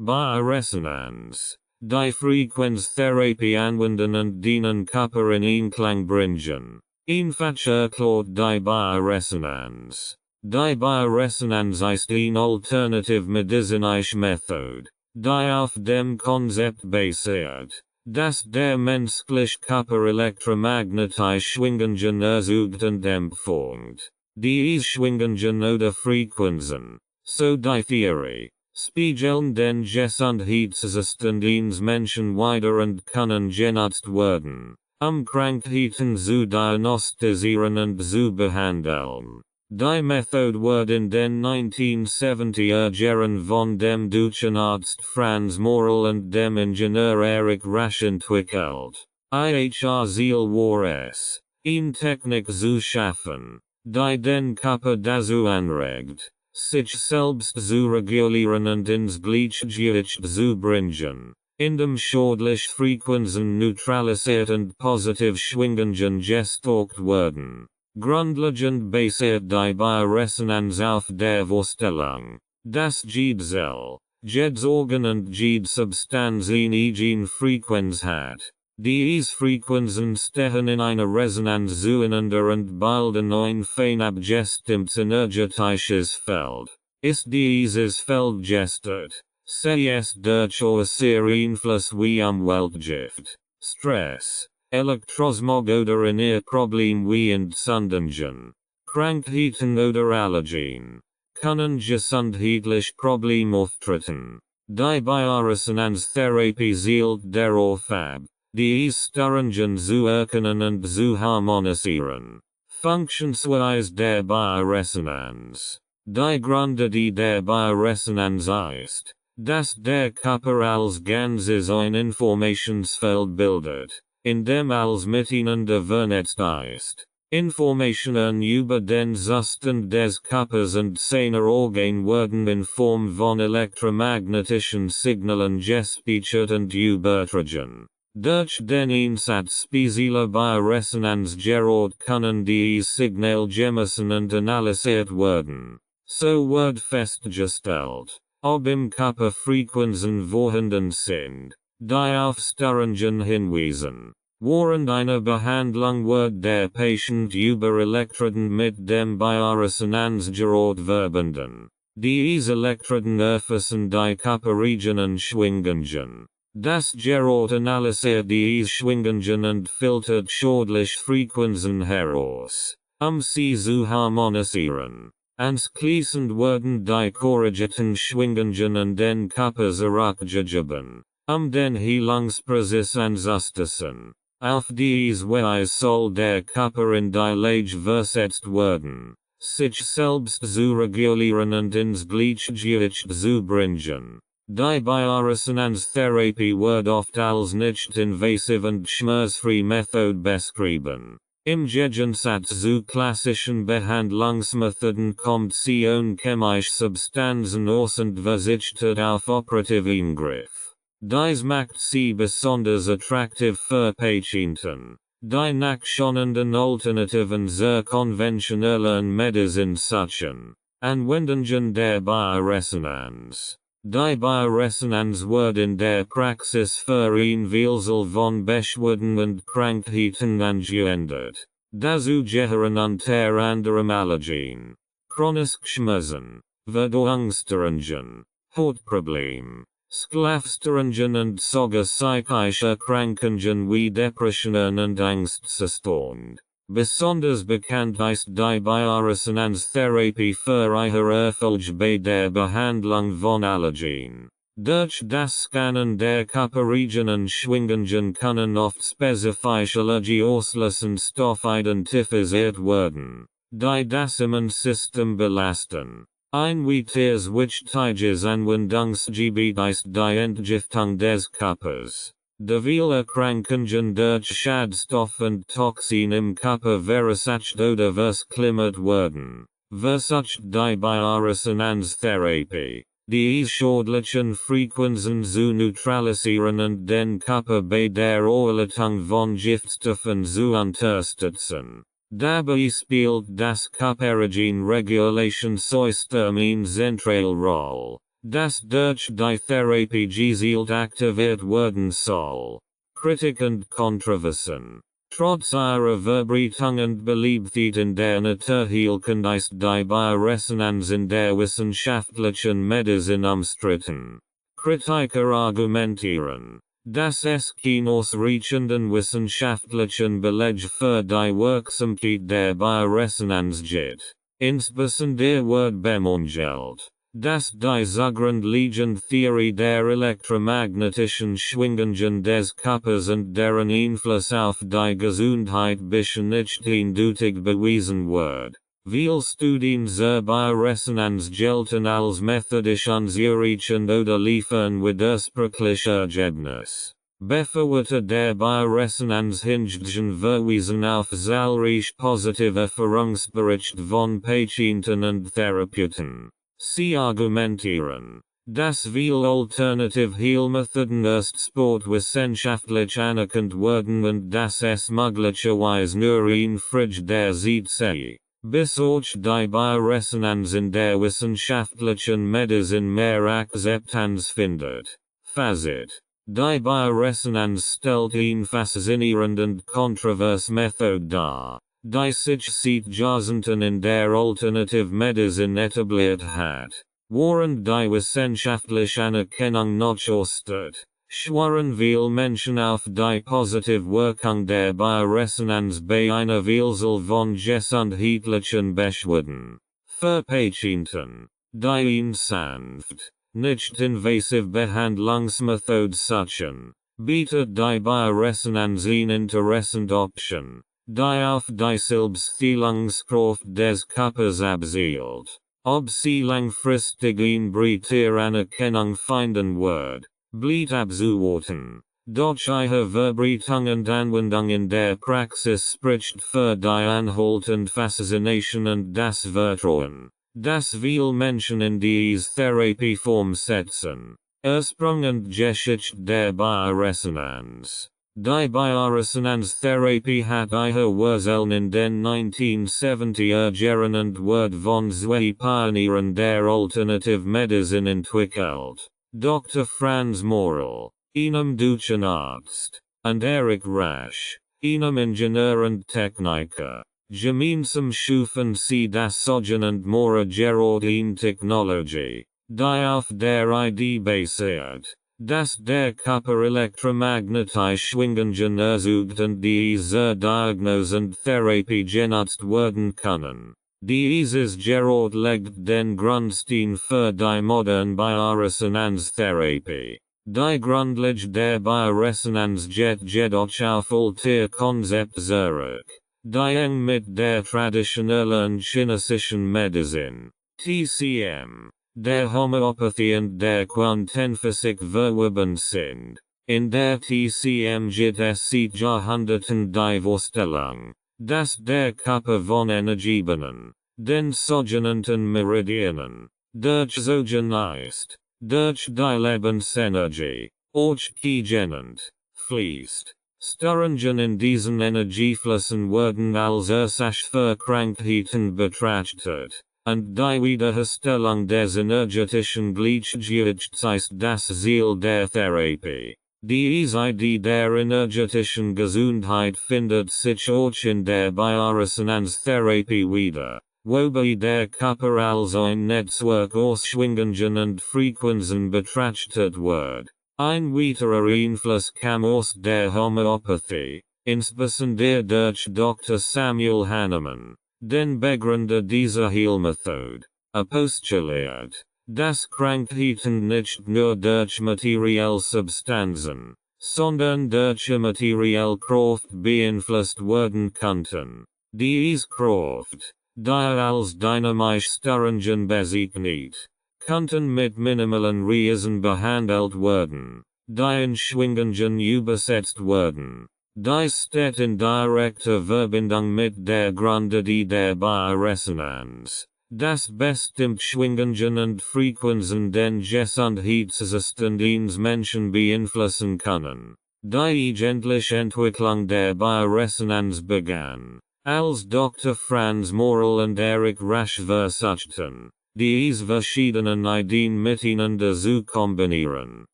Bioresonanz. Die Frequenztherapie anwenden und dienen Körper in Einklang bringen. Einfach erklärt die Bioresonanz. Die Bioresonanz ist eine alternative medizinische Methode, die auf dem Konzept basiert, dass der menschliche Körper elektromagnetische Schwingungen erzeugt und empfängt. Diese Schwingungen oder Frequenzen, so die Theorie, spiegeln den Gesundheitszustand eines Menschen wider und können genutzt werden, Krankheiten zu diagnostizieren und zu behandeln. Die Methode wurde in den 1970er Jahren von dem deutschen Arzt Franz Morel und dem Ingenieur Erich Rasch entwickelt. Ihr Ziel war es, eine Technik zu schaffen, die den Körper dazu anregt, sich selbst zu regulieren und ins Gleichgewicht zu bringen, indem schädliche Frequenzen neutralisiert und positive Schwingungen gestärkt werden. Grundlegend basiert die Bioresonanz auf der Vorstellung, dass jede Zelle, jedes Organ und jede Substanz eine eigene Frequenz hat. Diese Frequenzen stehen in einer Resonanz zueinander und bilden ein fein abgestimmtes energetisches Feld. Ist dieses Feld gestört, sei es durch äußere Einfluss wie Umweltgift, Stress, Elektrosmog oder ein Problem wie Entzündungen, Krankheiten oder Allergien, können gesundheitliche Probleme auftreten. Die Bioresonanztherapie zielt darauf ab, diese Störungen zu erkennen und zu harmonisieren. Funktionsweise der Bioresonanz. Die Grundidee der Bioresonanz ist, dass der Körper als Ganzes ein Informationsfeld bildet, in dem alles miteinander vernetzt ist. Informationen über den Zustand des Körpers und seiner Organe werden in Form von elektromagnetischen Signalen gespeichert und übertragen. Durch den Einsatz spezieller Bioresonanz gerät können diese Signale gemessen und analysiert werden. So wird festgestellt, ob im Körper Frequenzen vorhanden sind, die auf Störungen hinweisen. Während einer Behandlung wird der Patient über Elektroden mit dem Bioresonanzgerät verbunden. Diese Elektroden erfassen die Körperregionen Schwingungen. Das Gerät analysiert diese Schwingungen und filtert schädliche Frequenzen heraus, sie zu harmonisieren. Anschließend werden die korrigierten Schwingungen an den Körper zurückgegeben, den Heilungsprozess anzustoßen. Auf diese Weise soll der Körper in die Lage versetzt werden, sich selbst zu regulieren und ins Gleichgewicht zu bringen. Die Bioresonanztherapie wird oft als nicht invasive und schmerzfreie Methode beschrieben. Im Gegensatz zu klassischen Behandlungsmethoden kommt sie ohne chemische Substanzen aus und verzichtet auf operative Eingriff. Dies macht sie besonders attraktiv für Patienten, die nach schonenden Alternativen sehr konventionellen Medizin suchen. Anwendungen der Bioresonanz. Die Bioresonanz wird in der Praxis für ein Vielzahl von Beschwerden und Krankheiten angewendet. Dazu gehören unter anderem Allergien, chronische Schmerzen, Verdauungsstörungen, Hautprobleme, Schlafstörungen und sogar psychische Erkrankungen wie Depressionen und Angstzustand. Besonders bekannt ist die Bioresonanztherapie für ihre Erfolge bei der Behandlung von Allergien. Durch das Scannen der Körperregionen Schwingungen können oft spezifische allergieauslösende Stoffe identifiziert werden, die das Immunsystem belasten. Ein weiteres wichtiges Anwendungsgebiet ist die Entgiftung des Körpers. Da viele Erkrankungen durch Schadstoffe und Toxine im Körper verursacht oder versklimmert werden, versucht die Bioresonanztherapie, die schädlichen Frequenzen zu neutralisieren und den Körper bei der Erleitung von Giftstoffen zu unterstützen. Dabei spielt das Körperenergien-Regulationssystem eine zentrale Rolle. Das durch die Therapie gezielt aktiviert werden soll. Kritik und Kontroversen. Trotz ihrer Verbreitung und Beliebtheit in der Naturheilkunde ist die Bioresonanz in der wissenschaftlichen Medizin umstritten. Kritiker argumentieren, dass es keinen ausreichenden wissenschaftlichen Beleg für die Wirksamkeit der Bioresonanz gibt. Insbesondere wird bemangelt, dass die zugrundliegende Theorie der elektromagnetischen Schwingungen des Körpers und deren Einfluss auf die Gesundheit bisher nicht eindeutig bewiesen wird. Viele Studien zur Bioresonanz gelten als methodisch unzureichend oder liefern widersprüchliche Ergebnisse. Befürworter der Bioresonanz hingegen verweisen auf zahlreiche positive Erfahrungsberichte von Patienten und Therapeuten. Sie argumentieren, dass viele alternative Heilmethoden erst sportwissenschaftlich anerkannt werden und dass es möglicherweise nur ein Frage der Zeit sei, bis auch die Bioresonanz in der wissenschaftlichen Medizin mehr Akzeptanz findet. Fazit: Die Bioresonanz stellt eine faszinierende und kontroverse Methode dar, die sich seit Jahrzehnten in der Alternativmedizin etabliert hat. Während die wissenschaftliche Anerkennung noch aussteht, schwören viele Menschen auf die positive Wirkung der Bioresonanz bei einer Vielzahl von gesundheitlichen Beschwerden. Für Patienten, die eine sanft, nicht invasive Behandlungsmethode suchen, bietet die Bioresonanz eine interessante Option, die auf die Selbstheilungskraft des Körpers abzielt. Ob sie langfristig eine breitere Anerkennung finden wird, bleibt abzuwarten. Doch ihre Verbreitung und Anwendung in der Praxis spricht für die anhaltende Faszination und das Vertrauen, das viele Menschen in diese Therapieform setzen. Ursprung und Geschichte der Bioresonanz. Die Bioresonanztherapie hat ihre Wurzeln in den 1970er Jahren und wird von zwei Pionieren der Alternativmedizin entwickelt, Dr. Franz Morel, einem deutschen Arzt, und Erich Rasch, einem Ingenieur und Techniker. Gemeinsam schufen sie das Sogen und Mora Gerard eine Technologie, die auf der Idee basiert, dass der Körper elektromagnetische Schwingungen erzeugt und die zur Diagnose und Therapie genutzt werden können. Dieses Gerard legt den Grundstein für die moderne Bioresonanztherapie. Die Grundlage der Bioresonanz geht jedoch auf alte Konzept zurück, die eng mit der traditionellen chinesischen Medizin, TCM, der Homöopathie und der Quantenphysik verwoben sind. In der TCM gibt es seit Jahrhunderten die Vorstellung, dass der Körper von Energiebahnen, den sogenannten Meridianen, durchzogen ist, durch die Lebensenergie, auch genannt, fließt. Störungen in diesen Energieflüssen werden als Ursache für Krankheiten betrachtet, und die Wiederherstellung des energetischen Gleichgewichts ist das Ziel der Therapie. Diese Idee der energetischen Gesundheit findet sich auch in der Bioresonanztherapie wieder, wobei der Körper als ein Netzwerk aus Schwingungen und Frequenzen betrachtet wird. Ein weiterer Einfluss kam aus der Homöopathie, insbesondere durch Dr. Samuel Hahnemann, den Begründer dieser Heilmethode, postuliert, dass Krankheiten nicht nur durch materielle Substanzen, sondern durch immaterielle Kraft beeinflusst werden könnten. Diese Kraft, die als dynamisch Störungen bezeichnet, könnten mit minimalen Reisen behandelt werden, die in Schwingungen übersetzt werden. Dies steht in direkter Verbindung mit der Grundidee der Bioresonanz, dass bestimmt Schwingungen und Frequenzen den Gesundheitszustand eines Menschen beeinflussen können. Die eigentliche Entwicklung der Bioresonanz begann, als Dr. Franz Morel und Erich Rasch versuchten, Dies verschiedenen Ideen miteinander zu kombinieren.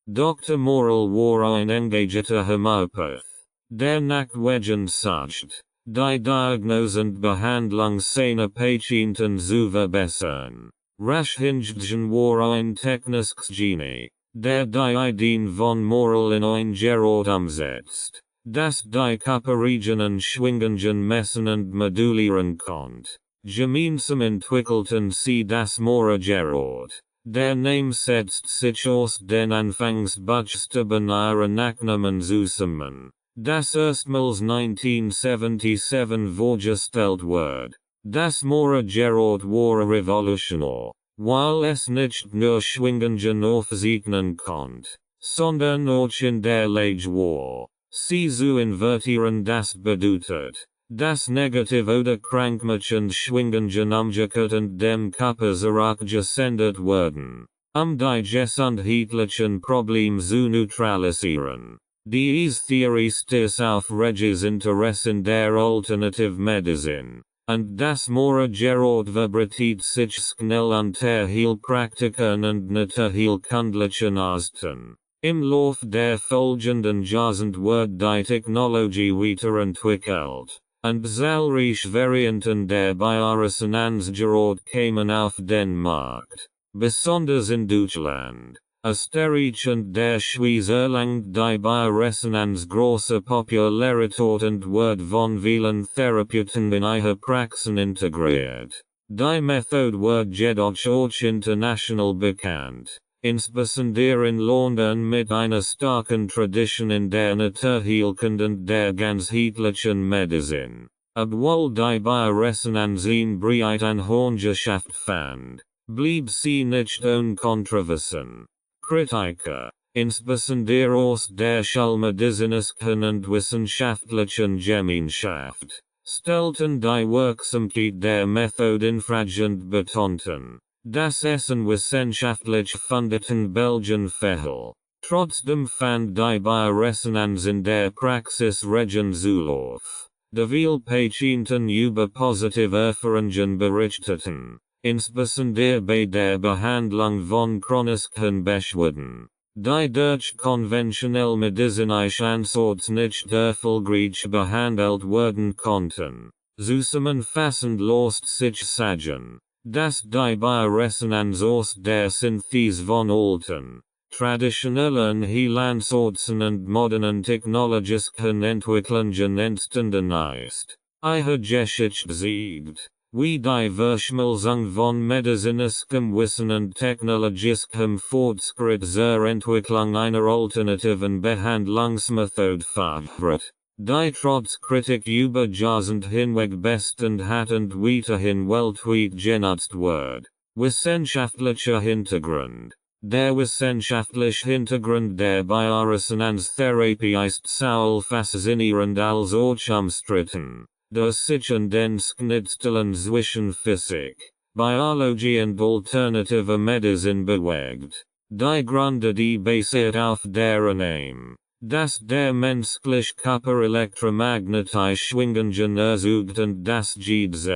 Dr. Moral war ein engageter Homöopath, der nach Wegen sucht, die Diagnose und Behandlung seiner Patienten zu verbessern. Rashhingdgen war ein technisches Genie, der die Ideen von Moral in ein Gerät umsetzt, das die Körperregionen schwingungen messen und modulieren konnte. Gemeinsam entwickelten sie das Moral-Gerät. Der Name setzt sich aus den Anfangsbuchstaben ihrer Nachnamen zusammen, das erstmals 1977 vorgestellt wurde. Das Moral-Gerät war revolutionär, weil es nicht nur Schwingungen aufzeichnen konnte, sondern auch in der Lage war, sie zu invertieren. Das bedeutet, dass negativ oder krankmachende Schwingungen umgekehrt und dem Körper zurückgesendet werden, die gesundheitlichen Probleme zu neutralisieren. Diese Theorie stieß auf reges Interessen der Alternativmedizin, und das Moral-Gerät verbreitet sich schnell unter Heilpraktikern und naturheilkundlichen Ärzten. Im Lauf der folgenden Jahrzehnte wurde die Technologie weiterentwickelt, und zahlreiche Varianten der Bioresonanz-Gerät kamen auf den Markt. Besonders in Deutschland, Österreich und der Schweiz erlangt die Bioresonanz große Popularität und wird von vielen Therapeuten in ihre Praxen integriert. Die Methode wird jedoch auch international bekannt, insbesondere in London mit einer starken Tradition in der Naturheilkunde und der ganzheitlichen Medizin. Obwohl die Bioresonanz in breit Anhängerschaft fand, blieb sie nicht ohne Kontroversen. Kritiker, insbesondere aus der schulmedizinischen und wissenschaftlichen Gemeinschaft, stellten die Wirksamkeit der Methode in Frage und betonten, dass es an wissenschaftlich fundierten Belgien fehl. Trotzdem fand die Bioresonanz in der Praxis regen Zulauf. De viele Patienten über positive Erfahrungen berichteten, insbesondere bei der Behandlung von chronischen Beschwerden, die durch konventionell medizinische Ansatz nicht erfolgreich behandelt werden konnten. Zusammenfassend lässt sich sagen, dass die Bioresonanz aus der Synthese von alten, traditionellen Heilansätzen und modernen technologischen Entwicklungen entstanden ist. Ihre Geschichte zeigt, wie die Verschmelzung von medizinischem Wissen und technologischem Fortschritt zur Entwicklung einer alternativen Behandlungsmethode führt, die trotz Kritik über Jahrzehnte hinweg Bestand hat und weiterhin weltweit genutzt wird. Wissenschaftlicher Hintergrund. Der wissenschaftliche Hintergrund der Bioresonanztherapie ist so faszinierend als auch umstritten, da sich an den Schnittstellen zwischen Physik, Biologie und alternativer Medizin bewegt. Die Gründe, die basiert auf der Annahme, dass der menschliche Körper elektromagnetische Schwingungen erzeugt und dass jedes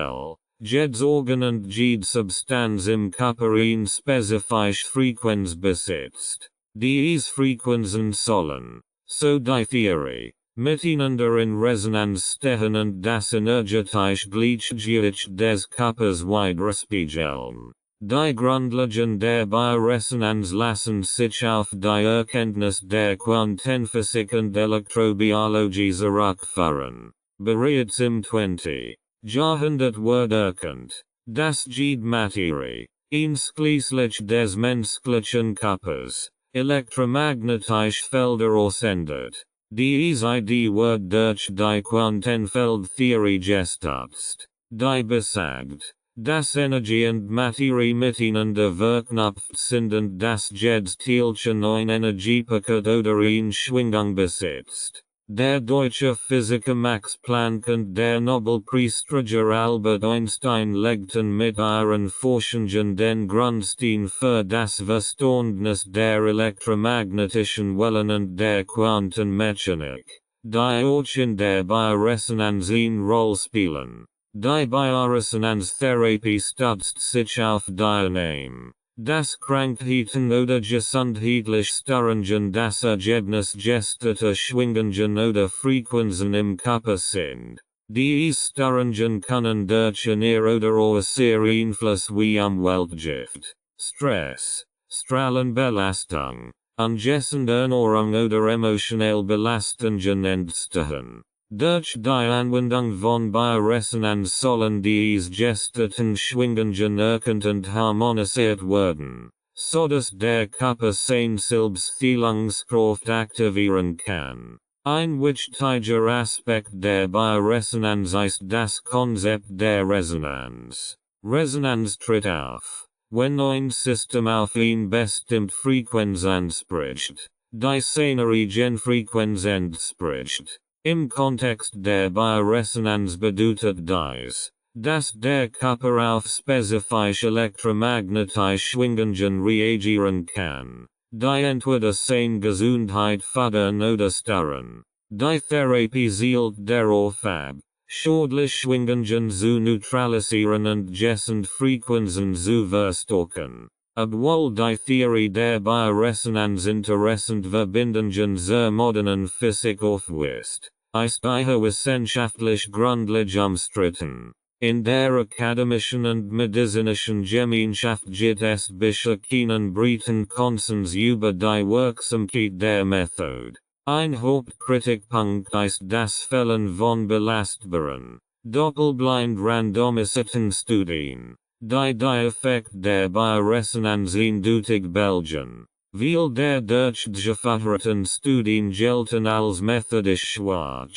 Organ und jede Substanz im Körper eine spezifische Frequenz besitzt. Diese Frequenzen sollen, so die Theorie, miteinander in Resonanz stehen und das energetische Gleichgewicht des Körpers widerspiegeln. Die Grundlagen der Bioresonanz lassen sich auf die Erkenntnis der Quantenphysik und Elektrobiologie zurückführen. Bereits im 20. Jahrhundert wurde erkannt, dass jede Materie, einschließlich des menschlichen Körpers, elektromagnetische Felder aussendet. Diese Idee wird durch die Quantenfeldtheorie gestützt, die besagt, dass Energie und Materie miteinander verknüpft sind und dass jedes Teilchen ein Energiepaket oder eine Schwingung besitzt. Der deutsche Physiker Max Planck und der Nobelpreisträger Albert Einstein legten mit ihren Forschungen den Grundstein für das Verständnis der elektromagnetischen Wellen und der Quantenmechanik, die auch in der Bioresonanz eine Rolle spielen. Die Bioresonanztherapie stützt sich auf die Annahme, dass Krankheiten oder gesundheitliche Störungen das Ergebnis gestörter Schwingungen oder Frequenzen im Körper sind. Diese Störungen können durch eine oder äußere Einfluss wie Umweltgift, Stress, Strahlenbelastung, ungesunde Ernährung oder emotionelle Belastungen entstehen. Durch die Anwendung von Bioresonanz sollen diese gestörten Schwingungen erkannt und harmonisiert werden, sodass der Körper seine Selbstheilungskraft aktivieren kann. Ein wichtiger Aspekt der Bioresonanz ist das Konzept der Resonanz. Resonanz tritt auf, wenn ein System auf eine bestimmte Frequenz anspricht, die seiner eigenen Frequenz entspricht. Im Kontext der Bioresonanz bedeutet dies, dass der Körper auf spezifische elektromagnetische Schwingungen reagieren kann, die entweder seine Gesundheit fördern oder stören. Die Therapie zielt darauf ab, schädliche Schwingungen zu neutralisieren und gesunde Frequenzen zu verstärken. Obwohl die Theorie der Bioresonanz interessant Verbindungen zur modernen Physik aufweist, ist ihre wissenschaftliche Grundlage umstritten. In der akademischen und medizinischen Gemeinschaft gibt es bisher keinen breiten Konsens über die Wirksamkeit der Methode. Ein Hauptkritikpunkt ist das Fällen von belastbaren, doppelblind randomisierten Studien, die Effekt der Bioresonanz eindeutig belgen. Weil der durch geförderten Studien gelten als methodisch schwach,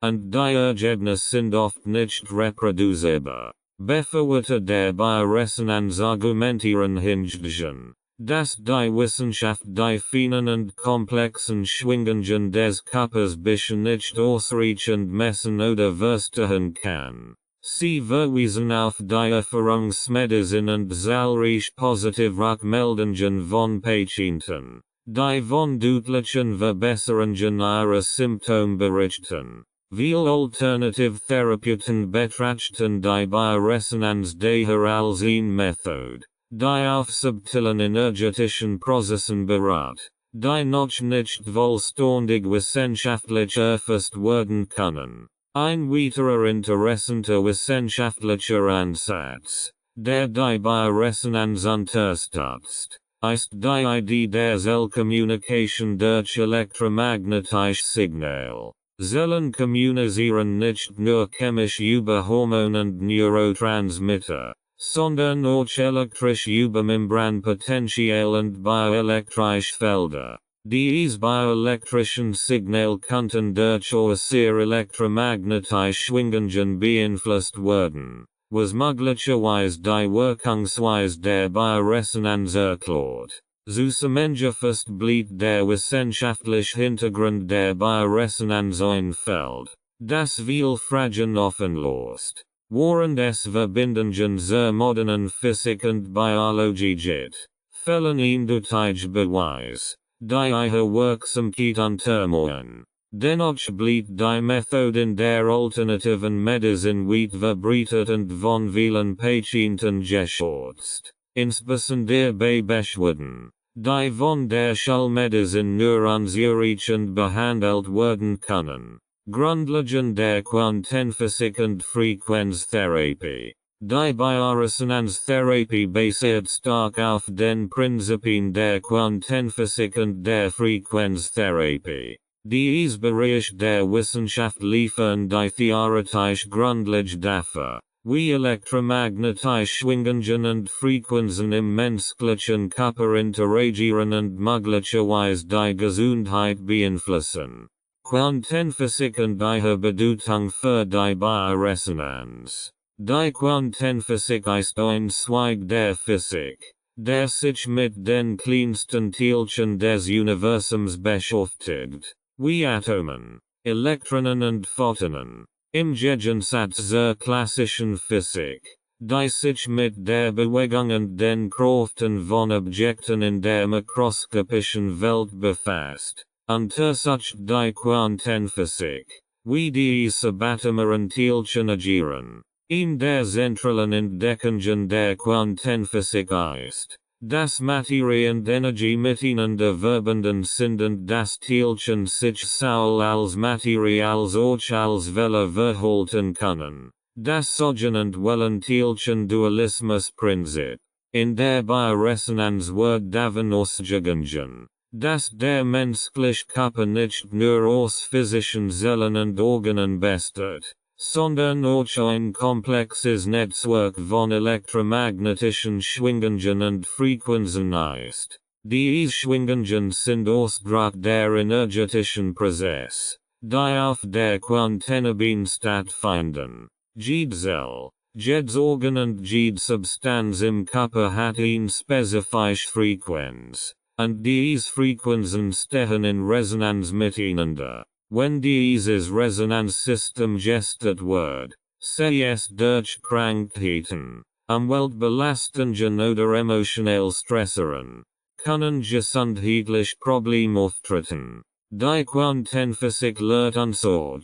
und die Ergebnisse sind oft nicht reproduzierbar. Befürworter der Bioresonanz argumentieren hingegen, dass die Wissenschaft die feinen und komplexen Schwingungen des Körpers bisher nicht ausreichend messen oder verstehen kann. Sie verweisen auf die Erfahrungsmedizin und zahlreiche positive Rückmeldungen von Patienten, die von deutlichen Verbesserungen ihrer Symptome berichten. Viele Alternativtherapeuten betrachten die Bioresonanz daher als eine Methode, die auf subtilen energetischen Prozessen beruht, die noch nicht vollständig wissenschaftlich erfasst werden können. Ein weiterer interessanter wissenschaftlicher Ansatz, der die Bioresonanz unterstützt, ist die Idee der Zellkommunikation durch elektromagnetische Signale. Zellen kommunizieren nicht nur chemisch über Hormone und Neurotransmitter, sondern auch elektrisch über Membranpotential und bioelektrische Felder. Diese bioelektrischen Signale könnten durch äußere elektromagnetische Schwingungen beeinflusst werden, was möglicherweise die Wirkungsweise der Bioresonanz erklärt. Zusammengefasst bleibt der wissenschaftliche Hintergrund der Bioresonanz ein Feld, das viele Fragen offen lässt, während es Verbindungen zur modernen Physik und Biologie gibt. Fällen eindeutig Beweis, die ihre Wirksamkeit untermauern. Dennoch bleibt die Methode in der alternativen Medizin weit verbreitet und von vielen Patienten geschätzt, insbesondere bei Beschwerden, die von der Schulmedizin nur ausreichend behandelt werden können. Grundlagen der Quantenphysik und Frequenztherapie. Die Bioresonanztherapie basiert stark auf den Prinzipien der Quantenphysik und der Frequenztherapie. Dies Bereich der Wissenschaft liefern die theoretische Grundlage dafür, wie elektromagnetische Schwingungen und Frequenzen im menschlichen Körper interagieren und möglicherweise die Gesundheit beeinflussen. Quantenphysik und ihre Bedeutung für die Bioresonanz. Die Quantenphysik ist ein Zweig der Physik, der sich mit den kleinsten Teilchen des Universums beschäftigt, wie Atomen, Elektronen und Photonen. Im Gegensatz zur klassischen Physik, die sich mit der Bewegung und den Kräften von Objekten in der mikroskopischen Welt befasst, untersucht die Quantenphysik, wie die subatomaren Teilchen agieren. In der zentralen Entdeckungen der Quantenphysik ist das Materie und Energie miteinander verbunden sind und das Teilchen sich sowohl als Materie als auch als Welle verhalten können. Das sogenannte Wellen-Teilchen-Dualismus-Prinzip. In der Bioresonanz wird davon ausgegangen, dass der menschliche Körper nicht nur aus physischen Zellen und Organen besteht, sondern auch ein komplexes Netzwerk von elektromagnetischen Schwingungen und Frequenzen ist. Diese Schwingungen sind Ausdruck der energetischen Prozesse, die auf der Quantenergie stattfinden. Jede Zelle, jedes Organ und jede Substanz im Körper hat eine spezifische Frequenz, und diese Frequenzen stehen in Resonanz miteinander. Wenn dieses Resonanzsystem gestört wird, sei es durch Krankheiten, Umweltbelastungen oder emotionale Stressoren, können gesundheitliche Probleme auftreten. Die Quantenphysik lehrt uns auch,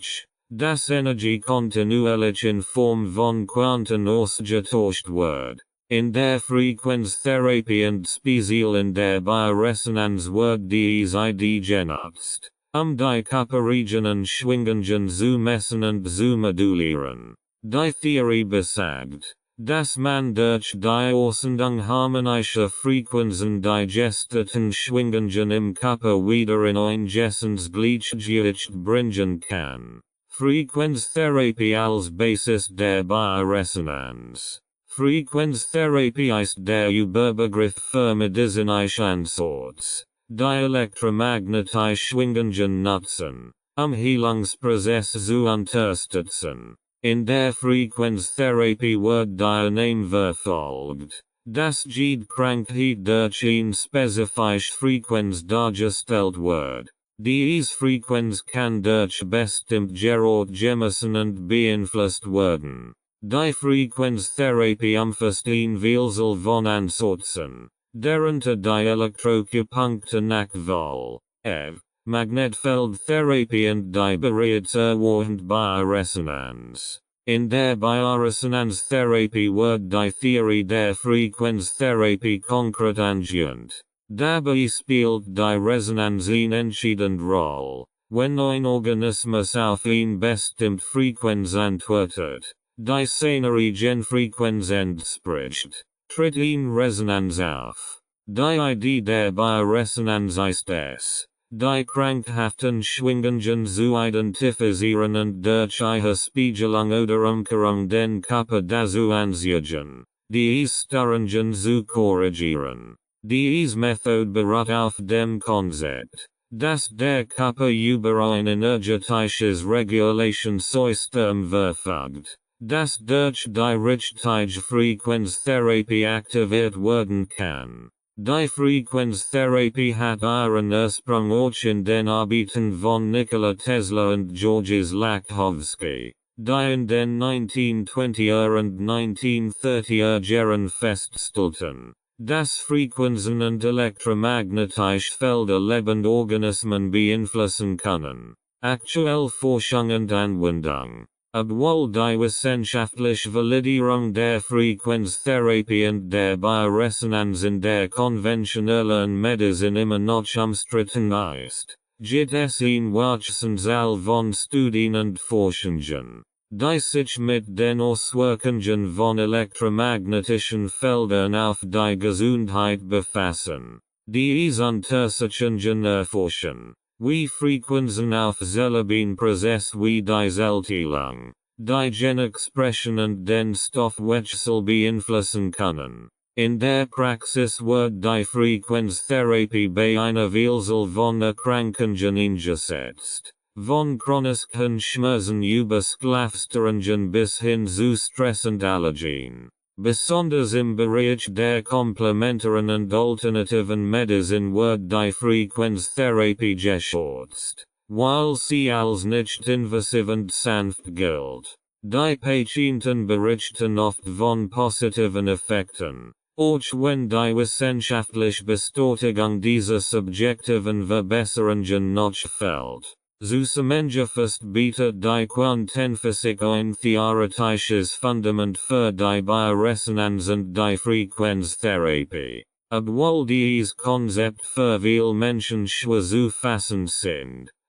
dass Energie kontinuierlich in Form von Quanten ausgetauscht wird. In der Frequenztherapie und speziell in der Bioresonanz wird diese Idee genutzt, die Körperregionen Schwingungen zu messen und zu modulieren. Die Theorie besagt, dass man durch die Aussendung harmonischer Frequenzen die gestörten Schwingungen im Körper wieder in ein Gleichgewicht bringen kann. Frequenztherapie als Basis der Bioresonanz. Frequenztherapie ist der Überbegriff für medizinische Ansatz, die elektromagnetische Schwingungen nutzen, Heilungsprozesse zu unterstützen. In der Frequenztherapie wird die Annahme verfolgt, dass jede Krankheit durch eine spezifische Frequenz dargestellt wird. Diese Frequenz kann durch bestimmte Geräte gemessen und beeinflusst werden. Die Frequenztherapie umfasst eine Vielzahl von Ansätzen, darunter die Elektroakupunktur Nachwahl, Magnetfeldtherapie und die bereits erwähnte Bioresonanz. In der Bioresonanztherapie wird die Theorie der Frequenztherapie konkret angewandt. Dabei spielt die Resonanz eine entscheidende Rolle. Wenn ein Organismus auf eine bestimmte Frequenz antwortet, die seiner Frequenz entspricht, tritt eine Resonanz auf. Die Idee der Bioresonanz ist es, die krankhaften Schwingungen zu identifizieren und durch ihre Spiegelung oder Umkehrung den Körper dazu anzeigen, die Störungen zu korrigieren. Diese Methode beruht auf dem Konzept, dass der Körper über ein energetisches Regulationssystem verfügt, das durch die richtige Frequenztherapie aktiviert werden kann. Die Frequenztherapie hat ihren Ursprung auch in den Arbeiten von Nikola Tesla und Georges Lakhovsky, die in den 1920er und 1930er Jahren feststellten, dass Frequenzen und elektromagnetische Felder lebende Organismen beeinflussen können. Aktuelle Forschung und Anwendung. Obwohl die wissenschaftliche Validierung der Frequenztherapie und der Bioresonanz in der konventionellen Medizin immer noch umstritten ist, gibt es eine Wachsenszahl von Studien und Forschungen, die sich mit den Auswirkungen von elektromagnetischen Feldern auf die Gesundheit befassen. Diese Untersuchungen erforschen, wie Frequenzen auf Zellebene-Prozesse wie die Zellteilung, die Genexpression und den Stoffwechsel beeinflussen können. In der Praxis wird die Frequenztherapie bei einer Vielzahl von Erkrankungen eingesetzt, von chronischen Schmerzen über Schlafstörungen bis hin zu Stress und Allergien. Besonders im Bereich der komplementären und alternativen Medizin wird die Frequenztherapie geschätzt, weil sie als nicht invasiv und sanft gilt. Die Patienten berichten oft von positiven Effekten, auch wenn die wissenschaftliche Bestätigung dieser subjektiven Verbesserungen noch fehlt. Zusammengefasst bietet die Quantenphysik ein theoretisches Fundament für die Bioresonanz und die Frequenztherapie. Obwohl diese Konzept für viele Menschen schwer zu fassen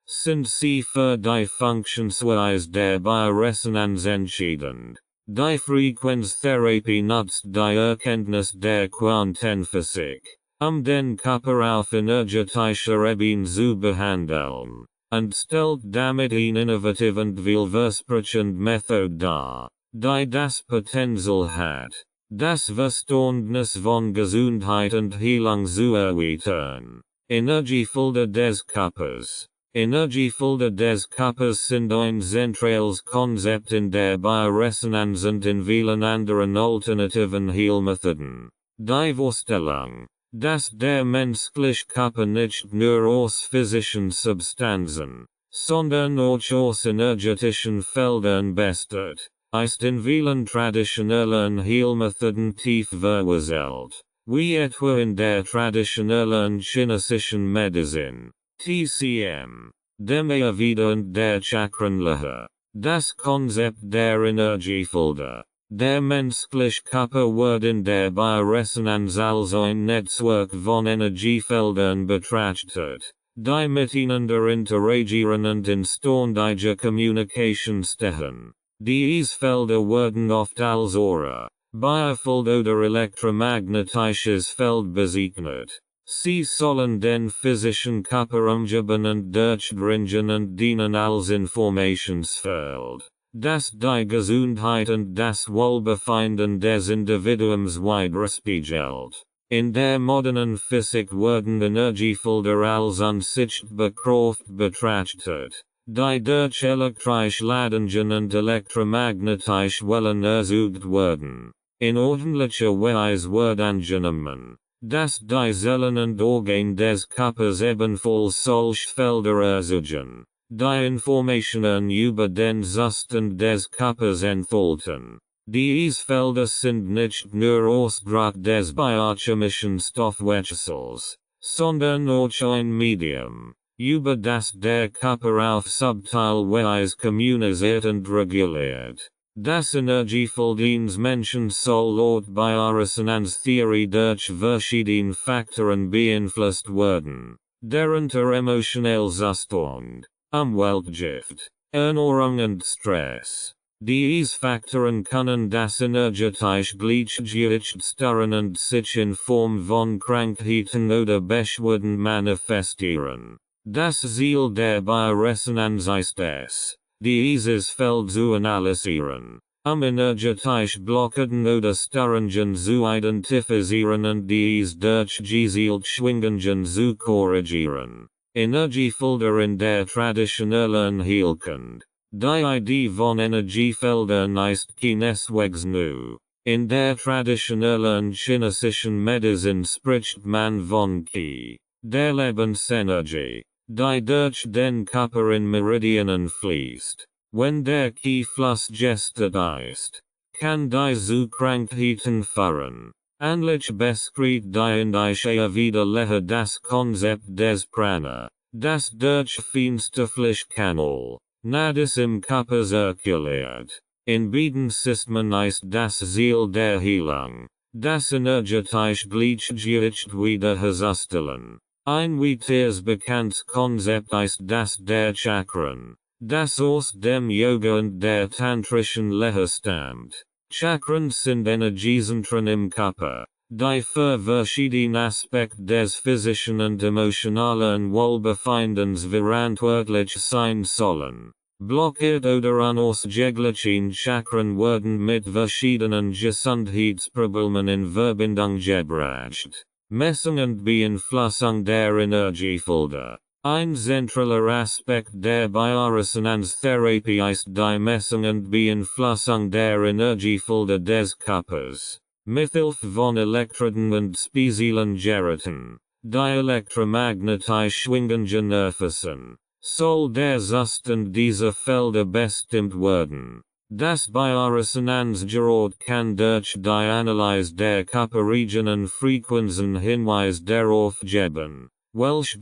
sind sie für die Funktionsweise der Bioresonanz entscheidend. Die Frequenztherapie nutzt die Erkenntnis der Quantenphysik, den Körper auf energetischer Ebene zu behandeln, und stellt damit eine innovative und vielversprechende Methode dar, die das Potenzial hat, das Verständnis von Gesundheit und Heilung zu erweitern. Energiefelder des Körpers. Energiefelder des Körpers sind ein zentrales Konzept in der Bioresonanz und in vielen anderen alternativen Heilmethoden. Die Vorstellung, dass der menschliche Körper nicht nur aus physischen Substanzen, sondern auch aus energetischen Feldern besteht, ist in vielen traditionellen Heilmethoden tief verwurzelt, wie etwa in der traditionellen chinesischen Medizin, TCM, dem Ayurveda und der Chakrenlehre. Das Konzept der Energiefelder. Der menschliche Körper wird in der Bioresonanz als ein Netzwerk von Energiefeldern betrachtet, die miteinander interagieren und in ständiger Kommunikation stehen. Diese Felder werden oft als Aura, Biofeld oder elektromagnetisches Feld bezeichnet. Sie sollen den physischen Körper umgeben und durchdringen und dienen als Informationsfeld, das die Gesundheit und das Wohlbefinden des Individuums widerspiegelt. In der modernen Physik werden Energiefelder als unsichtbare Kraft betrachtet, die durch elektrische Ladungen und elektromagnetische Wellen erzeugt werden. In ordentlicher Weise wird angenommen, dass die Zellen und Organe des Körpers ebenfalls solche Felder erzeugen, die Informationen über den Zustand des Körpers enthalten. Diese Felder sind nicht nur Ausdruck des biochemischen Stoffwechsels, sondern auch ein Medium, über das der Körper auf subtile Weise kommuniziert und reguliert. Das Energiefeld eines Menschen soll laut Bioresonanztheorie durch verschiedene Faktoren beeinflusst werden, darunter emotionell Zustand, Umweltgift, Ernährung und Stress. Diese Faktoren können das energetische Gleichgewicht stören und sich in Form von Krankheiten oder Beschwerden manifestieren. Das Ziel der Bioresonanz ist es, dieses Feld zu analysieren, energetische Blockaden oder Störungen zu identifizieren und diese durch gezielt Schwingungen zu korrigieren. Energiefelder in der traditionellen Heilkunde. Die Idee von Energiefeldern ist keineswegs neu. In der traditionellen chinesischen Medizin spricht man von Qi, der Lebensenergie, die durch den Körper in Meridianen fließt. Wenn der Qi-Fluss gestört ist, kann die zu Krankheiten führen. Ähnlich beschreibt die indische Ayurveda-Lehre das Konzept des Prana, das durch Feinstofflichkanal, Nadis im Körper zirkuliert. In beiden Systemen ist das Ziel der Heilung, das energetische Gleichgewicht wiederherzustellen. Ein weiteres bekanntes Konzept ist das der Chakren, das aus dem Yoga und der tantrischen Lehre stammt. Chakren sind Energiezentren im Körper, die für verschiedene Aspekte des physischen und emotionalen Wohlbefindens verantwortlich sein sollen. Blockiert oder unausgeglichen Chakren werden mit verschiedenen Gesundheitsproblemen in Verbindung gebracht. Messung und Beeinflussung der Energiefelder. Ein zentraler Aspekt der Bioresonanztherapie ist die Messung und Beeinflussung der Energiefelder des Körpers. Mithilfe von Elektroden und speziellen Geräten, die elektromagnetische Schwingungen erfassen, soll der Zustand dieser Felder bestimmt werden. Das Bioresonanzgerät kann durch die Analyse der Körperregionen Frequenzen Hinweis darauf geben, Welsh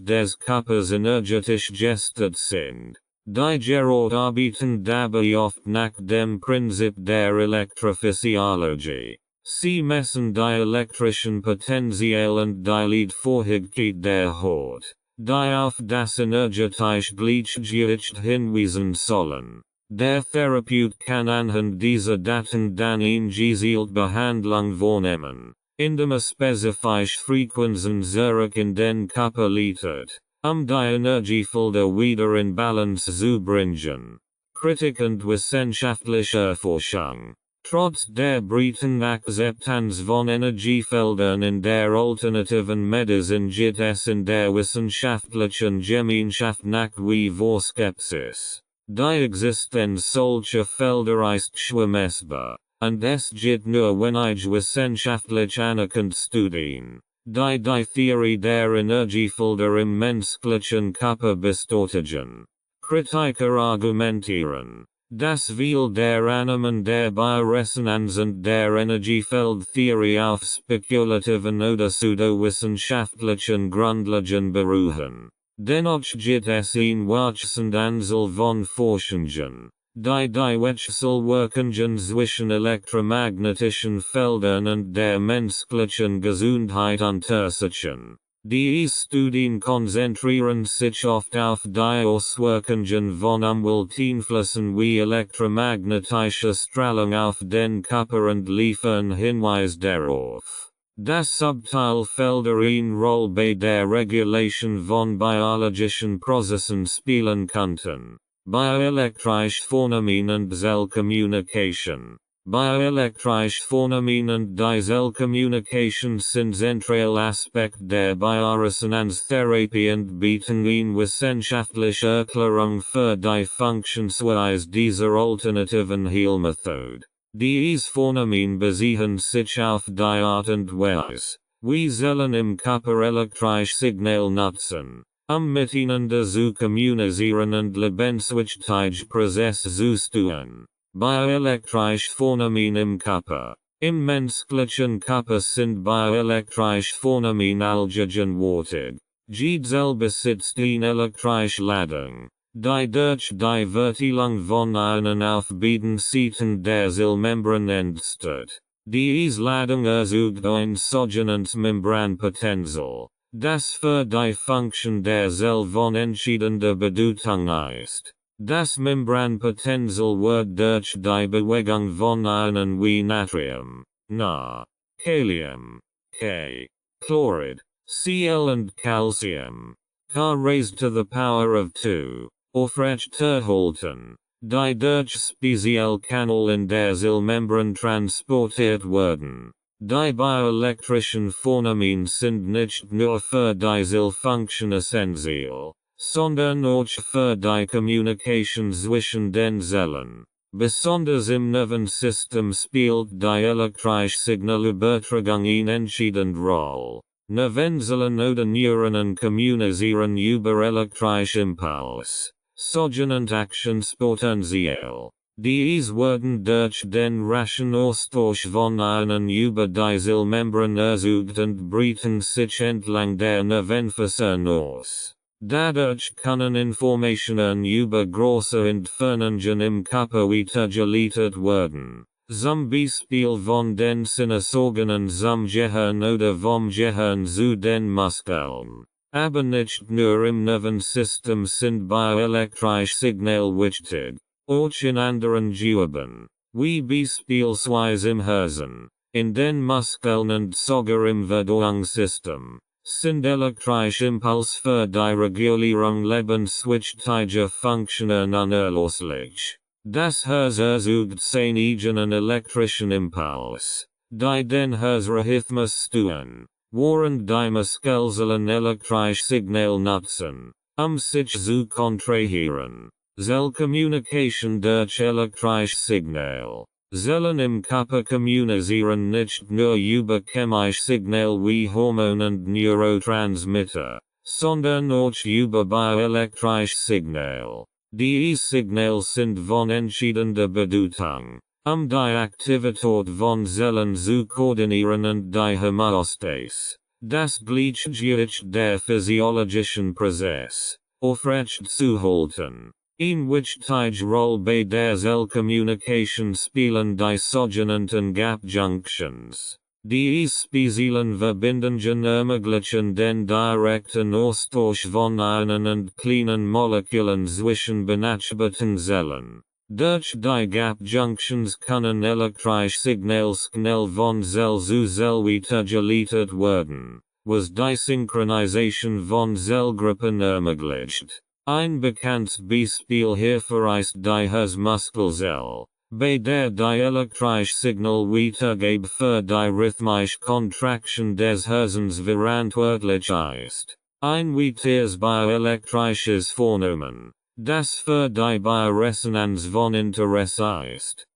des Körpers energetisch gestet sind. Die Gerard arbeiten dabei oft nach dem Prinzip der Elektrophysiologie. Sie messen die elektrischen Potenzial und die Leitfähigkeit der Haut, die auf das energetische Gleichgewicht hinweisen sollen. Der Therapeut kann anhand dieser Daten dann eine gezielte Behandlung vornehmen, indem spezifische Frequenzen zurück in den Körper leitet, die Energiefelder wieder in Balance zu bringen. Kritik und wissenschaftliche Forschung. Trotz der breiten Akzeptanz von Energiefeldern in der alternativen Medizin gibt es in der wissenschaftlichen Gemeinschaft nach wie vor Skepsis. Die Existenz solcher Felder ist schwer messbar, und es gibt nur wenige wissenschaftlich anerkannte Studien, die Theorie der Energiefelder im menschlichen Körper bestätigen. Kritiker argumentieren, dass viel der Annahmen der Bioresonanz und der Energiefeldtheorie auf spekulativen oder pseudowissenschaftlichen Grundlagen beruhen. Dennoch gibt es ein wachsend Anzahl von Forschungen, die Wechselwirkungen zwischen elektromagnetischen Feldern und der menschlichen Gesundheit untersuchen. Die Studien konzentrieren sich oft auf die Auswirkungen von Umwelteinflüssen wie elektromagnetische Strahlung auf den Körper und liefern Hinweis darauf, dass Subtilfelder eine Rolle bei der Regulation von biologischen Prozessen spielen könnten. Bioelektrische Phänomene und Zellkommunikation. Bioelektrische Phänomene und die Zellkommunikation sind zentrale Aspekt der Bioresonanztherapie und bieten eine wissenschaftliche Erklärung für die Funktionsweise dieser alternativen Heilmethode. Diese Phänomene beziehen sich auf die Art und Weise, wie Zellen im Körper elektrische Signal nutzen, miteinander zu kommunizieren und lebendige Prozesse zu steuern. Bioelektrische Phänomene im Körper. Im menschlichen Körper sind bioelektrische Phänomene allgegenwärtig. Die Zelle besitzt eine elektrische Ladung, die durch die Verteilung von Ionen auf beiden Seiten der Zellmembran entsteht. Diese Ladung erzeugt ein sogenanntes Membranpotential, das für die Funktion der Zelle von entscheidender Bedeutung ist. Das Membranpotential wird durch die Bewegung von Ionen wie Natrium, Na, Kalium, K, Chlorid, Cl und Calcium, K raised to the power of 2, aufrechterhalten, die durch Spezialkanal in der Zellmembran transportiert werden. Die bioelektrischen Phänomene sind nicht nur für die Zellfunktion essential, sondern auch für die Kommunikation zwischen den Zellen. Besonders im Nervensystem spielt die elektrische Signalübertragung eine entscheidende Rolle. Nervenzellen oder Neuronen kommunizieren über elektrische Impuls, sogenannte Aktionspotential. Diese werden durch den raschen Austausch von Ionen über die Zellmembran erzeugt und breiten sich entlang der Nervenfasern aus. Dadurch können Informationen über große Entfernungen im Körper weitergeleitet werden, zum Beispiel von den Sinnesorganen zum Gehirn oder vom Gehirn zu den Muskeln. Aber nicht nur im Nervensystem sind bioelektrische Signale wichtig, auch in anderen Geweben, wie beispielsweise im Herzen, in den Muskeln und sogar im Verdauungssystem. Sind elektrische Impulse für die Regulierung lebenswichtiger Funktionen unerlässlich. Das Herz erzeugt seinen eigenen elektrischen Impuls, die den Herzrhythmus steuern, während die Muskelzellen elektrische Signal nutzen, sich zu kontrahieren. Zellkommunikation durch elektrische Signal. Zellen im Körper kommunizieren nicht nur über chemische Signal wie Hormone und Neurotransmitter, sondern auch über bioelektrische Signal. Diese Signale sind von entscheidender Bedeutung, die Aktivität von Zellen zu koordinieren und die Homöostase, das Gleichgewicht der physiologischen Prozess, aufrecht zu halten. In wichtige Rolle bei der Zellkommunikation spielen die sogenannten Gap Junctions. Die speziellen Verbindungen ermöglichen den direkten Austausch von Ionen und kleinen Molekülen zwischen benachbarten Zellen. Durch die Gap Junctions können elektrische Signals schnell von Zell zu Zell weitergeleitet werden, was die Synchronisation von Zellgruppen ermöglicht. Ein bekanntes Beispiel hierfür ist die Herzmuskelzelle, bei der die elektrische Signal Weitergabe für die rhythmische Kontraktion des Herzens verantwortlich ist. Ein weiteres bioelektrisches Phänomen, das für die Bioresonanz von Interesse ist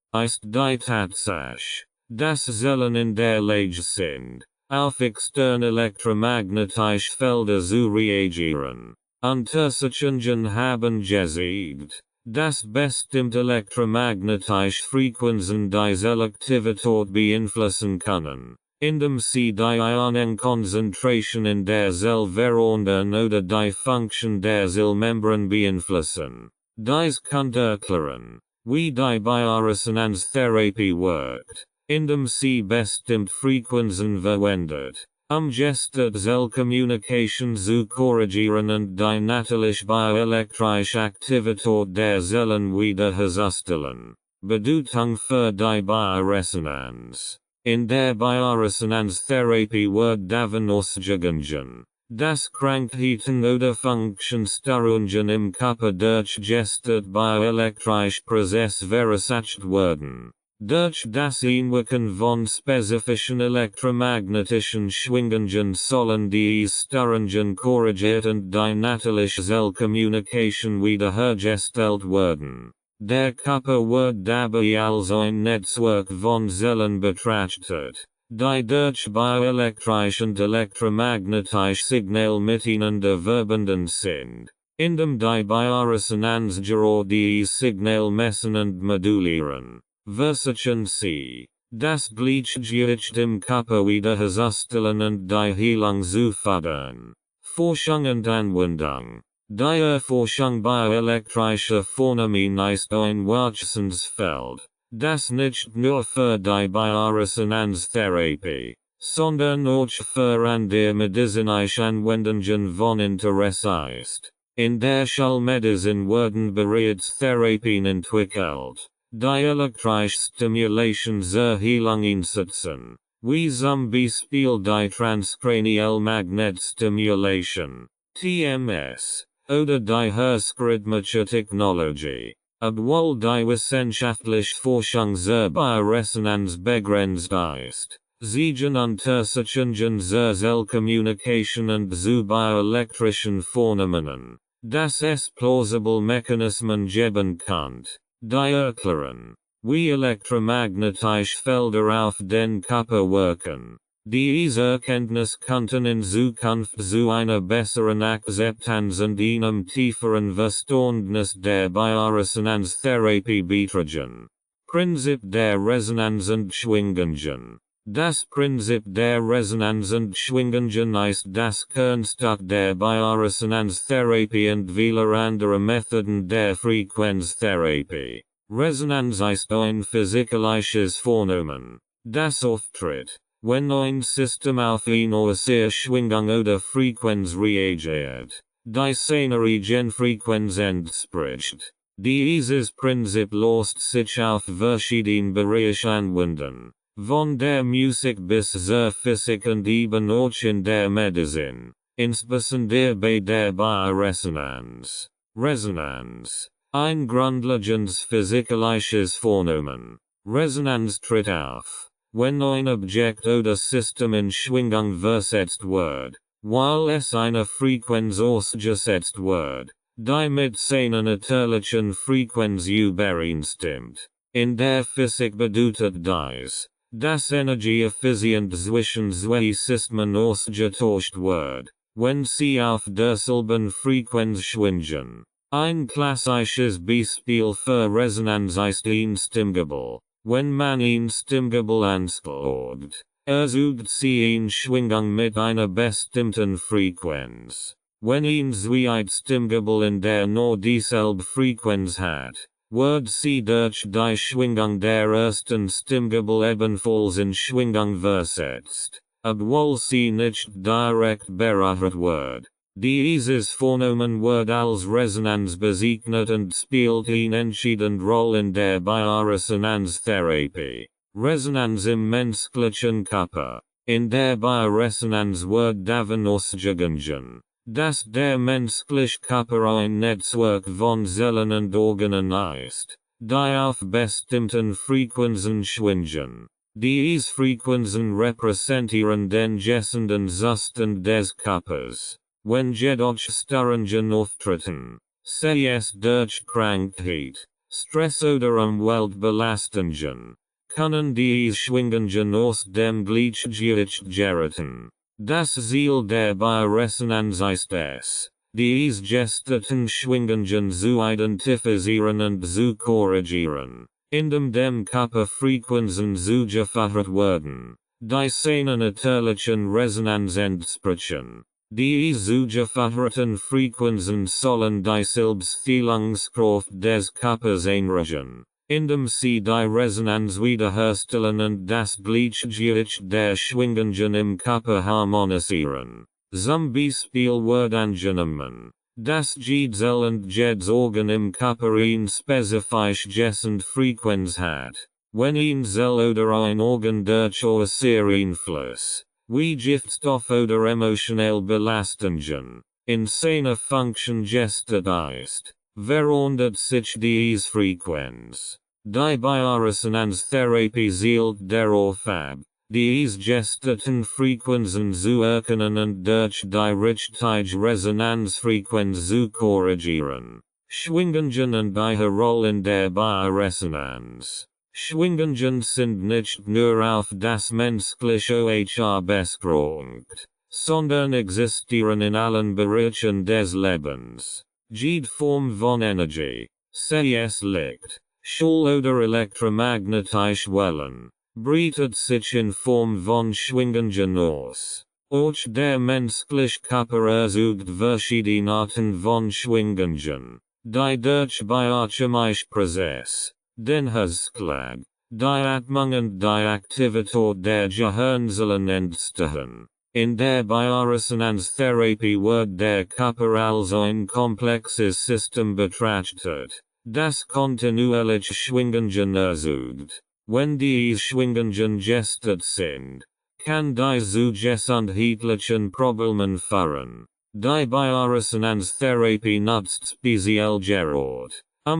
die Tatsache, dass Zellen in der Lage sind, auf externe elektromagnetische Felder zu reagieren. Untersuchungen haben gezeigt, dass bestimmte elektromagnetische Frequenzen die Selektivität beeinflussen können, indem sie die Ionenkonzentration in der Zelle verändern oder die Funktion der Zellmembran beeinflussen. Dies könnte erklären, wie die Bioresonanztherapie wirkt, indem sie bestimmte Frequenzen verwendet, gestört Zellkommunikation zu korrigieren und die natürliche bioelektrische Aktivität der Zellen wiederherzustellen. Bedeutung für die Bioresonanz. In der Bioresonanztherapie wird davon ausgegangen, dass Krankheiten oder Funktionsstörungen im Körper durch gestört bioelektrische Prozesse verursacht werden. Durch das Einwirken von spezifischen elektromagnetischen Schwingungen sollen die Störungen korrigiert und die natürliche Zellkommunikation wiederhergestellt werden. Der Körper wird dabei als ein Netzwerk von Zellen betrachtet, die durch bioelektrische und elektromagnetische Signale miteinander verbunden sind, indem die Bioresonanzgeräte die Signale messen und modulieren. Versuchen sie, das Gleichgewicht im Körper wiederherzustellen und die Heilung zu fördern. Forschung und Anwendung. Die Erforschung bioelektrischer Phänomene ist ein Wachstumsfeld, das nicht nur für die Bioresonanztherapie, sondern auch für andere medizinische Anwendungen von Interesse ist. In der Schulmedizin werden bereits Therapien entwickelt, die elektrische Stimulation zur Heilung einsetzen, wie zum Beispiel die Transcranial Magnetstimulation, TMS, oder die Herzrhythmische Technologie. Obwohl die wissenschaftliche Forschung zur Bioresonanz begrenzt ist, zeigen Untersuchungen zur Zellkommunikation und zu bioelektrischen Phänomenen, dass es plausible Mechanismen geben kann, die erklären, wie elektromagnetische Felder auf den Körper wirken. Diese Erkenntnis könnten in Zukunft zu einer besseren Akzeptanz und einem tieferen Verständnis der Bioresonanztherapie beitragen. Prinzip der Resonanz und Schwingungen. Das Prinzip der Resonanz und Schwingungen ist das Kernstück der Bioresonanztherapie und vieler anderer Methoden der Frequenztherapie. Resonanz ist ein physikalisches Phänomen, das auftritt, wenn ein System auf eine Schwingung oder Frequenz reagiert, die seiner eigenen Frequenz entspricht. Dieses Prinzip lässt sich auf verschiedene Bereiche anwenden, von der Musik bis zur Physik und eben auch in der Medizin, insbesondere bei der Bioresonanz. Resonanz. Ein grundlegendes physikalisches Phänomen. Resonanz tritt auf, wenn ein Objekt oder System in Schwingung versetzt wird, weil es eine Frequenz ausgesetzt wird, die mit seiner natürlichen Frequenz übereinstimmt. In der Physik bedeutet dies, dass Energie effizient zwischen zwei Systemen ausgetauscht wird, wenn sie auf derselben Frequenz schwingen. Ein klassisches Beispiel für Resonanz ist Einstimmgebel. Wenn man Einstimmgebel anschaut, Sucht sie ihn Schwingung mit einer bestimmten Frequenz. Wenn ihn Zweitstimmgabel in der nur dieselbe Frequenz hat, wird sie durch die Schwingung der ersten Stimmgabel ebenfalls in Schwingung versetzt, obwohl sie nicht direkt berührt wird. Dieses Phänomen wird als Resonanz bezeichnet und spielt eine entscheidende Rolle in der Bioresonanztherapie. Resonanz im menschlichen Körper. In der Bioresonanz wird davon ausgegangen, dass der menschliche Körper ein Netzwerk von Zellen und Organen ist, die auf bestimmten Frequenzen schwingen. Diese Frequenzen repräsentieren den gesunden Zustand des Körpers. Wenn jedoch Störungen auftreten, sei es durch Krankheit, Stress oder Umweltbelastungen, können diese Schwingungen aus dem Gleichgewicht geraten. Das Ziel der Bioresonanz ist es, diese gestörten Schwingungen zu identifizieren und zu korrigieren, indem dem Körper Frequenzen zugeführt werden, die seiner natürlichen Resonanz entsprechen. Die zugeführten Frequenzen sollen die Selbstheilungskraft des Körpers einrichten, indem sie die Resonanz wiederherstellen und das Gleichgewicht der Schwingungen im Körper harmonisieren. Zum Beispiel wird angenommen, dass jede Zelle und jedes Organ im Körper eine spezifische Gesundheitsfrequenz hat. Wenn eine Zelle oder ein Organ durch Einfluss, wie Giftstoff oder emotionelle Belastungen, in seiner Funktion gestört ist, verändert sich diese Frequenz. Die Bioresonanztherapie zielt darauf ab, diese gestörten Frequenzen zu erkennen und durch die richtige Resonanzfrequenz zu korrigieren. Schwingungen und ihre Rolle in der Bioresonanz. Schwingungen sind nicht nur auf das menschliche OHR beschränkt, sondern existieren in allen Bereichen des Lebens. Jede Form von Energie, sei es Licht, Schall oder elektromagnetische Wellen, breitet sich in Form von Schwingungen aus. Auch der menschliche Körper erzeugt verschiedene Arten von Schwingungen, die durch biochemische Prozesse, den Herzschlag, die Atmung und die Aktivität der Gehirnzellen entstehen. In der Bioresonanztherapie wird der Körper als ein komplexes System betrachtet, das kontinuierlich Schwingungen erzeugt. Wenn diese Schwingungen gestört sind, kann die zu gesundheitlichen Problemen führen. Die Bioresonanztherapie nutzt speziell gerade,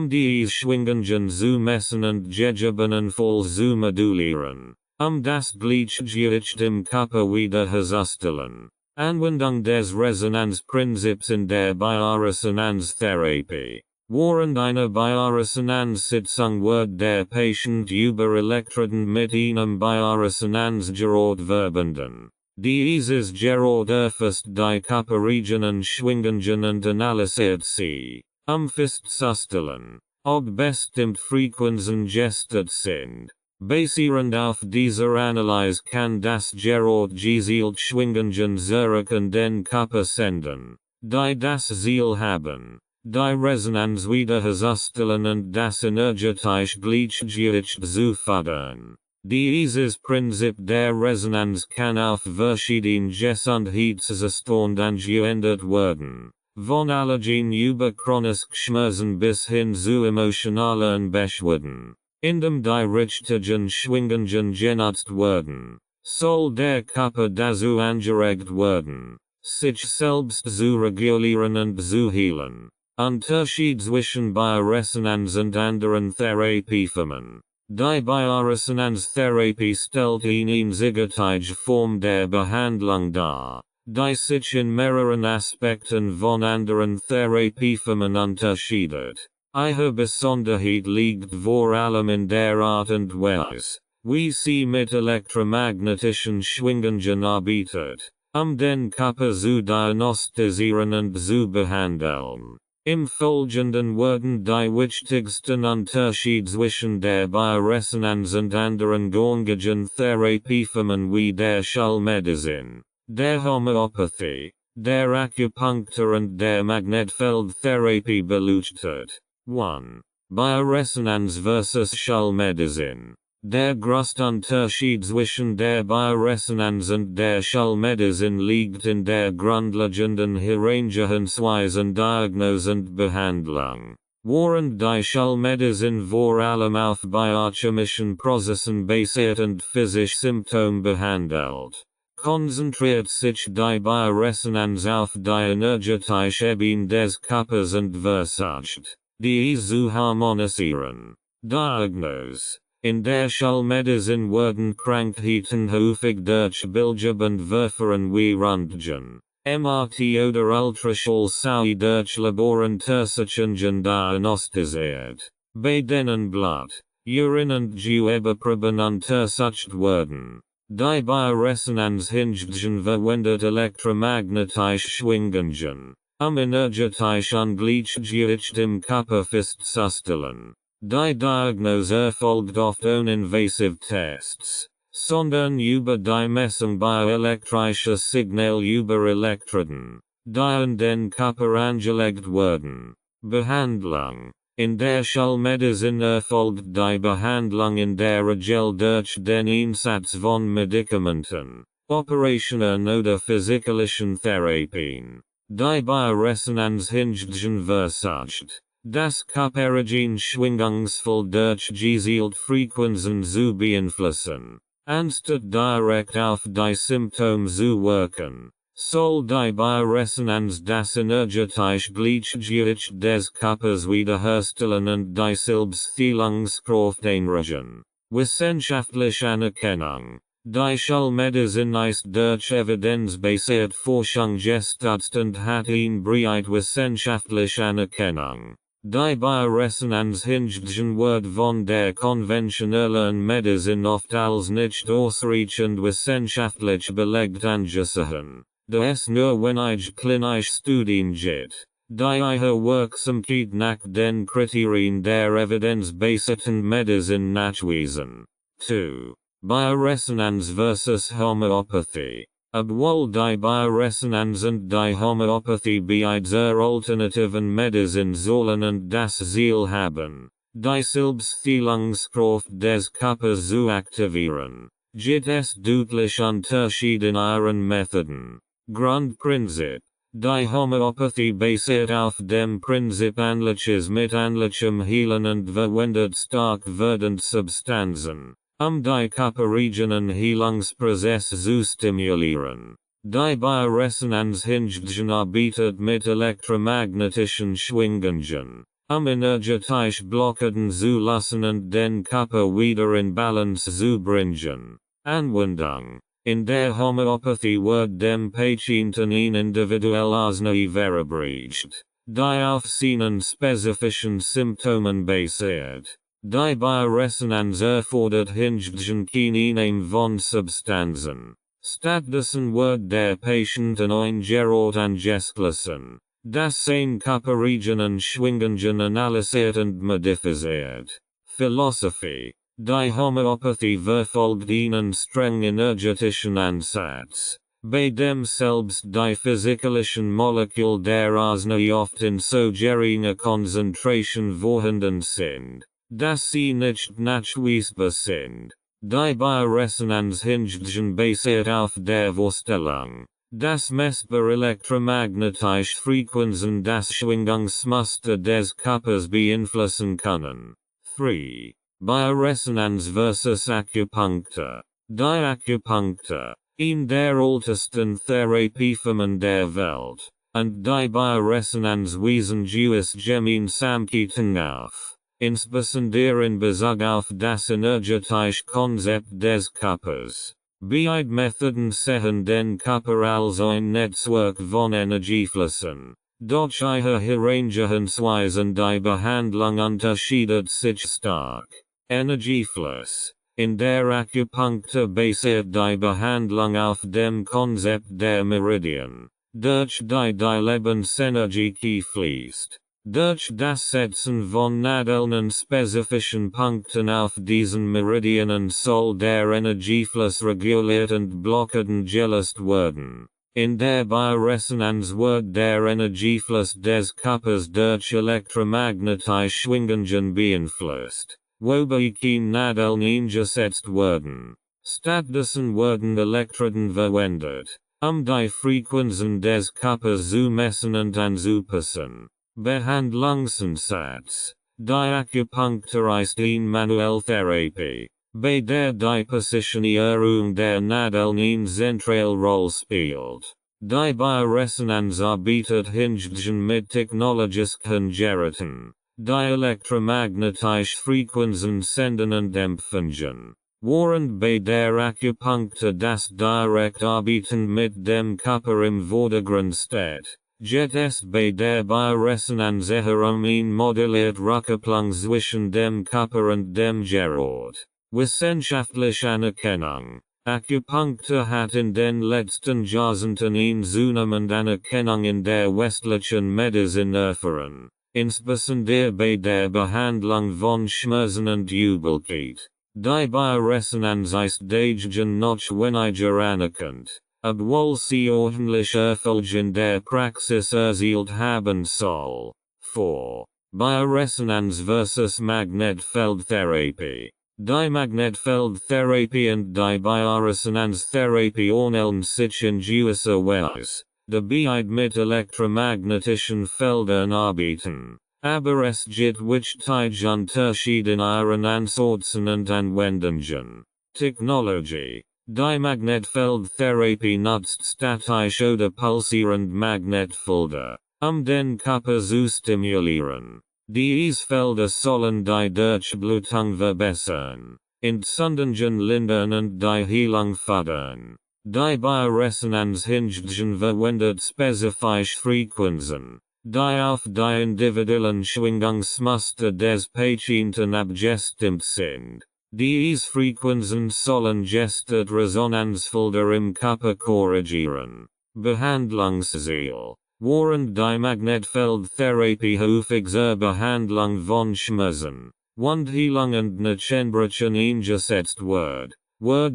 diese Schwingungen zu messen und gegebenenfalls zu modulieren, das Gleichgewicht im Körper wiederherzustellen. Anwendung des Resonanzprinzips in der Bioresonanztherapie. Während einer Bioresonanzsitzung wird der Patient über Elektroden mit einem Bioresonanzgerät verbunden. Dieses Gerät erfasst die Körperregionen Schwingungen und analysiert sie, festzustellen, ob bestimmte Frequenzen gestört sind. Basierend auf dieser Analyse kann das Gerät gezielt Schwingungen zurück in den Körper senden, die das Ziel haben, die Resonanz wiederherzustellen und das energetische Gleichgewicht zu fördern. Dieses Prinzip der Resonanz kann auf verschiedene Gesundheitszustände angewendet werden, von Allergien über chronische Schmerzen bis hin zu emotionalen Beschwerden. Indem die richtigen Schwingungen genutzt werden, soll der Körper dazu angeregt werden, sich selbst zu regulieren und zu heilen. Unterschied zwischen Bioresonanz und anderen Therapieformen. Die Bioresonanztherapie stellt eine einseitige Form der Behandlung dar, die sich in mehreren Aspekten von anderen Therapieformen unterscheidet. Ihre Besonderheit liegt vor allem in der Art und Weise, wie sie mit elektromagnetischen Schwingungen arbeitet, den Körper zu diagnostizieren und zu behandeln. Im folgenden werden die wichtigsten Unterschiede zwischen der Bioresonanz und anderen gängigen Therapieformen wie der Schallmedizin, der Homöopathie, der Akupunktur und der Magnetfeldtherapie beleuchtet. 1. Bioresonanz versus Schallmedizin. Der Grundunterschied zwischen der Bioresonanz und der Schallmedizin liegt in der grundlegenden Herangehensweise Diagnose und Behandlung. Während die Schallmedizin vor allem auf biochemischen Prozessen basiert und physisch Symptome behandelt, konzentriert sich die Bioresonanz auf die energetische Ebene des Körpers und versucht, die zu harmonisieren. Diagnose. In der Schallmedizin werden Krankheiten häufig durch bildgebende Verfahren wie Röntgen, MRT oder Ultraschall sowie durch Laboruntersuchungen diagnostiziert, bei denen Blut, Urin und Gewebproben untersucht werden. Die Bioresonanz hingegen verwendet elektromagnetische Schwingungen, energetisch ungleichgewicht im Körper festzustellen. Die Diagnose erfolgt oft ohne invasive Tests, sondern über die Messung bioelektrischer Signale über Elektroden, die in den Körper angelegt werden. Behandlung. In der Schallmedizin erfolgt die Behandlung in der Regel durch den Einsatz von Medikamenten, Operationen oder physikalischen Therapien. Die Bioresonanz hingegen versucht, das Körperenergien schwingungsvoll durch gezielte Frequenzen zu beeinflussen. Anstatt direkt auf die Symptome zu wirken, soll die Bioresonanz das energetische Gleichgewicht des Körpers wiederherstellen und die Selbstheilungskraft einregen. Wissenschaftliche Anerkennung. Die Schallmedizin ist durch evidenzbasierte Forschung gestützt und hat eine breite wissenschaftliche Anerkennung. Die Bioresonanz hingegen wird von der konventionellen Medizin oft als nicht ausreichend wissenschaftlich belegt angesehen, da es nur wenige klinische Studien gibt, die ihre Wirksamkeit nach den Kriterien der evidenzbasierten Medizin nachweisen. 2. Bioresonanz versus Homöopathie. Obwohl die Bioresonanz und die Homöopathie beide alternativen Medizin sollen und das Ziel haben, die Selbstheilungskraft des Körpers zu aktivieren, gibt es deutlich Unterschiede in ihren Methoden. Grundprinzip. Die Homöopathie basiert auf dem Prinzip ähnliches mit ähnlichem Heilen und verwendet stark werdende Substanzen, die Körperregionen Heilungsprozess zu stimulieren. Die Bioresonanz hingegen arbeitet mit elektromagnetischen Schwingungen, energetisch Blockaden zu lassen und den Körper wieder in Balance zu bringen. Anwendung. In der Homöopathie wird dem Patienten ein individuell Arznei verabreicht, die auf seinen spezifischen Symptomen basiert. Die Bioresonanz erfordert hingegen keine von Substanzen. Stattdessen wird der Patient ein Gerät angeschlossen, das sein Körperregionen Schwingungen analysiert und modifiziert. Philosophie. Die Homöopathie verfolgt einen streng energetischen Ansatz, bei dem selbst die physikalischen Moleküle der Arznei oft in so geringer Konzentration vorhanden sind, dass sie nicht nachweisbar sind. Die Bioresonanz hingegen basiert auf der Vorstellung, dass messbar elektromagnetische Frequenzen das Schwingungsmuster des Körpers beeinflussen können. 3. Bioresonanz versus Akupunktur. Die Akupunktur, in der ältesten Therapieformen der Welt, und die Bioresonanz weisen gewisse Gemeinsamkeiten auf, insbesondere in Bezug auf das energetische Konzept des Körpers. Beide Methoden sehen den Körper als ein Netzwerk von Energieflüssen. Durch ihre Herangehensweise die Behandlung unterscheidet sich stark. Energiefluss. In der Akupunktur basiert die Behandlung auf dem Konzept der Meridien, durch die Lebensenergie fließt. Durch das Setzen von Nadeln spezifischen Punkten auf diesen Meridien soll der Energiefluss reguliert und blockaden gelöst werden. In der Bioresonanz wird der Energiefluss des Körpers durch elektromagnetische Schwingungen beeinflusst, wobei keine Nadeln eingesetzt werden. Stattdessen werden Elektroden verwendet, die Frequenzen des Körpers zu messen und anzupassen. Behandlungsansatz. Die Akupunktur ist manuelle Therapie, bei der die Positionierung der Nadeln eine zentrale Rolle spielt. Die Bioresonanz arbeitet hingegen mit technologischen Geräten, die elektromagnetische Frequenzen senden und empfangen. Während bei der Akupunktur das direkt Arbeiten mit dem Körper im Vordergrund steht, geht es bei der Bioresonanz eher ein modelliert Rückkopplung zwischen dem Körper und dem Gerät. Wissenschaftliche Anerkennung. Akupunktur hat in den letzten Jahrzehnten eine zunehmende Anerkennung in der westlichen Medizin erfahren, insbesondere bei der Behandlung von Schmerzen und Übelkeit. Die Bioresonanz ist dagegen noch weniger anerkannt, obwohl sie ordentliche Erfolge in der Praxis erzielt haben soll. 4. Bioresonanz versus Magnetfeldtherapie. Die Magnetfeldtherapie und die Bioresonanztherapie ähneln sich in gewisser Weise, da beide mit elektromagnetischen Feldern arbeiten. Aber es gibt wichtige Unterschiede in ihren Ansätzen und Anwendungen. Technology. Die Magnetfeldtherapie nutzt statische oder pulsierende Magnetfelder, den Körper zu stimulieren. Diese Felder sollen die Durchblutung verbessern, Entzündungen lindern und die Heilung fördern. Die Bioresonanz hingegen verwendet spezifische Frequenzen, die auf die individuellen Schwingungsmuster des Patienten abgestimmt sind. Diese Frequenzen sollen gestört Resonanzfelder im Körper korrigieren. Behandlungsziel. Während die Magnetfeldtherapie häufig zur Behandlung von Schmerzen, Wundheilung und Nachenbrüchen eingesetzt wird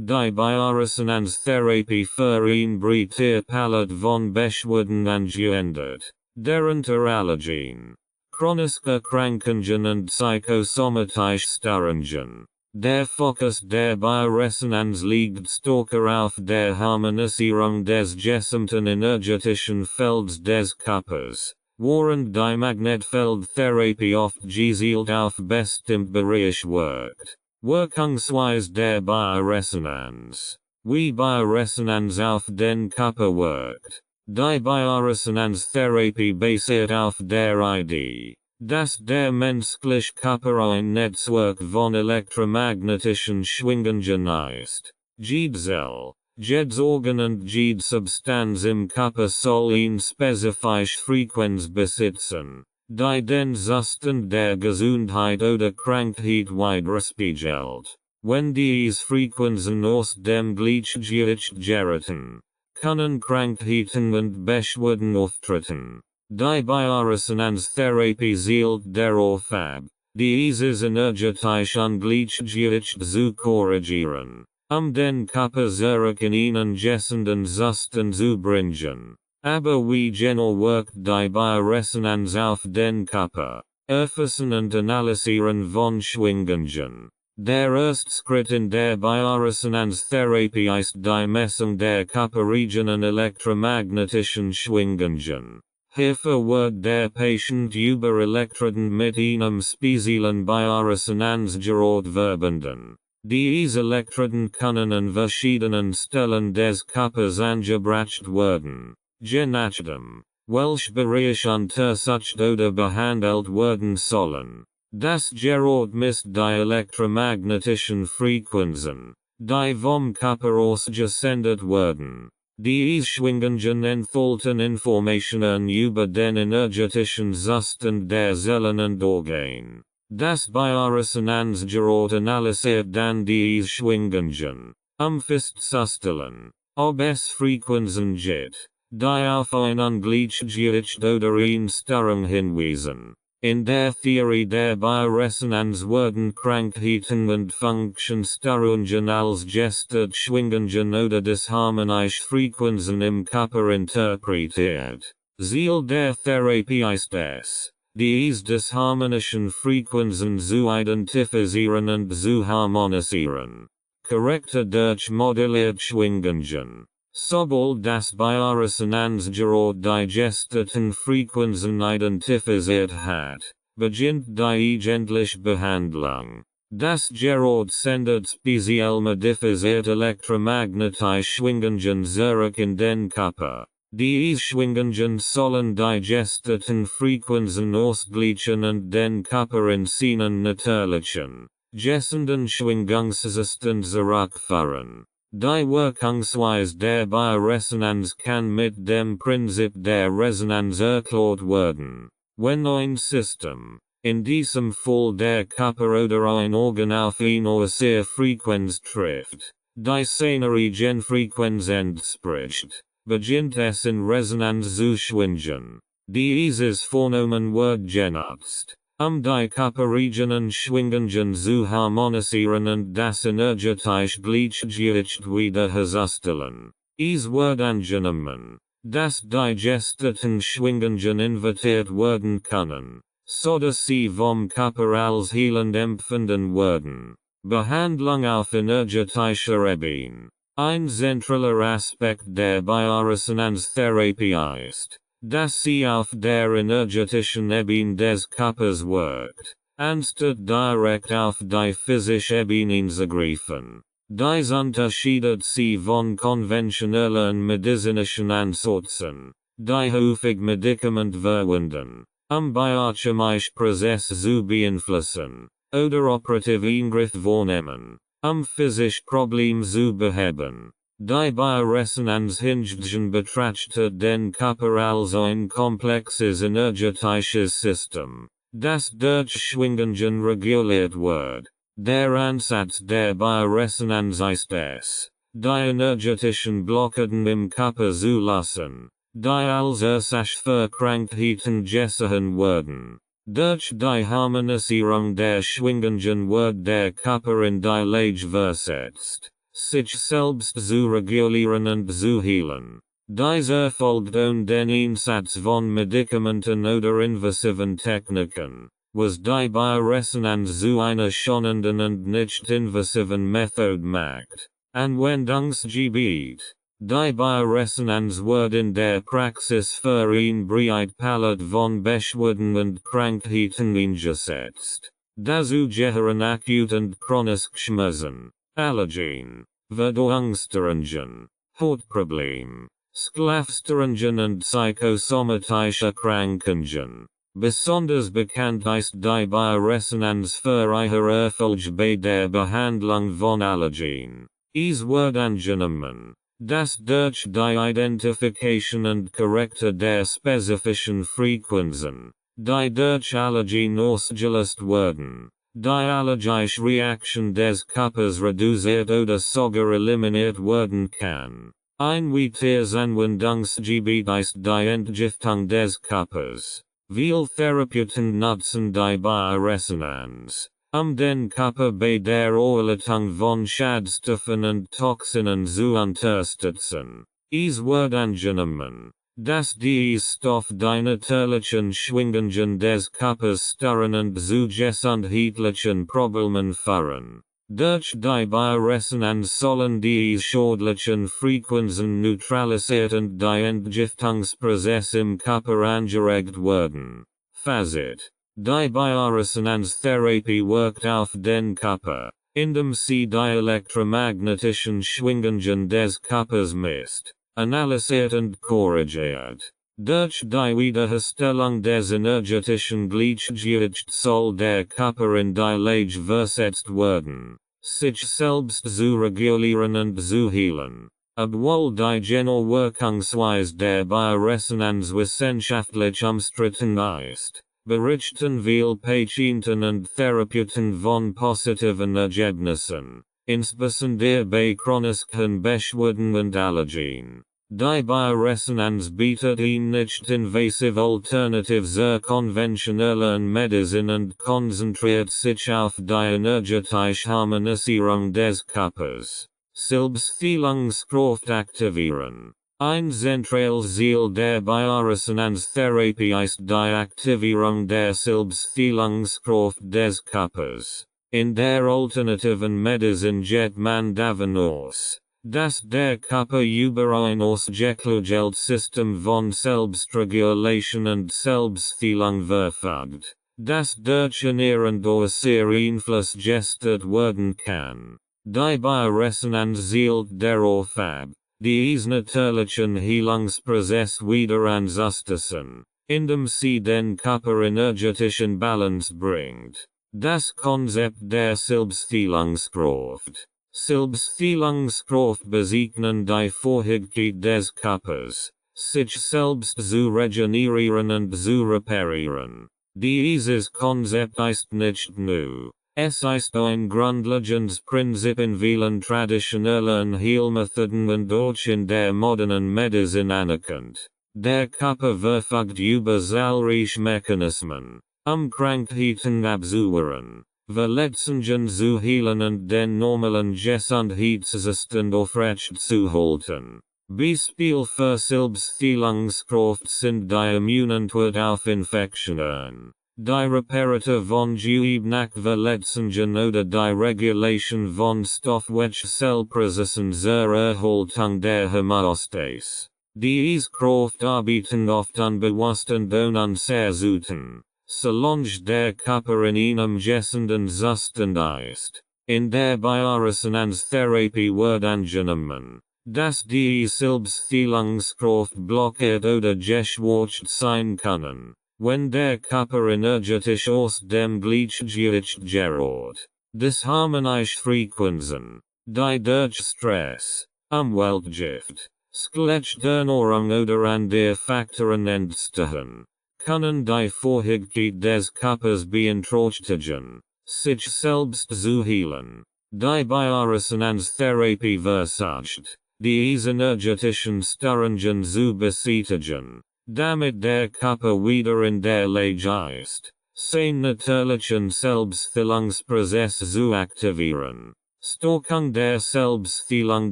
die Bioresonanztherapie für ein breiter Palette von Beschwerden angewendet, darunter Allergien, chronische Krankungen und psychosomatische Störungen. Der Fokus der Bioresonanz liegt stärker auf der Harmonisierung des gesamten energetischen Felds des Körpers, während die Magnetfeldtherapie oft gezielt auf bestimmte Bereiche wirkt. Wirkungsweise der Bioresonanz. Wie Bioresonanz auf den Körper wirkt. Die Bioresonanztherapie basiert auf der Idee, dass der menschliche Körper ein Netzwerk von elektromagnetischen Schwingungen ist. Jede Zelle, jedes Organ und jede Substanz im Körper soll eine spezifische Frequenz besitzen, die den Zustand der Gesundheit oder Krankheit widerspiegelt. Wenn diese Frequenzen aus dem Gleichgewicht geraten, können Krankheiten und Beschwerden auftreten. Die Bioresonanztherapie zielt darauf ab, dieses energetische Ungleichgewicht zu korrigieren, den Körper zurück in einen gesunden Zustand zu bringen. Aber wie genau wirkt die Bioresonanz auf den Körper? Erfassen und Analysieren von Schwingungen. Der erste Schritt in der Bioresonanztherapie ist die Messung der Körperregionen elektromagnetischen Schwingungen. Hierfür wird der Patient über Elektroden mit einem speziellen Bioresonanzgerät verbunden. Diese Elektroden können an verschiedenen Stellen des Körpers angebracht werden, je nachdem, welch Bereich untersucht oder behandelt werden sollen. Das Gerät misst die elektromagnetischen Frequenzen, die vom Körper aus gesendet werden. Diese Schwingungen enthalten Informationen über den energetischen Zustand der Zellen und Organe. Das Bioresonanzgerät analysiert dann diese Schwingungen, festzustellen, ob es Frequenzen gibt, die auf ein Ungleichgewicht oder eine Störung hinweisen. In der Theorie der Bioresonanz werden Krankheiten und Funktionsstörungen als gestört schwingungen oder disharmonische Frequenzen im Körper interpretiert. Ziel der Therapie ist es, diese disharmonischen Frequenzen zu identifizieren und zu harmonisieren. Korrekte durch moduliert Schwingungen. Sobald das Bioresonanzgerät die gestörten Frequenzen identifiziert hat, beginnt die eigentliche Behandlung. Das Gerät sendet speziell modifizierte elektromagnetische Schwingungen zurück in den Körper. Diese Schwingungen sollen die gestörten Frequenzen ausgleichen und den Körper in seinen natürlichen, gesunden Schwingungszustand zurückführen. Die Wirkungsweise der Bioresonanz kann mit dem Prinzip der Resonanz erklärt werden. Wenn ein System, in diesem Fall der Körper oder ein Organ auf eine sehr Frequenz trifft, die seiner Eigenfrequenz entspricht, beginnt es in Resonanz zu schwingen. Dieses Phänomen wird genutzt, die Körperregionen Schwingungen zu harmonisieren und das energetische Gleichgewicht wiederherzustellen. Es wird angenommen, dass die gestörten Schwingungen invertiert werden können, sodass sie vom Körper als heilend empfunden werden. Behandlung auf energetischer Ebene. Ein zentraler Aspekt der Bioresonanztherapie ist, dass sie auf der energetischen Ebene des Körpers wirkt, anstatt direkt auf die physische Ebene einzugreifen. Dies unterscheidet sie von konventionellen medizinischen Ansätzen, die häufig Medikamente verwenden, biochemischen Prozesse zu beeinflussen, oder operative Eingriff vornehmen, physische Probleme zu beheben. Die Bioresonanz hingegen betrachtet den Körper als ein komplexes energetisches System, das durch Schwingungen reguliert wird. Der Ansatz der Bioresonanz ist es, die energetischen Blockaden im Körper zu lassen, die als Ursache für Krankheiten gesehen werden. Durch die Harmonisierung der Schwingungen wird der Körper in die Lage versetzt, sich selbst zu regulieren und zu heilen. Dies erfolgt ohne den Einsatz von Medikamenten oder invasiven Techniken, was die Bioresonanz zu einer schonenden und nicht invasiven Methode macht. Anwendungsgebiet. Die Bioresonanz wird in der Praxis für eine breite Palette von Beschwerden und Krankheiten eingesetzt. Dazu gehören akut und chronisch Schmerzen, Allergien, Verdauungsstörungen, Hautprobleme, Schlafstörungen und psychosomatische Krankungen. Besonders bekannt ist die Bioresonanz für ihre Erfolge bei der Behandlung von Allergien. Es wird angenommen, dass durch die Identifikation und Korrektur der spezifischen Frequenzen, die durch Allergien ausgelöst werden, die allergische Reaktion des Körpers reduziert oder sogar eliminiert werden kann. Ein weiteres Anwendungsgebiet ist die Entgiftung des Körpers. Viele Therapeuten nutzen die Bioresonanz, den Körper bei der Erleichterung von Schadstoffen und Toxinen zu unterstützen. Es wird angenommen, dass diese Stoffe die natürlichen Schwingungen des Körpers stören und zu gesundheitlichen Problemen führen. Durch die Bioresonanz sollen diese schädlichen Frequenzen neutralisiert und die Entgiftungsprozess im Körper angeregt werden. Fazit. Die Bioresonanztherapie wirkt auf den Körper, indem sie die elektromagnetischen Schwingungen des Körpers misst, analysiert und korrigiert. Durch die Wiederherstellung des energetischen Gleichgewichts soll der Körper in die Lage versetzt werden, sich selbst zu regulieren und zu heilen. Obwohl die genaue Wirkungsweise der Bioresonanz wissenschaftlich umstritten ist, berichten viele Patienten und Therapeuten von positiven Ergebnissen, insbesondere bei chronischen Beschwerden und Allergien. Die Bioresonanz bietet nicht invasive Alternative zur konventionellen Medizin und konzentriert sich auf die energetische Harmonisierung des Körpers. Selbstheilungskraft aktivieren. Ein zentrales Ziel der Bioresonanztherapie ist die Aktivierung der Selbstheilungskraft des Körpers. In der alternativen Medizin geht man davon aus, dass der Körper über ein ausgeklügeltes System von Selbstregulation und Selbstheilung verfügt, das durch Ernährung Einfluss gestört werden kann. Die Bioresonanz zielt darauf ab, dies natürlichen Heilungsprozess wieder anzustoßen, indem sie den Körper energetischen Balance bringt. Das Konzept der Selbstheilungskraft. Selbstheilungskraft bezeichnet die Fähigkeit des Körpers, sich selbst zu regenerieren und zu reparieren. Dieses Konzept ist nicht neu. Es ist ein grundlegendes Prinzip in vielen traditionellen Heilmethoden und auch in der modernen Medizin anerkannt. Der Körper verfügt über zahlreiche Mechanismen, Krankheiten abzuwehren, Verletzungen zu heilen und den normalen Gesundheitszustand aufrecht zu halten. Beispiel für Selbstheilungskraft sind die Immunantwort auf Infektionen, die Reparatur von Gewebe nach Verletzungen oder die Regulation von Stoffwechselprozessen zur Erhaltung der Homöostase. Diese Kraft arbeiten oft unbewusst und unanzerstört, solange der Körper in einem gesunden Zustand ist. In der Bioresonanztherapie wird angenommen, dass die Selbstheilungskraft blockiert oder geschwächt sein kann, wenn der Körper energetisch aus dem Gleichgewicht gerät. Disharmonische Frequenzen, die durch Stress, Umweltgift, Skelettstörung oder andere Faktoren entstehen, können die Fähigkeit des Körpers beeinträchtigen, sich selbst zu heilen. Die Bioresonanztherapie versucht, diese energetischen Störungen zu beseitigen, damit der Körper wieder in der Lage ist, seinen natürlichen Selbstheilungsprozess zu aktivieren. Stärkung der Selbstheilung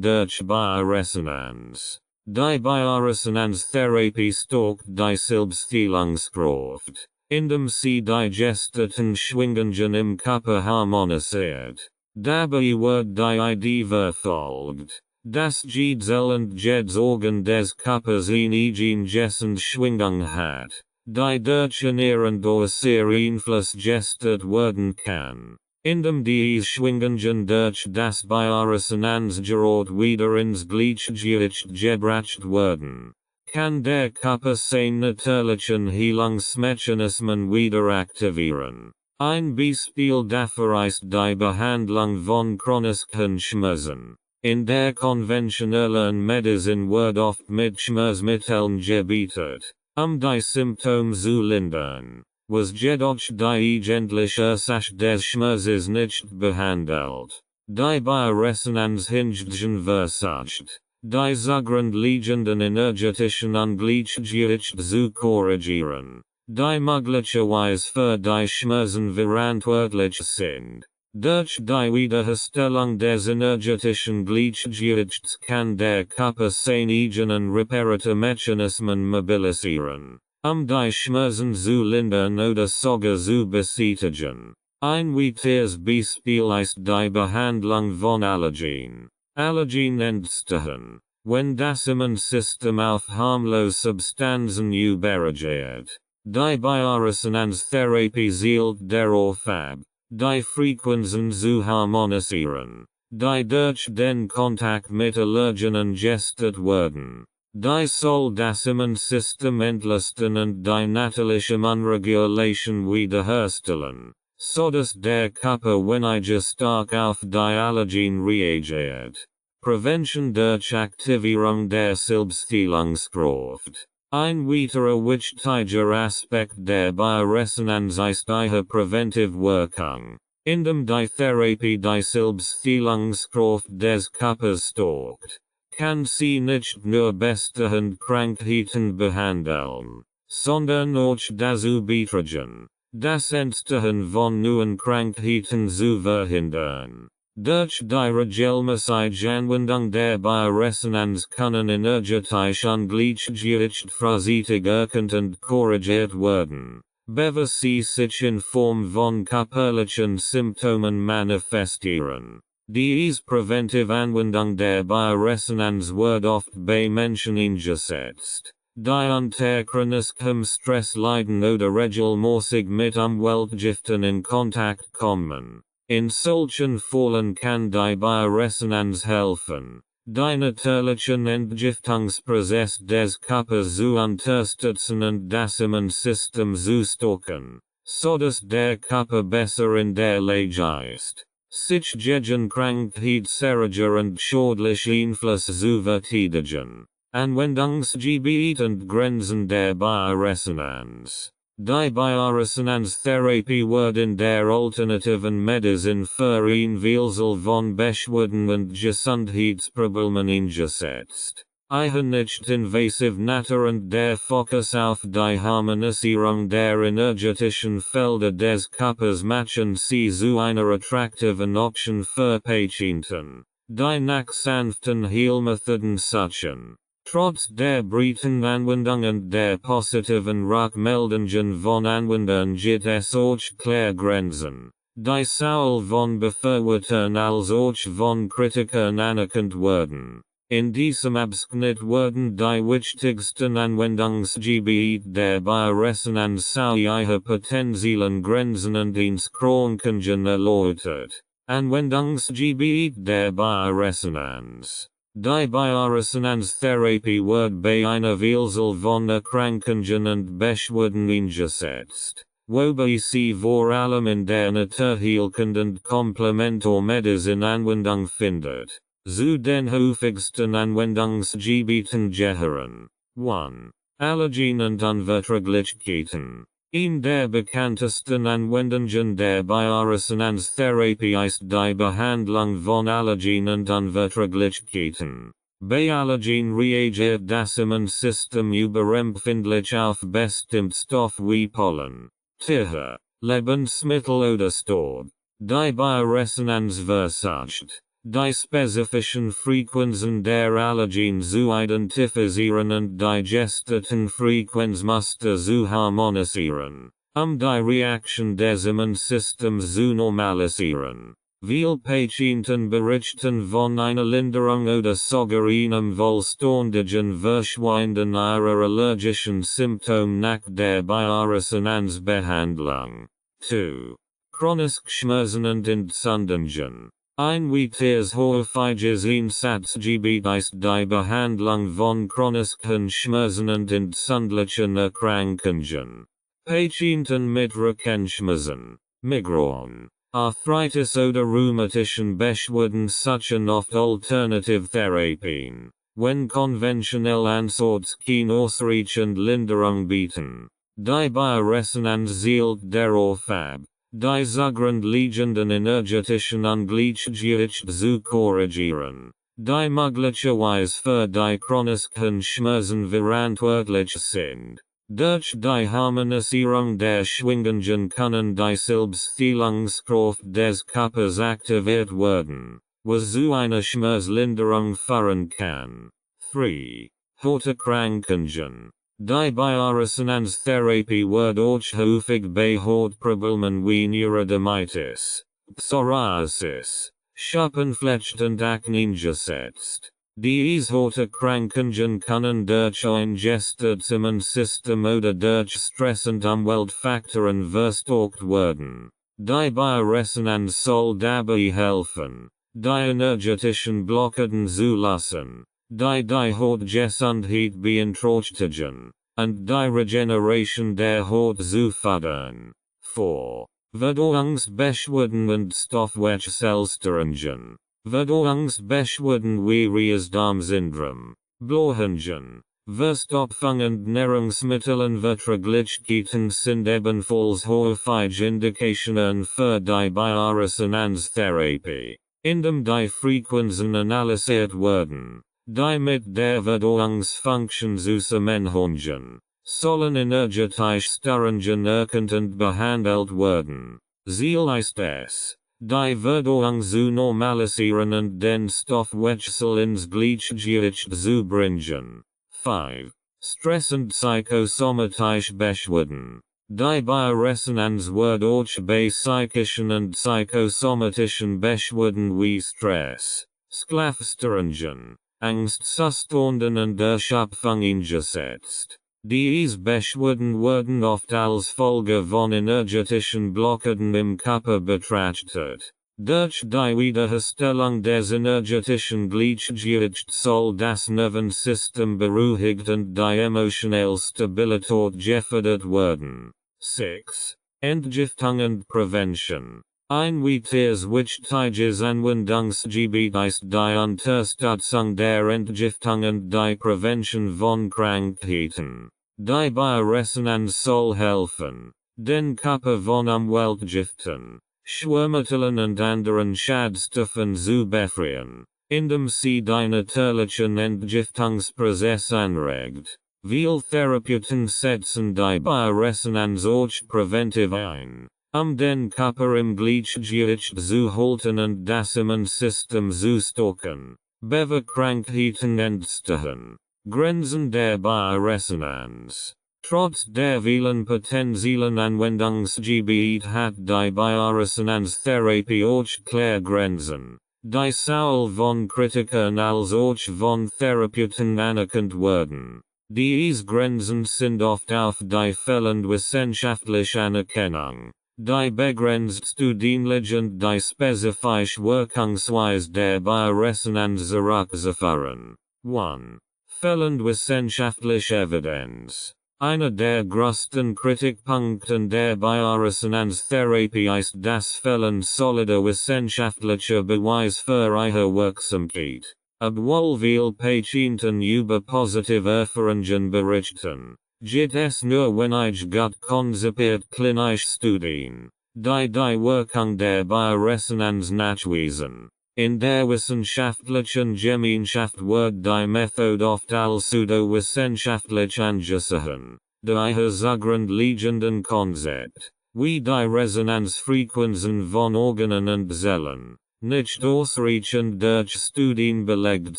durch Bioresonanz. Die Bioresonanztherapie stärkt die Selbstheilungskraft, indem sie die gestörten Schwingungen im Körper harmonisiert. Dabei wird die Idee verfolgt, dass jede Zelle und jedes Organ des Körpers eine eigene Schwingung hat, die durch Ernährung durch ihr Einfluss gestört werden kann. Indem diese Schwingungen durch das Bioresonanzgerät wieder ins Gleichgewicht gebracht werden, kann der Körper seine natürlichen Heilungsmechanismen wieder aktivieren. Ein Beispiel dafür ist die Behandlung von chronischen Schmerzen. In der konventionellen Medizin wird oft mit Schmerzmitteln gebetet, die Symptome zu lindern, was jedoch die eigentliche Ursache des Schmerzes nicht behandelt. Die Bioresonanz hingegen versucht, die zugrunde liegenden energetischen Ungleichgewichte zu korrigieren, die möglicherweise für die Schmerzen verantwortlich sind. Durch die Wiederherstellung des energetischen Gleichgewichts kann der Körper seine eigenen Reparaturmechanismen mobilisieren, die Schmerzen zu lindern oder sogar zu beseitigen. Ein weiteres Beispiel ist die Behandlung von Allergien. Allergien entstehen, wenn das Immunsystem auf harmlose Substanzen überreagiert. Die Bioresonanztherapie zielt darauf ab, die Frequenzen zu harmonisieren, die durch den Kontakt mit Allergenen gestört werden. Die soll das Immunsystem entlasten und die natürliche Immunregulation wiederherstellen, sodass der Körper weniger stark auf die Allergien reagiert. Prävention durch Aktivierung der Selbstheilungskraft. Ein weiterer wichtiger Aspekt der Bioresonanz ist ihre Preventive Wirkung, indem die Therapie die Selbstheilungskraft des Körpers stärkt, kann sie nicht nur bestehend Krankheiten behandeln, sondern auch dazu beitragen, das Entstehen von neuen Krankheiten zu verhindern. Durch die regelmäßige Anwendung der Bioresonanz können energetisch ungleichgewicht vorsichtig erkannt und korrigiert werden, bevor sie sich in Form von körperlichen Symptomen manifestieren. Diese preventive Anwendung der Bioresonanz wird oft bei Menschen eingesetzt, die unter chronischem Stress leiden oder regelmäßig mit Umweltgiften in Kontakt kommen. In solchen Fällen kann die Bioresonanz helfen, die natürlichen Entgiftungsprozess des Körpers zu unterstützen und das Immunsystem zu stärken, sodass der Körper besser in der Lage ist, sich gegen Krankheitserreger und schädliche Einflüsse zu verteidigen. Anwendungsgebiet und Grenzen der Bioresonanz. Die Bioresonanztherapie wird in der alternativen Medizin für ein Vielzahl von Beschwerden und Gesundheitsproblemen eingesetzt. Ihre nicht-invasive Natur und der Fokus auf die Harmonisierung der energetischen Felder des Körpers machen sie zu einer attraktiven Option für Patienten, die nach sanften Heilmethoden suchen. Trotz der breiten Anwendung und der positiven Rückmeldungen von Anwendern gibt es auch klare Grenzen, die sowohl von Befürwortern als auch von Kritikern anerkannt werden. In diesem Abschnitt werden die wichtigsten Anwendungsgebiete der Bioresonanz sowie ihre potenziellen Grenzen und Einschränkungen erläutert. Anwendungsgebiet der Bioresonanz. Die Bioresonanztherapie wird bei einer Vielzahl von Erkrankungen und Beschwerden eingesetzt, wobei sie vor allem in der Naturheilkund und Komplementarmedizin Anwendung findet. Zu den häufigsten Anwendungsgebieten gehören 1. Allergien und Unverträglichkeiten. In der bekanntesten Anwendungen der Bioresonanztherapie ist die Behandlung von Allergien und Unverträglichkeiten. Bei Allergien reagiert das Immunsystem überempfindlich auf bestimmte Stoffe wie Pollen, Tiere, Lebensmittel oder Staub. Die Bioresonanz versucht, die spezifischen Frequenzen der Allergien zu identifizieren und die gestörten Frequenzmuster zu harmonisieren, die Reaktion des Immunsystems zu normalisieren. Viele Patienten berichten von einer Linderung oder sogar einem vollständigen Verschwinden ihrer allergischen Symptome nach der Bioresonanzbehandlung. 2. Chronische Schmerzen und Entzündungen. Ein weiteres häufiges Einsatzgebiet ist die Behandlung von chronischen Schmerzen und entzündlichen Erkrankungen. Patienten mit Rückenschmerzen, Migräne, Arthritis oder rheumatischen Beschwerden suchen oft Alternativtherapien, wenn konventionell Ansätze keine ausreichende Linderung bieten. Die Bioresonanz zielt darauf ab, die zugrunde liegenden energetischen Ungleichgewichte zu korrigieren, die möglicherweise für die chronischen Schmerzen verantwortlich sind. Durch die Harmonisierung der Schwingungen können die Selbstheilungskraft des Körpers aktiviert werden, was zu einer Schmerzlinderung führen kann. 3. Hauterkrankungen. Die Bioresonanztherapie wird auch häufig bei Hautproblemen wie Neurodermitis, Psoriasis, Schuppenflecht und Akne eingesetzt. Diese Hauterkrankungen können durch ein gestörtes Immunsystem oder durch Stress und Umweltfaktoren verstärkt werden. Die Bioresonanz soll dabei helfen, die energetischen Blockaden zu lösen, die Hautgesundheit beeinträchtigen, und die Regeneration der Haut zu fördern. 4. Verdauungsbeschwerden und Stoffwechselstörungen. Verdauungsbeschwerden wie Reizdarmsyndrom, Blähungen, Verstopfung und Nahrungsmittelunverträglichkeiten sind ebenfalls häufig Indikationen für die Bioresonanztherapie, indem die Frequenzen analysiert werden, die mit der Verdauungsfunktionszusammenhängen, sollen energetisch steuerungen erkannt und behandelt werden. Ziel ist es, die Verdauung zu normalisieren und den Stoffwechsel ins Gleichgewicht zu bringen. 5. Stress und psychosomatische Beschwerden. Die Bioresonanz wird auch bei psychischen und psychosomatischen Beschwerden wie Stress, Schlafstörungen, Angstzuständen und Erschöpfung eingesetzt. Diese Beschwerden werden oft als Folge von energetischen Blockaden im Körper betrachtet. Durch die Wiederherstellung des energetischen Gleichgewichts soll das Nervensystem beruhigt und die emotionale Stabilität gefördert werden. 6. Entgiftung und Prävention. Ein weiteres wichtiges Anwendungsgebiet ist die Unterstützung der Entgiftung und die Prävention von Krankheiten. Die Bioresonanz soll helfen, den Körper von Umweltgiften, Schwermetallen und anderen Schadstoffen zu befreien, indem sie die natürlichen Entgiftungsprozess anregt. Viele Therapeuten setzen die Bioresonanz auch präventiv ein, den Körper im Gleichgewicht zu halten und das Immunsystem zu stärken, bevor Krankheiten entstehen. Grenzen der Bioresonanz. Trotz der vielen potenziellen Anwendungsgebiete hat die Bioresonanztherapie auch klare Grenzen, die sowohl von Kritikern als auch von Therapeuten anerkannt werden. Diese Grenzen sind oft auf die fehlende wissenschaftliche Anerkennung, die begrenzt zu dienlich und die spezifische Wirkungsweise der Bioresonanz zurückzuführen. 1. Fehlende wissenschaftliche Evidenz. Einer der größten Kritikpunkte der Bioresonanztherapie ist das Fehlen solider wissenschaftlicher Beweis für ihre Wirksamkeit. Obwohl viele Patienten über positive Erfahrungen berichten, gibt es nur wenig gut konzipierte klinische Studien, die die Wirkung der Bioresonanz nachweisen. In der wissenschaftlichen Gemeinschaft wird die Methode oft als pseudowissenschaftlich angesehen, daher zugrunde liegenden Konzept, wie die Resonanzfrequenzen von Organen und Zellen, nicht ausreichend durch Studien belegt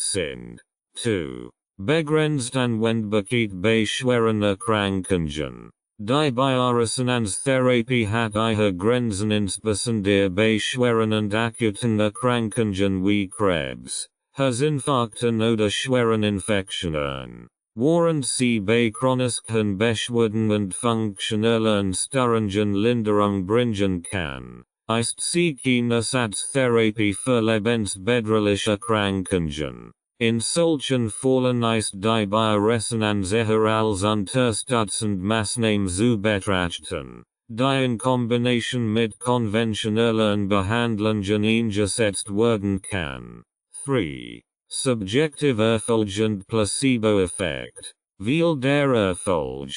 sind. 2. Begrenzt Anwendbarkeit bei schweren Erkrankungen. Die Bioresonanztherapie hat ihre Grenzen insbesondere bei schweren und akuten Erkrankungen wie Krebs, Herzinfarkten oder schweren Infektionen. Während sie bei chronischen Beschwerden und funktionellen Störungen Linderung bringen kann, ist sie keine Ersatztherapie für lebensbedrohliche Erkrankungen. In solchen Fällen ist die Bioresonanz eher als unterstützend Maßnahme zu betrachten, die in Kombination mit konventionellen Behandlungen eingesetzt werden kann. 3. Subjektiv Erfolg und Placebo-Effekt. Weil der Erfolg,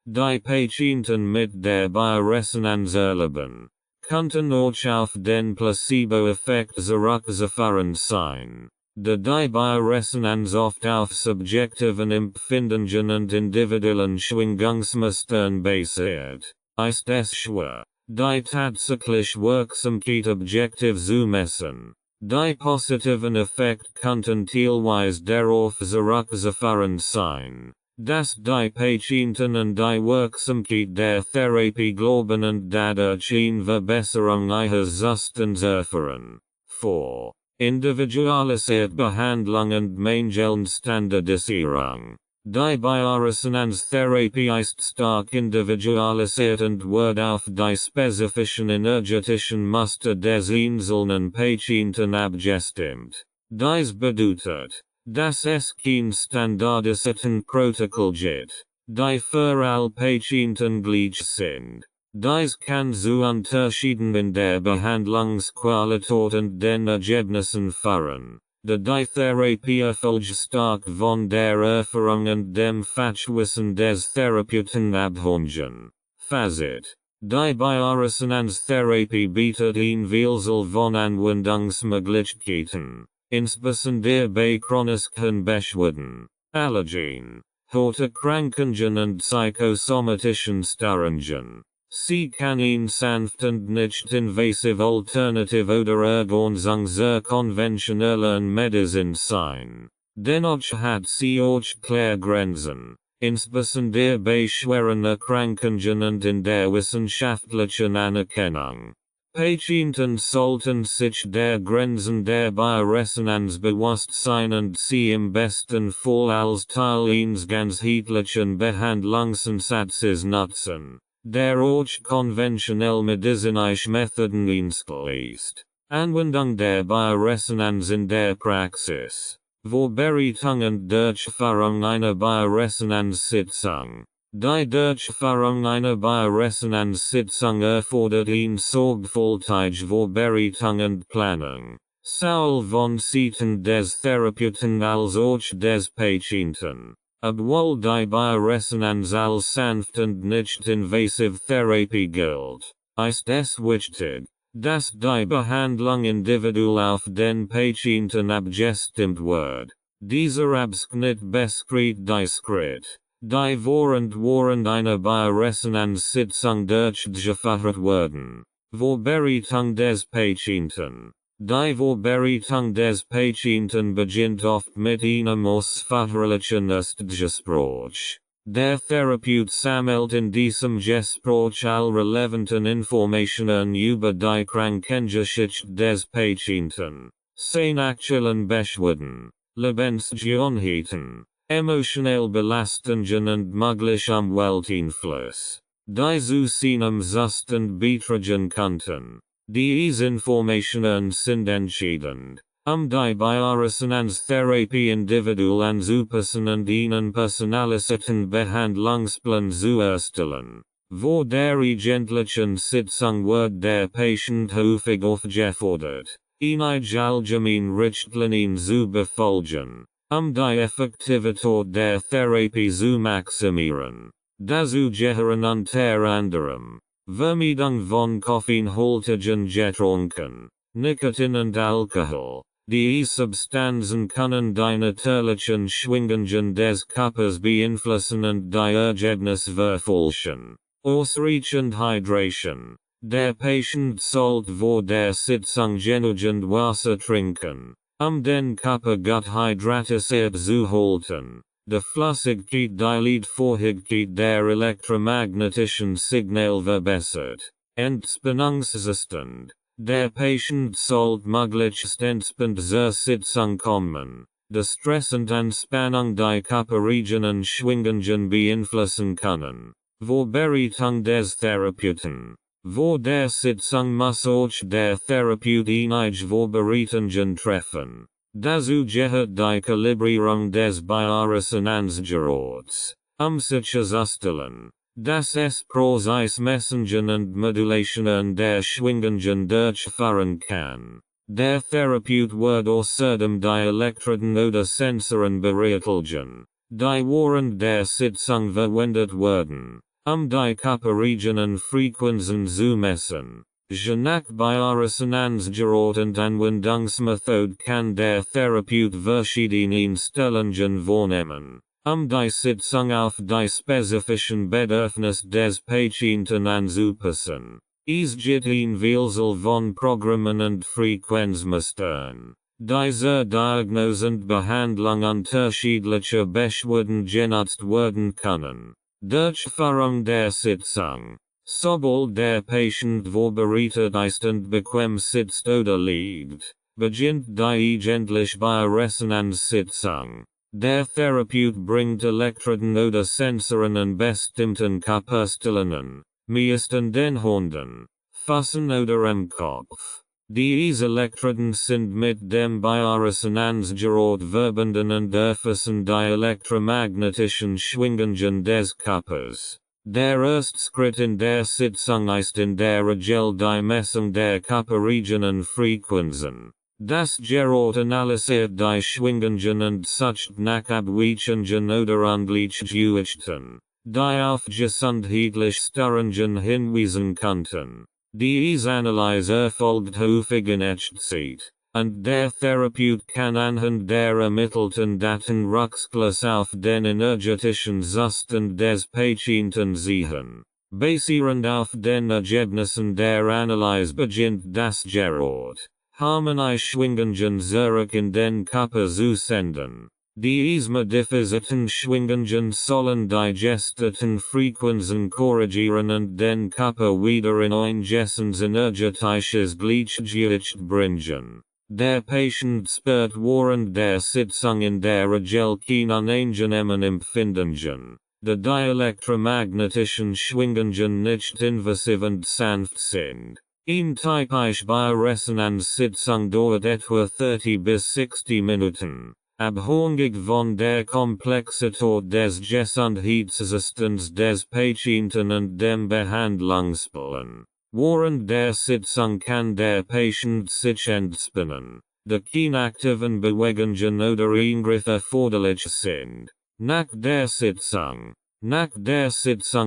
die Patienten mit der Bioresonanz erleben, könnten auch auf den Placebo-Effekt zurückzuführen sein. Da die Bioresonanz oft auf subjektiven Empfindungen und individuellen Schwingungsmustern basiert, ist es schwer, die tatsächlich Wirksamkeit objektiv zu messen. Die positiven Effekte könnten teilweise darauf zurückzuführen sein, dass die Patienten an die Wirksamkeit der Therapie glauben und dadurch eine Verbesserung ihres Zustands erfahren. 4. Individualisierte Behandlung und mangelnde Standardisierung. Die Bioresonanztherapie ist stark individualisiert und wird auf die spezifischen energetischen Muster des einzelnen Patienten abgestimmt. Dies bedeutet, dass es kein standardisierten Protokoll gibt, die für alle Patienten gleich sind. Dies kann zu Unterschieden in der Behandlungsqualität und den Ergebnissen führen, da die Therapie Erfolg stark von der Erfahrung und dem Fachwissen des Therapeuten abhängen. Fazit: Die Bioresonanztherapie bietet eine Vielzahl von Anwendungsmöglichkeiten, insbesondere bei chronischen Beschwerden, Allergien, Hortekranken und psychosomatischen Störungen. Sie kann ein sanft und nicht invasive Alternative oder Ergänzung zur konventionellen Medizin sein. Dennoch hat sie auch klare Grenzen, insbesondere bei schweren Erkrankungen und in der wissenschaftlichen Anerkennung. Patienten sollten sich der Grenzen der Bioresonanz bewusst sein und sie im besten Fall als Teil eines ganzheitlichen Behandlungsansatzes nutzen, der auch konventionell medizinische Methoden einschließt. Anwendung der Bioresonanz in der Praxis. Vorbereitung und Durchführung einer Bioresonanz-Sitzung. Die Durchführung einer Bioresonanz-Sitzung erfordert eine sorgfältige Vorbereitung und Planung, sowohl von Seiten des Therapeuten als auch des Patienten. Obwohl die Bioresonanz als sanft und nicht invasive Therapie gilt, ist es wichtig, dass die Behandlung individuell auf den Patienten abgestimmt wird. Dieser Abschnitt beschreibt die Schritte, die während einer Bioresonanz-Sitzung durchgeführt werden. Vorbereitung des Patienten. Die Vorbereitung des Patienten beginnt oft mit einem ausführlichen Erstgespräch. Der Therapeut sammelt in diesem Gespräch all relevanten Informationen über die Krankengeschichte des Patienten, seine aktuellen Beschwerden, Lebensgewohnheiten, emotionelle Belastungen und mögliche Umwelteinfluss, die zu seinem Zustand beitragen könnten. Diese Informationen sind entscheidend, die Bioresonanz-Therapie individuell anzupassen und einen personalisierten Behandlungsplan zu erstellen. Vor der eigentlichen Sitzung wird der Patient häufig aufgefordert, einige allgemeine Richtlinien zu befolgen, die Effektivität der Therapie zu maximieren. Dazu gehören unter anderem Vermeidung von koffeinhaltigen Getränken, Nikotin und Alkohol. Diese Substanzen können die natürlichen Schwingungen des Körpers beeinflussen und die Ergebnisse verfälschen. Ausreichend Hydration. Der Patient sollte vor der Sitzung genügend Wasser trinken, den Körper gut hydratisiert zu halten. Die Flüssigkeit die Leitfähigkeit der elektromagnetischen Signale verbessert. Entspannungszustand. Der Patient sollte möglichst entspannt zur Sitzung kommen. Die Stress und Anspannung die Körperregionen Schwingungen beeinflussen können. Vorbereitung des Therapeuten. Vor der Sitzung muss auch der Therapeut einige Vorbereitungen treffen. Dazu gehört die Kalibrierung des Bioresonanzgeräts, sicherzustellen, dass es präzise Messungen und Modulationen der Schwingungen durchführen kann. Der Therapeut wird außerdem die Elektroden oder Sensoren bereithalten, die während der Sitzung verwendet werden, die Körperregionen Frequenzen zu messen. Je nach Bioresonanzgerät und Anwendungsmethode kann der Therapeut verschiedene Einstellungen wahrnehmen, die Sitzung auf die spezifischen Bedürfnisse des Patienten anzupassen. Es gibt ein Vielzahl von Programmen und Frequenzmustern, die zur Diagnose und Behandlung unterschiedlicher Beschwerden genutzt werden können. Durchführung der Sitzung. Sobald der Patient vorbereitet ist und bequem sitzt oder liegt, beginnt die eigentliche Bioresonanz-Sitzung. Der Therapeut bringt Elektroden oder Sensoren an bestimmten Körperstellen, meist an den Händen, Füßen oder am Kopf. Diese Elektroden sind mit dem Bioresonanzgerät verbunden und erfassen die elektromagnetischen Schwingungen des Körpers. Der erste Schritt in der Sitzung ist in der Regel die Messung der Körperregionen Frequenzen. Das Gerät analysiert die Schwingungen und sucht nach Abweichungen oder Ungleichgewichten, die auf gesundheitliche Störungen hinweisen könnten. Diese Analyse erfolgt häufig in Echtzeit, und der Therapeut kann anhand der ermittelten Daten Rückschluss auf den energetischen Zustand des Patienten ziehen. Basierend auf den Ergebnissen der Analyse beginnt das Gerät, harmonisch Schwingungen zurück in den Körper zu senden. Diese modificierten Schwingungen sollen digesteten Frequenzen korrigieren und den Körper wieder in ein gesundes energetisches Gleichgewicht bringen. Der Patient spürt während der Sitzung in der Regel keine unangenehmen Empfindungen, da die elektromagnetischen Schwingungen nicht invasiv und sanft sind. Eine typische Bioresonanz-Sitzung dauert etwa 30 bis 60 Minuten. Abhängig von der Komplexität des Gesundheitszustands des Patienten und dem Behandlungsplan. Während der Sitzung kann der Patient sich entspannen, da keine aktiven Bewegungen oder Eingriffe erforderlich sind. Nach der Sitzung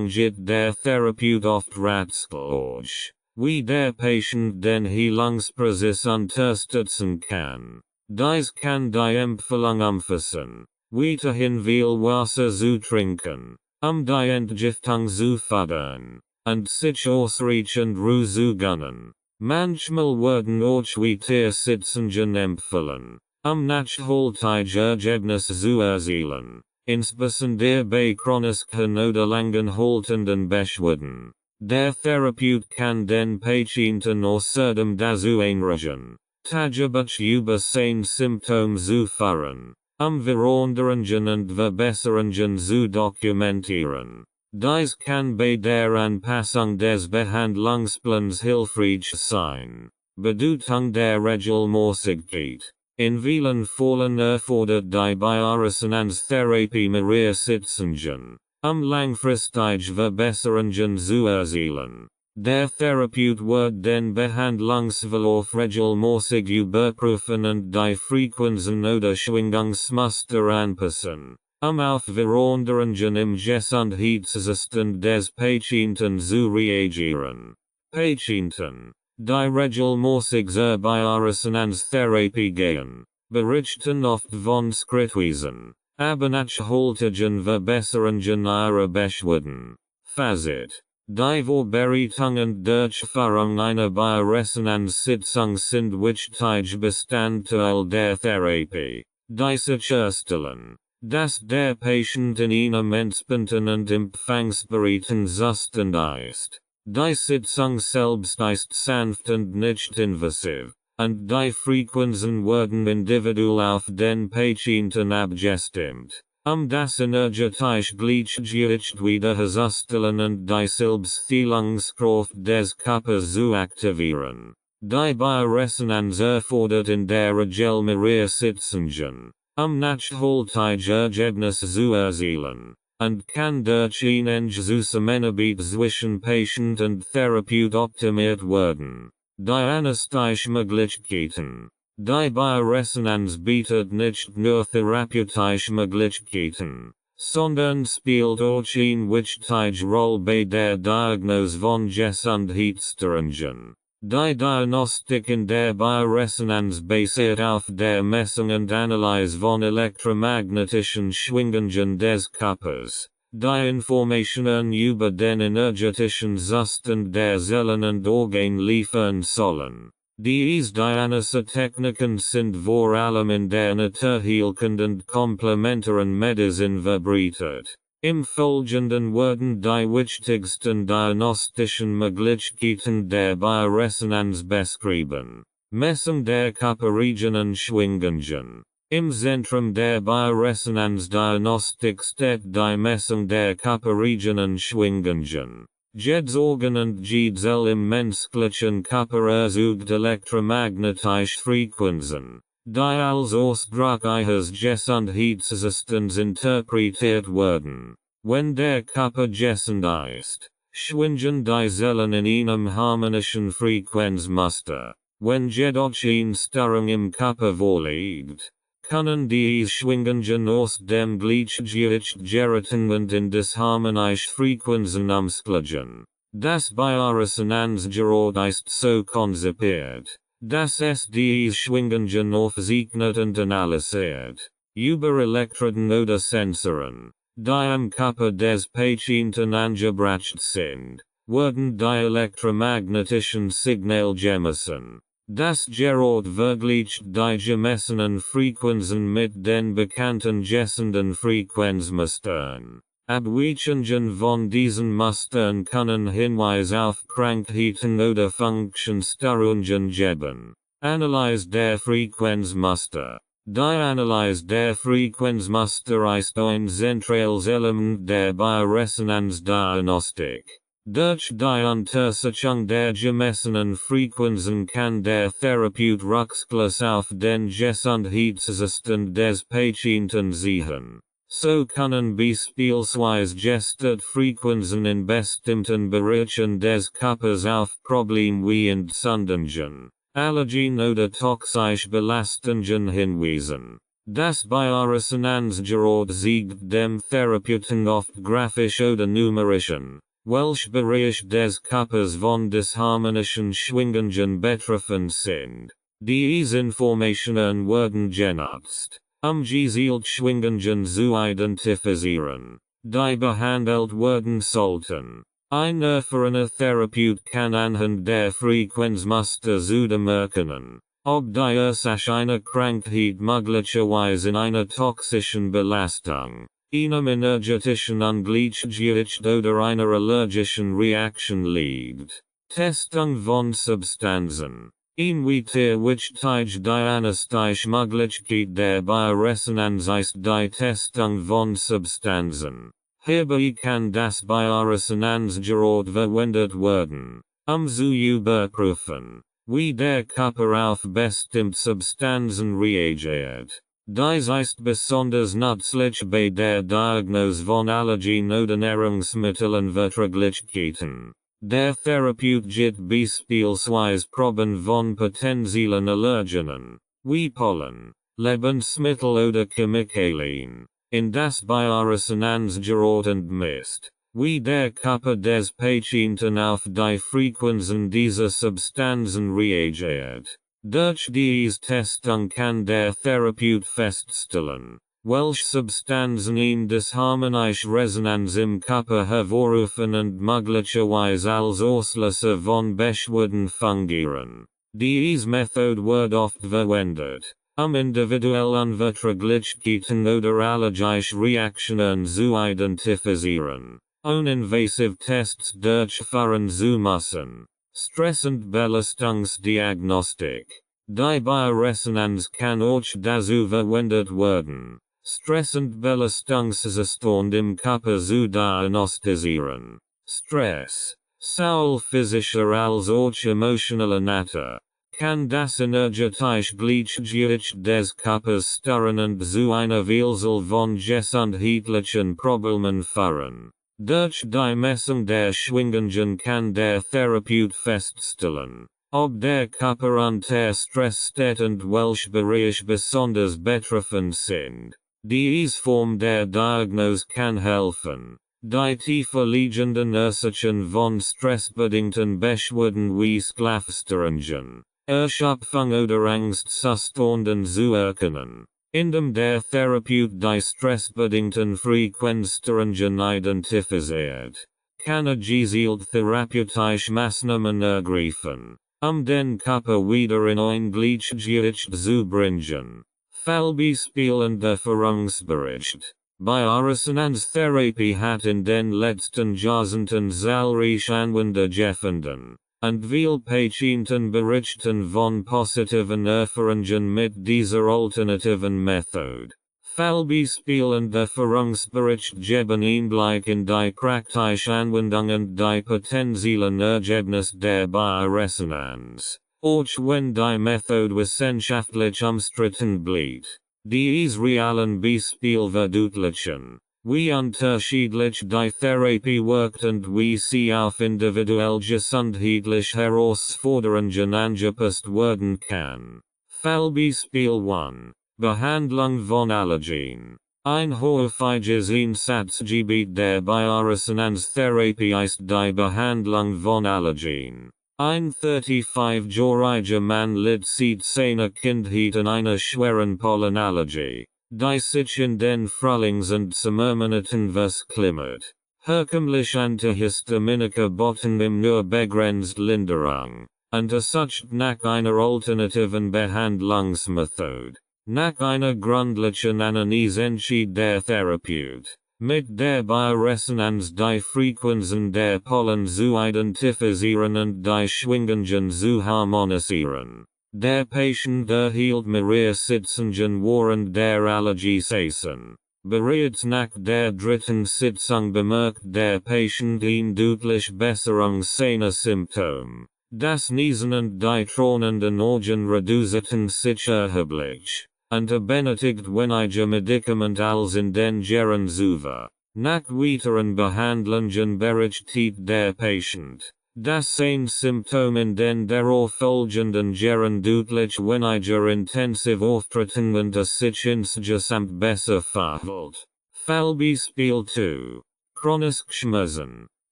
geht der Therapeut oft ratlos, wie der Patient den Heilungsprozess unterstützen kann. Dies kann die Empfehlung umfassen, weiterhin viel Wasser zu trinken, die Entgiftung zu fördern, und sich ausreichend Ruhe zu gönnen. Manchmal werden auch Sitzungen empfohlen, nachhaltige Ergebnisse zu erzielen, insbesondere bei chronischen oder langanhaltenden Beschwerden. Der Therapeut kann den Patienten außerdem dazu einregen, Tagebuch über seine Symptome zu führen, Veränderungen und Verbesserungen zu dokumentieren. Dies kann bei der Anpassung des Behandlungsplans hilfreich sein. Bedeutung der Regelmäßigkeit. In vielen Fällen erfordert die Bioresonanztherapie mehrere Sitzungen, langfristige Verbesserungen zu erzielen. Der Therapeut wird den Behandlungsverlauf regelmäßig überprüfen und die Frequenzen oder Schwingungsmuster anpassen, auf Veränderungen im Gesundheitszustand des Patienten zu reagieren. Patienten, die regelmäßig zur Bioresonanztherapie gehen, berichten oft von schrittweisen, aber nachhaltigen Verbesserungen ihrer Beschwerden. Fazit. Die Vorbereitung und Durchführung einer Bioresonanz-Sitzung sind wichtige Bestandteil der Therapie, die sicherstellen, dass der Patient in einem entspannten und empfangsbereiten Zustand ist. Die Sitzung selbst ist sanft und nicht invasiv, und die Frequenzen werden individuell auf den Patienten abgestimmt. Das energetische Gleichgewicht wiederherzustellen und die Selbstheilungskraft des Körpers zu aktivieren. Die Bioresonanz erfordert in der Regel mehrere Sitzungen, nachhaltige Ergebnisse zu erzielen, und kann durch ein enges Zusammenarbeit zwischen Patient und Therapeut optimiert werden. Die Anästhesiemöglichkeiten. Die Bioresonanz bietet nicht nur therapeutische Möglichkeiten, sondern spielt auch eine wichtige Rolle bei der Diagnose von Gesundheitsstörungen. Die Diagnostik in der Bioresonanz basiert auf der Messung und Analyse von elektromagnetischen Schwingungen des Körpers, die Informationen über den energetischen Zustand der Zellen und Organe liefern sollen. Diese Diagnostetechniken sind vor allem in der naturheilkund und komplementären Medizin verbreitet. Im Folgenden werden die wichtigsten diagnostischen Möglichkeiten der Bioresonanz beschrieben. Messung der Körperregionen Schwingungen. Im Zentrum der Bioresonanzdiagnostik steht die Messung der Körperregionen Schwingungen. Jedes Organ und jede Zelle im menschlichen Körper erzeugt elektromagnetische Frequenzen, die als Ausdruck eines Gesundheitszustands interpretiert werden. Wenn der Körper gesund ist, schwingen die Zellen in einem harmonischen Frequenzmuster. Wenn jedoch eine Störung im Körper vorliegt, können die Schwingungen aus dem Gleichgewicht geraten und in disharmonische Frequenzen umschlagen. Das Bioresonanzgerät ist so konzipiert, Das SDEs Schwingungen aufzeichnet und analysiert. Über Elektroden oder Sensoren, die am Körper des Patienten angebracht sind, werden die elektromagnetischen Signale gemessen. Das Gerät vergleicht die gemessenen Frequenzen mit den bekannten gessenden Frequenzmustern. Abweichungen von diesen Mustern können Hinweis auf Krankheiten oder Funktionsstörungen geben. Analyse der Frequenzmuster. Die Analyse der Frequenzmuster ist ein zentrales Element der Bioresonanzdiagnostik. Durch die Untersuchung der gemessenen Frequenzen kann der Therapeut Rückschluss auf den Gesundheitszustand des Patienten ziehen. So können beispielsweise gestört Frequenzen in bestimmten Bereichen des Körpers auf Probleme wie Entzündungen, Allergien oder toxische Belastungen hinweisen. Das Bioresonanzgerät zeigt dem Therapeuten oft grafisch oder numerisch an, welche Bereich des Körpers von disharmonischen Schwingungen betroffen sind. Diese Informationen werden genutzt, gezielte Schwingungen zu identifizieren, die behandelt werden sollten. Ein erfahrener Therapeut kann anhand der Frequenzmuster merken, ob die Ursache einer Krankheit möglicherweise in einer toxischen Belastung, einem energetischen Ungleichgewicht oder einer allergischen Reaktion liegt. Testung von Substanzen. Inwieweit die anesthetische Möglichkeit der Bioresonanz ist die Testung von Substanzen. Hierbei kann das Bioresonanzgerät verwendet werden, zu überprüfen, wie der Körper auf bestimmte Substanzen reagiert. Dies ist besonders nützlich bei der Diagnose von Allergien oder Nahrungsmittelunverträglichkeiten. Der Therapeut gibt beispielsweise Proben von potenziellen Allergenen, wie Pollen, Lebensmittel oder Chemikalien, in das Bioresonanzgerät und misst, wie der Körper des Patienten auf die Frequenzen dieser Substanzen reagiert. Durch diese Testung kann der Therapeut feststellen, welche Substanzen in disharmonische Resonanz im Körper hervorrufen und möglicherweise als Auslöser von Beschwerden fungieren. Diese Methode wird oft verwendet, individuelle Unverträglichkeiten oder allergische Reaktionen zu identifizieren, uninvasive Tests durchführen zu müssen. Stress- und Belastungsdiagnostik. Die Bioresonanz kann auch dazu verwendet werden, Stress- und Belastungszustand im Körper zu diagnostizieren. Stress, sowohl physischer als auch emotionaler Natur, kann das energetische Gleichgewicht des Körpers stören und zu einer Vielzahl von gesundheitlichen Problemen führen. Durch die Messung der Schwingungen kann der Therapeut feststellen, ob der Körper unter Stress steht und welche Bereiche besonders betroffen sind. Diese Form der Diagnose kann helfen, die tiefer liegenden Ursachen von stressbedingten Beschwerden wie Schlafstörungen, Erschöpfung oder Angstzuständen zu erkennen. Indem der Therapeut die stressbedingten Frequenzstörungen identifiziert, kann gezielte therapeutische Maßnahmen ergreifen, den Körper wieder in ein Gleichgewicht zu bringen. Fallbeispiel und Erfahrungsbericht. Bioresonanztherapie hat in den letzten Jahrzehnten zahlreiche Anwender gefunden, und viele Patienten berichten von positiven Erfahrungen mit dieser alternativen Methode. Fallbeispiel und Erfahrungsbericht geben Einblick in die praktische Anwendung und die potenziellen Ergebnisse der Bioresonanz. Auch wenn die Methode wissenschaftlich umstritten bleibt. Diese realen Beispiele verdeutlichen, wie unterschiedlich die Therapie wirkt und wie sie auf individuell gesundheitliche Herausforderungen angepasst werden kann. Fallbeispiel 1. Behandlung von Allergien. Ein häufiges Einsatzgebiet der Bioresonanztherapie ist die Behandlung von Allergien. 35-jähriger Mann litt seit seiner Kindheit an einer schweren Pollenallergie, die sich in den Frühlings- und Sommermonaten verklimmert. Herkömmliche Antihistaminika boten ihm nur begrenzt Linderung, und er sucht nach einer alternativen Behandlungsmethode. Nach einer gründlichen Analyse entschied der Therapeut, mit der Bioresonanz die Frequenzen der Pollen zu identifizieren und die Schwingungen zu harmonisieren. Der Patient erhielt mehrere Sitzungen während der Allergie-Saison. Bereits nach der dritten Sitzung bemerkt der Patient eine deutliche Besserung seiner Symptome. Das Niesen und die tronenden Augen reduzierten sich erheblich, und er benötigt weniger Medikament als in den Jahren zuvor. Nach weiteren Behandlungen berichtet der Patient, dass sein Symptom in den darauffolgenden Jahren deutlich weniger intensiv auftreten und er sich insgesamt besser verhält. Fallbeispiel 2. Chronisch Schmerzen.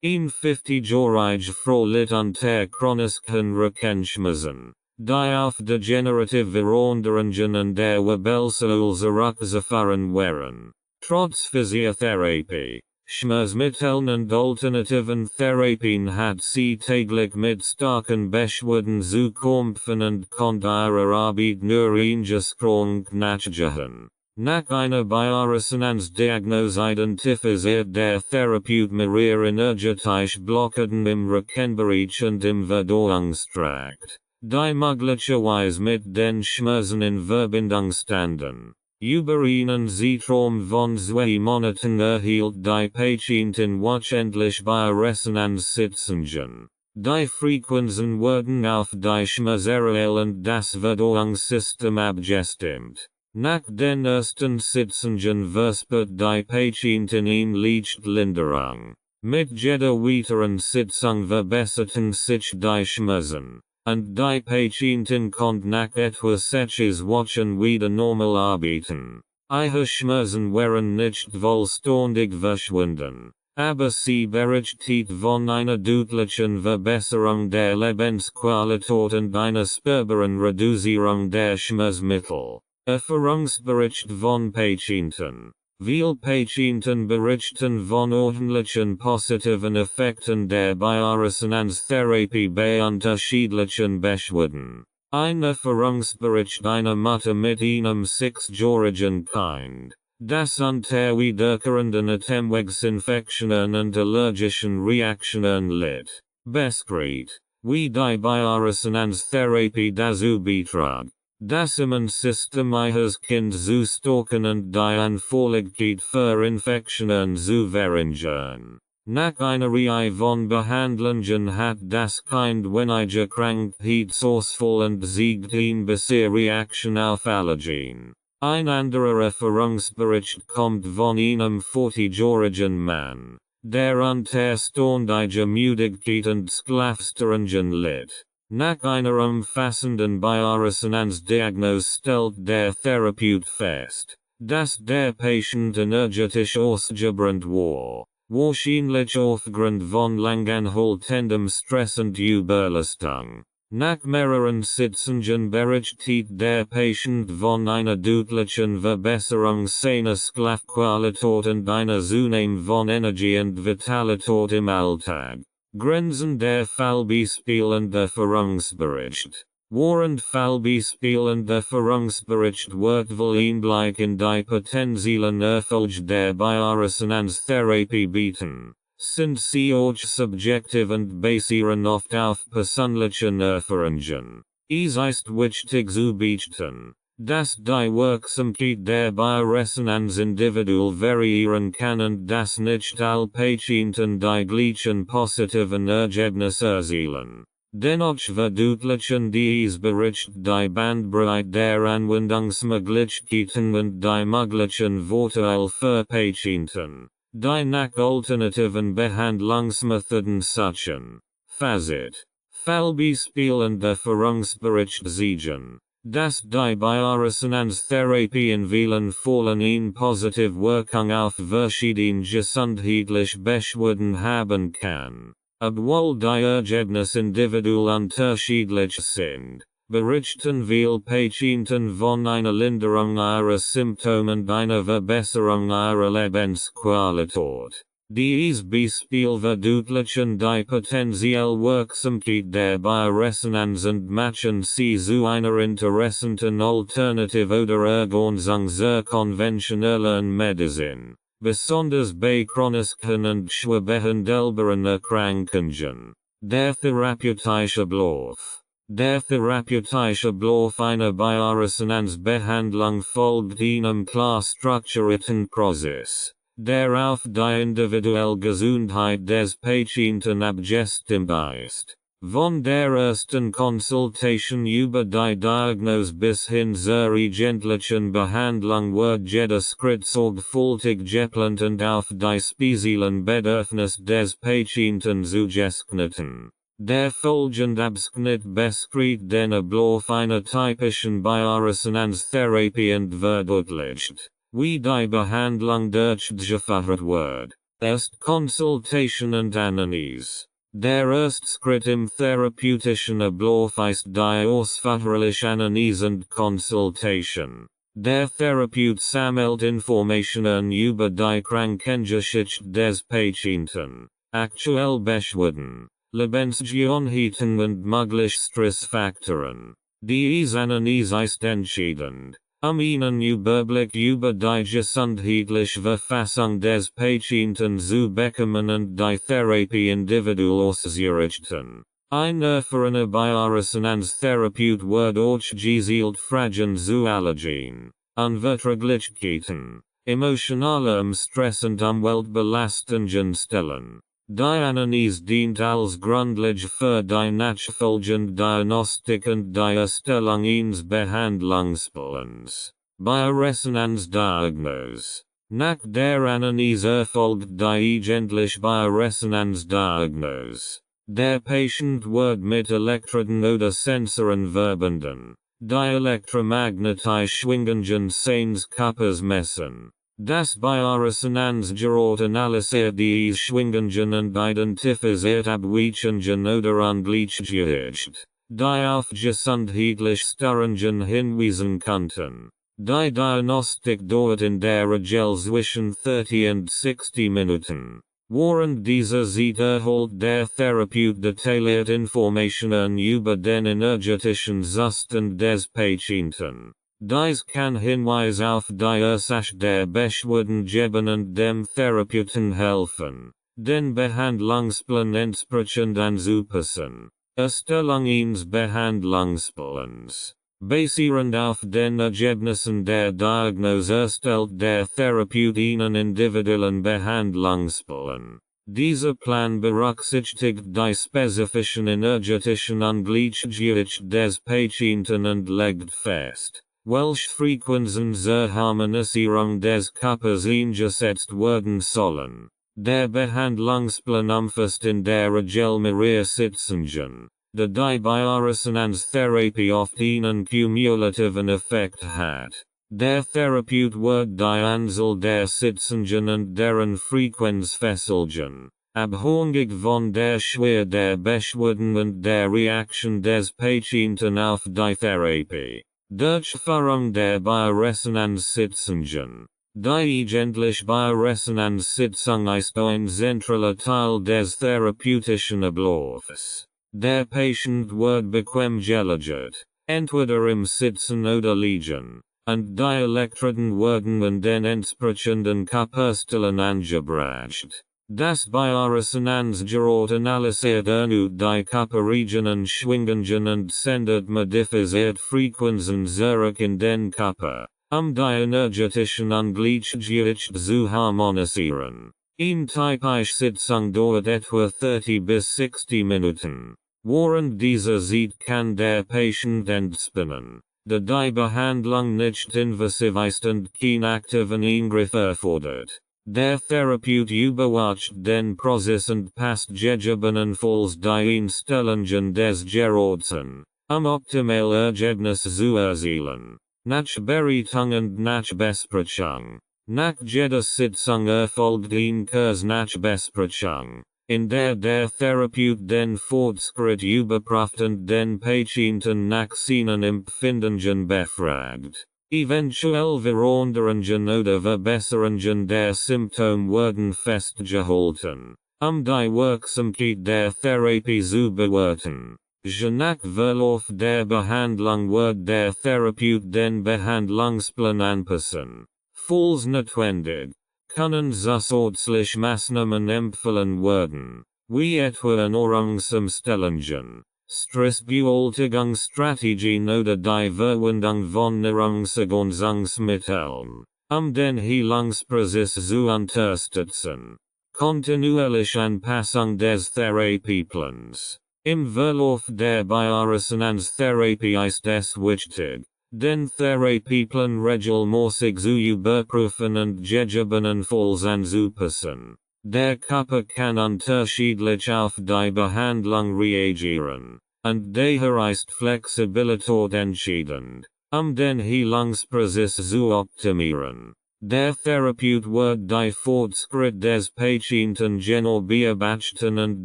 50-jährige Frau litt unter chronischen Rückenschmerzen, die auf degenerative Veränderungen an der Wirbelsäule zurückzuführen waren. Trotz Physiotherapie, Schmerzmitteln und alternativen Therapien hat sie täglich mit starken Beschwerden zu kämpfen und konnte ihre Arbeit nur eingeschränkt nachgehen. Nach einer Bioresonanz-Diagnose identifiziert der Therapeut mehrere energetische Blockaden im Rückenbereich und im Verdauungstrakt, die möglicherweise mit den Schmerzen in Verbindung standen. Über einen Zeitraum von 2 Monaten erhielt die Patientin wöchentlich Bioresonanz-Sitzungen. Die Frequenzen wurden auf die Schmerzareal und das Verdauungssystem abgestimmt. Nach den ersten Sitzungen verspürt die Patientin eine leichte Linderung. Mit jeder weiteren Sitzung verbesserten sich die Schmerzen, und die Patientin konnte nach etwa 6 Wochen wieder normal arbeiten. Ihre Schmerzen waren nicht vollständig verschwunden, aber sie berichtet von einer deutlichen Verbesserung der Lebensqualität und einer spürbaren Reduzierung der Schmerzmittel. Erfahrungsbericht von Patienten. Viele Patienten berichten von ordentlichen positiven Effekten der Bioresonanztherapie bei unterschiedlichen Beschwerden. Ein Erfahrungsbericht einer Mutter mit einem 6-jährigen Kind, das unter wiederkehrenden Atemwegsinfektionen und allergischen Reaktionen litt, beschrieb, wie die Bioresonanztherapie dazu beitrug, das Immunsystem ihres Kindes zu stärken und die Anfälligkeit für Infektionen zu verringern. Nach einer Reihe von Behandlungen hat das Kind weniger Krankheitsausfall und siegt eine bessere Reaktion auf Allergien. Ein anderer Erfahrungsbericht kommt von einem 40-jährigen Mann, der unter ständiger Müdigkeit und Schlafstörungen litt. Nach einer umfassenden Bioresonanzdiagnose stellt der Therapeut fest, dass der Patient energetisch ausgebrannt war, wahrscheinlich aufgrund von langanhaltendem Stress und Überlastung. Nach mehreren Sitzungen berichtet der Patient von einer deutlichen Verbesserung seiner Schlafqualität und einer Zunahme von Energie und Vitalität im Alltag. Grenzen der Fallbeispiel und Erfahrungsbericht. Während Fallbeispiel und Erfahrungsbericht wird wohl Einblick in die potenziellen Erfolge der Bioresonanztherapie bieten, sind sie auch subjektiv und basieren oft auf persönlichen Erfahrungen. Es ist wichtig zu beachten, dass die Wirksamkeit der Bioresonanz individuell variieren kann und dass nicht alle Patienten die gleichen positiven Ergebnisse erzielen. Dennoch verdeutlichen dies Bericht die Bandbreite der Anwendungsmöglichkeiten und die möglichen Vorteile für Patienten, die nach alternativen Behandlungsmethoden suchen. Fazit. Fallbeispiel und Erfahrungsbericht zeigen, dass die Bioresonanztherapie in vielen Fällen eine positive Wirkung auf verschiedene gesundheitliche Beschwerden haben kann. Obwohl die Ergebnis individuell unterschiedlich sind, berichten viele Patienten von einer Linderung ihrer Symptome und einer Verbesserung ihrer Lebensqualität. Dies Beispiel verdeutlichen die potenzielle Wirksamkeit der Bioresonanz und machen sie zu einer interessanten Alternative oder Ergänzung zur konventionellen Medizin, besonders bei chronischen und schwer behandelbaren Erkrankungen. Der therapeutische Ablauf. Der therapeutische Ablauf einer Bioresonanzbehandlung folgt einem klar strukturierten Prozess, der auf die individuelle Gesundheit des Patienten abgestimmt ist. Von der ersten Konsultation über die Diagnose bis hin zur eigentlichen Behandlung wird jeder Schritt sorgfältig geplant und auf die speziellen Bedürfnisse des Patienten zugeschnitten. Der folgende Abschnitt beschreibt den Ablauf einer typischen Bioresonanztherapie und verdeutlicht, wie die Behandlung durchgeführt wird. Erst Konsultation und Analyse. Der erste Schritt im therapeutischen Ablauf ist die ausführliche Analyse und Konsultation. Der Therapeut sammelt Informationen über die Krankengeschichte des Patienten, aktuelle Beschwerden, Lebensgewohnheiten und mögliche Stressfaktoren. Diese Analyse ist entscheidend, einen Überblick über die gesundheitliche Verfassung des Patienten zu bekommen und die Therapie individuell auszurichten. Ein erfahrener Bioresonanztherapeut wird euch gezielt Fragen zu Allergien, Unverträglichkeiten, emotionalem Stress und Umweltbelastungen stellen. Die Analyse dient als Grundlage für die nachfolgende Diagnostik und die Erstellung eines Behandlungsplans. Bioresonanzdiagnose. Nach der Analyse erfolgt die eigentliche Bioresonanzdiagnose. Der Patient wird mit Elektroden oder Sensoren verbunden, die elektromagnetische Schwingungen seines Körpers messen. Das Bioresonanzgerät analysiert diese Schwingungen und identifiziert Abweichungen oder Ungleichgewichte, die auf gesundheitliche Störungen hinweisen könnten. Die Diagnostik dauert in der Regel zwischen 30 und 60 Minuten. Während dieser Zeit erhält der Therapeut detailliert Informationen über den energetischen Zustand des Patienten. Dies kann Hinweis auf die Ursache der Beschwerden geben und dem Therapeuten helfen, den Behandlungsplan entsprechend anzupassen. Erstellung eines Behandlungsplans. Basierend auf den Ergebnissen der Diagnose erstellt der Therapeut einen individuellen Behandlungsplan. Dieser Plan berücksichtigt die spezifischen energetischen Ungleichgewichte des Patienten und legt fest, welche Frequenzen zur Harmonisierung des Körpers eingesetzt werden sollen. Der Behandlungsplan umfasst in der Regel mehrere Sitzungen, da die Bioresonanztherapie oft einen kumulativen Effekt hat. Der Therapeut wird die Anzahl der Sitzungen und deren Frequenz festlegen, abhängig von der Schwere der Beschwerden und der Reaktion des Patienten auf die Therapie. Durchführung der Bioresonanzsitzungen. Die eigentliche Bioresonanzsitzung ist ein zentraler Teil des therapeutischen Ablaufs. Der Patient wird bequem gelagert, entweder im Sitzen oder Liegen, und die Elektroden werden an den entsprechenden Körperstellen angebracht. Das Bioresonanzgerät analysiert erneut die Körperregionen Schwingungen und sendet modifiziert Frequenzen zurück in den Körper, die energetischen Ungleichgewichte zu harmonisieren. Eine typische Sitzung dauert etwa 30 bis 60 Minuten. Während dieser Zeit kann der Patient entspannen, da die Behandlung nicht invasiv ist und kein aktiven Eingriff erfordert. Der Therapeut überwacht den Prozess und passt gegebenenfalls die Einstellungen des Geräts an, optimale Ergebnisse zu erzielen. Nachberatung und Nachbesprechung. Nach jeder Sitzung erfolgt eine Kursnachbesprechung, In der Therapeut den Fortschritt überprüft und den Patienten nach seinen Empfindungen befragt. Eventuell Veränderungen oder Verbesserungen der Symptome werden festgehalten, die Wirksamkeit der Therapie zu bewerten. Je nach Verlauf der Behandlung wird der Therapeut den Behandlungsplan anpassen. Falls notwendig, können zusätzliche Maßnahmen empfohlen werden, wie etwa Ernährungsumstellungen, Stressbewältigungsstrategien oder die Verwendung von Nahrungsergänzungsmitteln, den Heilungsprozess zu unterstützen. Kontinuierliche Anpassung des Therapieplans. Im Verlauf der Bioresonanztherapie ist es wichtig, den Therapieplan regelmäßig zu überprüfen und gegebenenfalls anzupassen. Der Körper kann unterschiedlich auf die Behandlung reagieren, und daher ist Flexibilität entscheidend, den Heilungsprozess zu optimieren. Der Therapeut wird die Fortschritt des Patienten genau beobachten und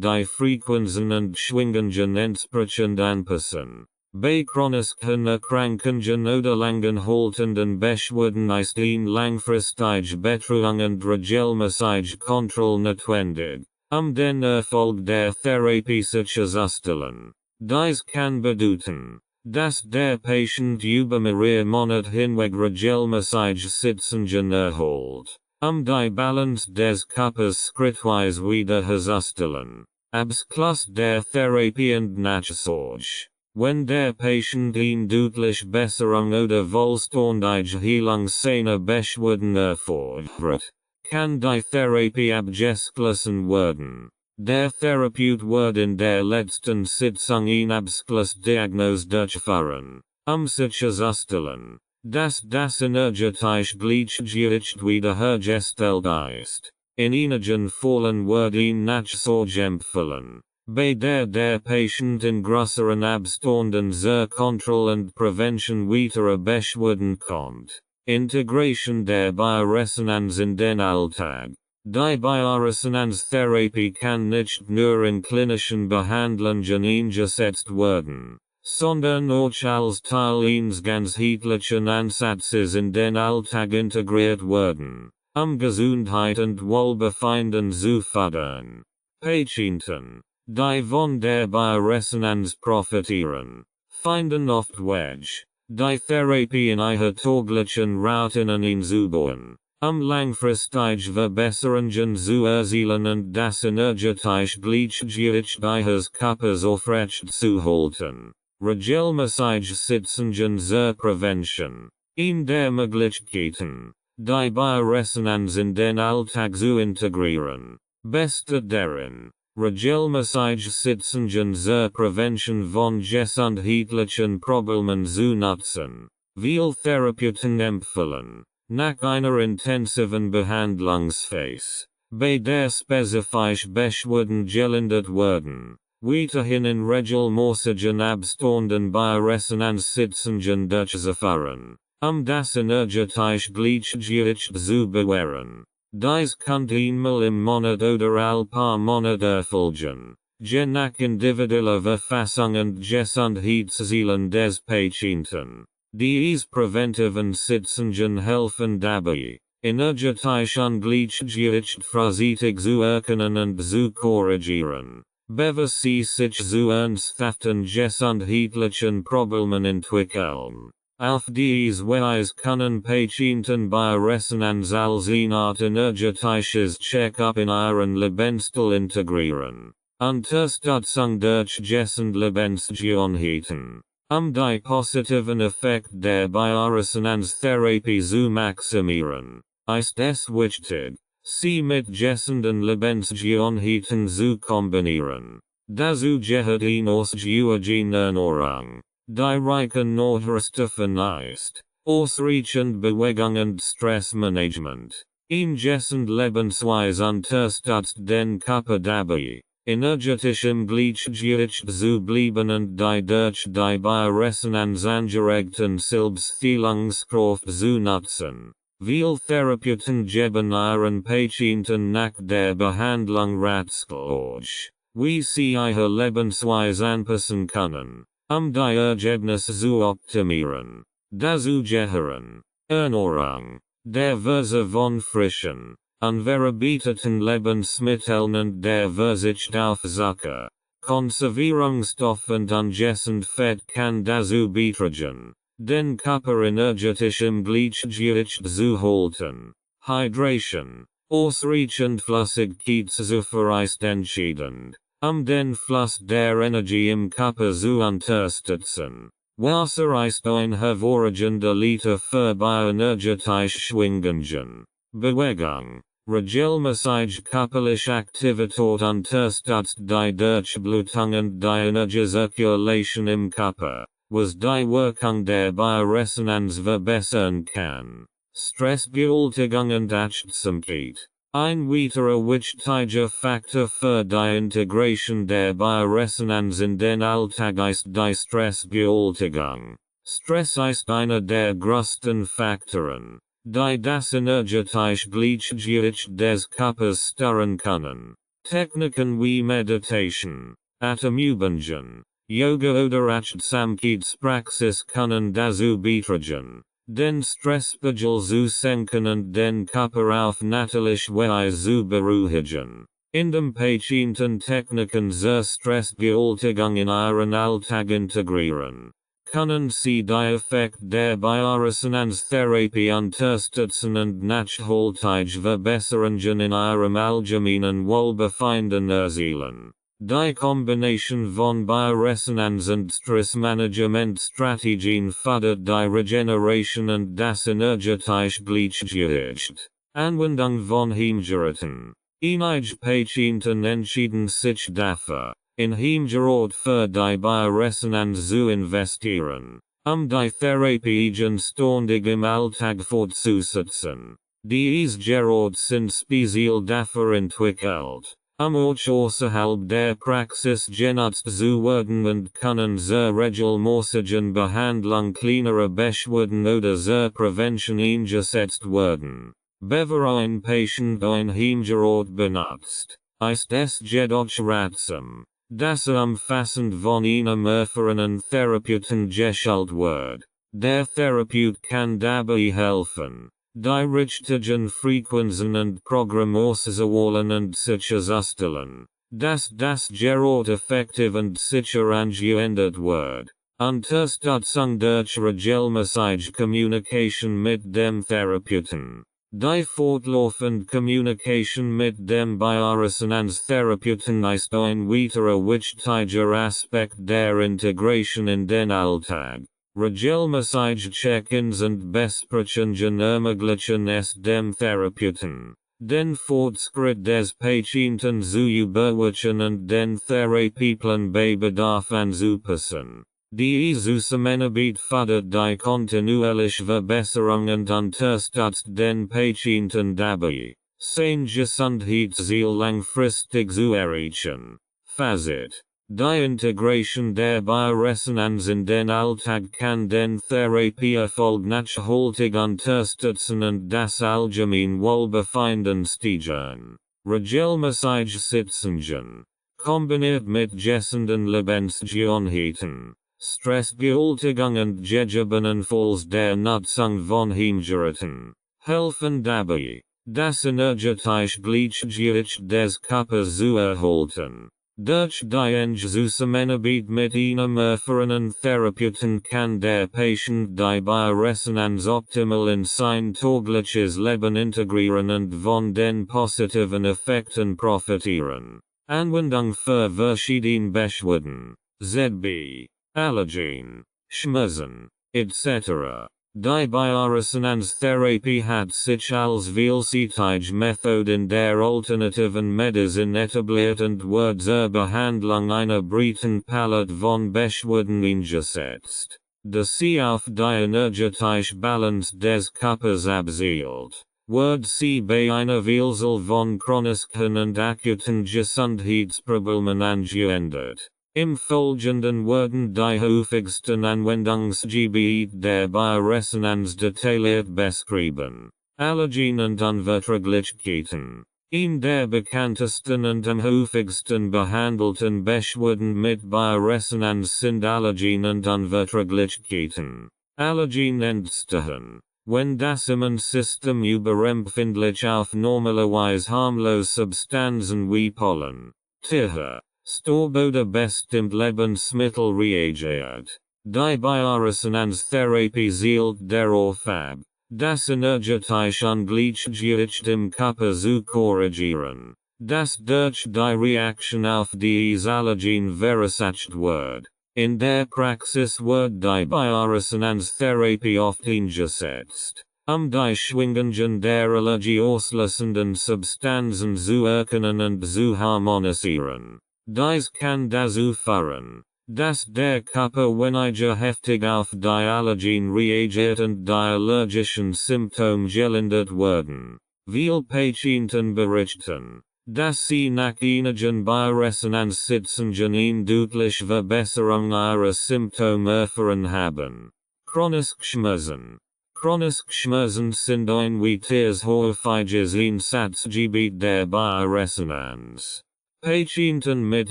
die Frequenzen und Schwingungen entsprechend anpassen. Bei chronischen Erkrankungen oder langanhaltenden Beschwerden ist langfristige Betreuung und regelmäßige Kontrolle notwendig, den Erfolg der Therapie sicherzustellen. Dies kann bedeuten, dass der Patient über mehrere Monate hinweg regelmäßig Sitzungen erhält, die Balance des Körpers schrittweise wiederherzustellen. Abschluss der Therapie und Nachsorge. Wenn der Patient deutlich Besserung oder vollständige Heilung seiner Beschwerden erfordert, kann die Therapie abgeschlossen werden. Der Therapeut wird in der letzten Sitzung eine Abschlussdiagnose durchführen, sicherzustellen, dass das energetische Gleichgewicht wiederhergestellt ist. In einigen Fällen wird Nachsorge empfohlen, bei der Patient in größeren Abständen zur Kontrolle und Prävention weiterer Beschwerden kommt. Integration der Bioresonanz in den Alltag. Die Bioresonanztherapie kann nicht nur in klinischen Behandlungen eingesetzt werden, sondern auch als Teil eines ganzheitlichen Ansatzes in den Alltag integriert werden, Gesundheit und Wohlbefinden zu fördern. Patienten, die von der Bioresonanz profitieren, finden oft Weg, die Therapie in ihrer täglichen Routine einzubauen, langfristige Verbesserungen zu erzielen und das energetische Gleichgewicht ihres Körpers aufrecht zu halten. Regelmäßige Sitzungen zur Prävention. In der Möglichkeiten, die Bioresonanz in den Alltag zu integrieren, besteht darin, regelmäßige Sitzungen zur Prävention von gesundheitlichen Problemen zu nutzen. Viele Therapeuten empfehlen, nach einer intensiven Behandlungsphase, bei der spezifische Beschwerden gelindert werden, weiterhin in regelmäßigen Abständen Bioresonanzsitzungen durchzuführen, das energetische Gleichgewicht zu bewahren. Dies kann einmal im Monat oder all paar Monate erfolgen, je nach individueller Verfassung und Gesundheitszielen des Patienten. Diese präventiven Sitzungen helfen dabei, energetisch Ungleichgewicht frühzeitig zu erkennen und zu korrigieren, bevor sie sich zu ernsthaften gesundheitlichen Problemen entwickeln. Auf diese Weise können Patienten Bioresonanz als eine Art energetisches Check-up in ihren Lebensstil integrieren. Unterstützung durch gesunde Lebensgewohnheiten. Die positiven Effekte der Bioresonanztherapie zu maximieren, ist es wichtig, sie mit gesunden Lebensgewohnheiten zu kombinieren. Dazu gehört eine ausgewogene Ernährung, die reich an Nährstoffen ist, ausreichend Bewegung und Stressmanagement. Eine gesunde Lebensweise unterstützt den Körper dabei, energetisch im Gleichgewicht zu bleiben und die durch die Bioresonanz angeregten Selbstheilungskraft zu nutzen. Viel Therapeuten geben ihren Patienten nach der Behandlung Ratschläge, wie sie ihre Lebensweise anpassen können, die Ergebnisse zu optimieren. Dazu gehören Ernährung, der Verse von frischen, unverarbeiteten Lebensmitteln und der Verzicht auf Zucker, Konservierungsstoff und ungesundes Fett kann dazu beitragen, den Körper energetisch im Gleichgewicht zu halten. Hydration, ausreichend Flüssigkeitszufuhr ist entscheidend, den Fluss der Energie im Körper zu unterstützen. Wasser ist ein hervorragender Leiter für bioenergetische Schwingungen. Bewegung, regelmäßige körperliche Aktivität unterstützt die Durchblutung und die Energiezirkulation im Körper, was die Wirkung der Bioresonanz verbessern kann. Stressbewältigung und Achtsamkeit. Ein weiterer wichtiger Faktor für die Integration der Bioresonanz in den Alltag ist die Stressbewältigung. Stress ist einer der größten Faktoren, die das energetische Gleichgewicht des Körpers stören können. Techniken wie Meditation, Atemübungen, Yoga oder Achtsamkeitspraxis können dazu beitragen, den Stresspegel zu senken und den Körper auf natürliche Weise zu beruhigen. Indem Patienten Techniken zur Stressbewältigung in ihren Alltag integrieren, können sie die Effekte der Bioresonanztherapie unterstützen und nachhaltige Verbesserungen in ihrem allgemeinen Wohlbefinden erzielen. Die Kombination von Bioresonanz und Stressmanagementstrategien fördert die Regeneration und das energetische Gleichgewicht. Anwendung von Heimgeräten. Einige Patienten entschieden sich dafür, in Heimgerät für die Bioresonanz zu investieren, die Therapie eigenständig im Alltag fortzusetzen. Diese Geräte sind speziell dafür entwickelt, euch außerhalb der Praxis genutzt zu werden und können zur regelmäßigen Behandlung kleinerer Beschwerden oder zur Prävention eingesetzt werden. Bevor ein Patient ein Heimgerät benutzt, ist es jedoch ratsam, dass umfassend von einem erfahrenen Therapeuten geschult wird. Der Therapeut kann dabei helfen, die richtigen Frequenzen und Programme auszuwählen und sicherzustellen, dass das Gerät effektiv und sicher angewendet wird. Unterstützung durch regelmäßige Kommunikation mit dem Therapeuten. Die fortlaufende Kommunikation mit dem Bioresonanztherapeuten ist ein weiterer wichtiger Aspekt der Integration in den Alltag. Regelmäßige Check-ins und Besprechungen ermöglichen es dem Therapeuten, den Fortschritt des Patienten zu überwachen und den Therapieplan bei Bedarf anzupassen. Die Zusammenarbeit fördert die kontinuierliche Verbesserung und unterstützt den Patienten dabei, sein Gesundheitsziel langfristig zu erreichen. Fazit. Die Integration der Bioresonanz in den Alltag kann den Therapieerfolg nachhaltig unterstützen und das allgemein Wohlbefinden steigern. Regelmäßige Sitzungen, kombiniert mit gesunden Lebensgewohnheiten, Stressbewältigung und gegebenenfalls der Nutzung von Heimgeräten, helfen dabei, das energetische Gleichgewicht des Körpers zu erhalten. Durch die enge Zusammenarbeit mit einem erfahrenen Therapeuten kann der Patient die Bioresonanz optimal in sein tägliches Leben integrieren und von den positiven Effekten profitieren. Anwendung für verschiedene Beschwerden, ZB, Allergien, Schmerzen, etc. Die Bioresonanztherapie hat sich als vielseitige Methode in der alternativen Medizin etabliert und wird zur Behandlung einer breiten Palette von Beschwerden eingesetzt, da sie auf die energetische Balance des Körpers abzielt. Wird sie bei einer Vielzahl von chronischen und akuten Gesundheitsproblemen angewendet. Im Folgenden werden die häufigsten Anwendungsgebiete der Bioresonanz detailliert beschrieben. Allergien und Unverträglichkeiten. In der bekanntesten und am häufigsten behandelten Beschwerden mit Bioresonanz sind Allergien und Unverträglichkeiten. Allergien entstehen, wenn das Immunsystem überempfindlich auf normalerweise harmlose Substanzen wie Pollen, Tiere, Staub oder bestimmt Lebensmittel reagiert. Die Bioresonanztherapie zielt darauf ab, das energetische Ungleichgewicht im Körper zu korrigieren, das durch die Reaktion auf diese Allergien verursacht wird. In der Praxis wird die Bioresonanztherapie oft eingesetzt, die Schwingungen der Allergie auslösenden Substanzen zu erkennen und zu harmonisieren. Dies kann dazu führen, dass der Körper weniger heftig auf die Allergien reagiert und die allergischen Symptome gelindert werden. Viele Patienten berichten, dass sie nach einigen Bioresonanzsitzungen eine deutliche Verbesserung ihrer Symptome erfahren haben. Chronische Schmerzen. Chronische Schmerzen sind ein weiteres häufiges Einsatzgebiet der Bioresonanz. Patienten mit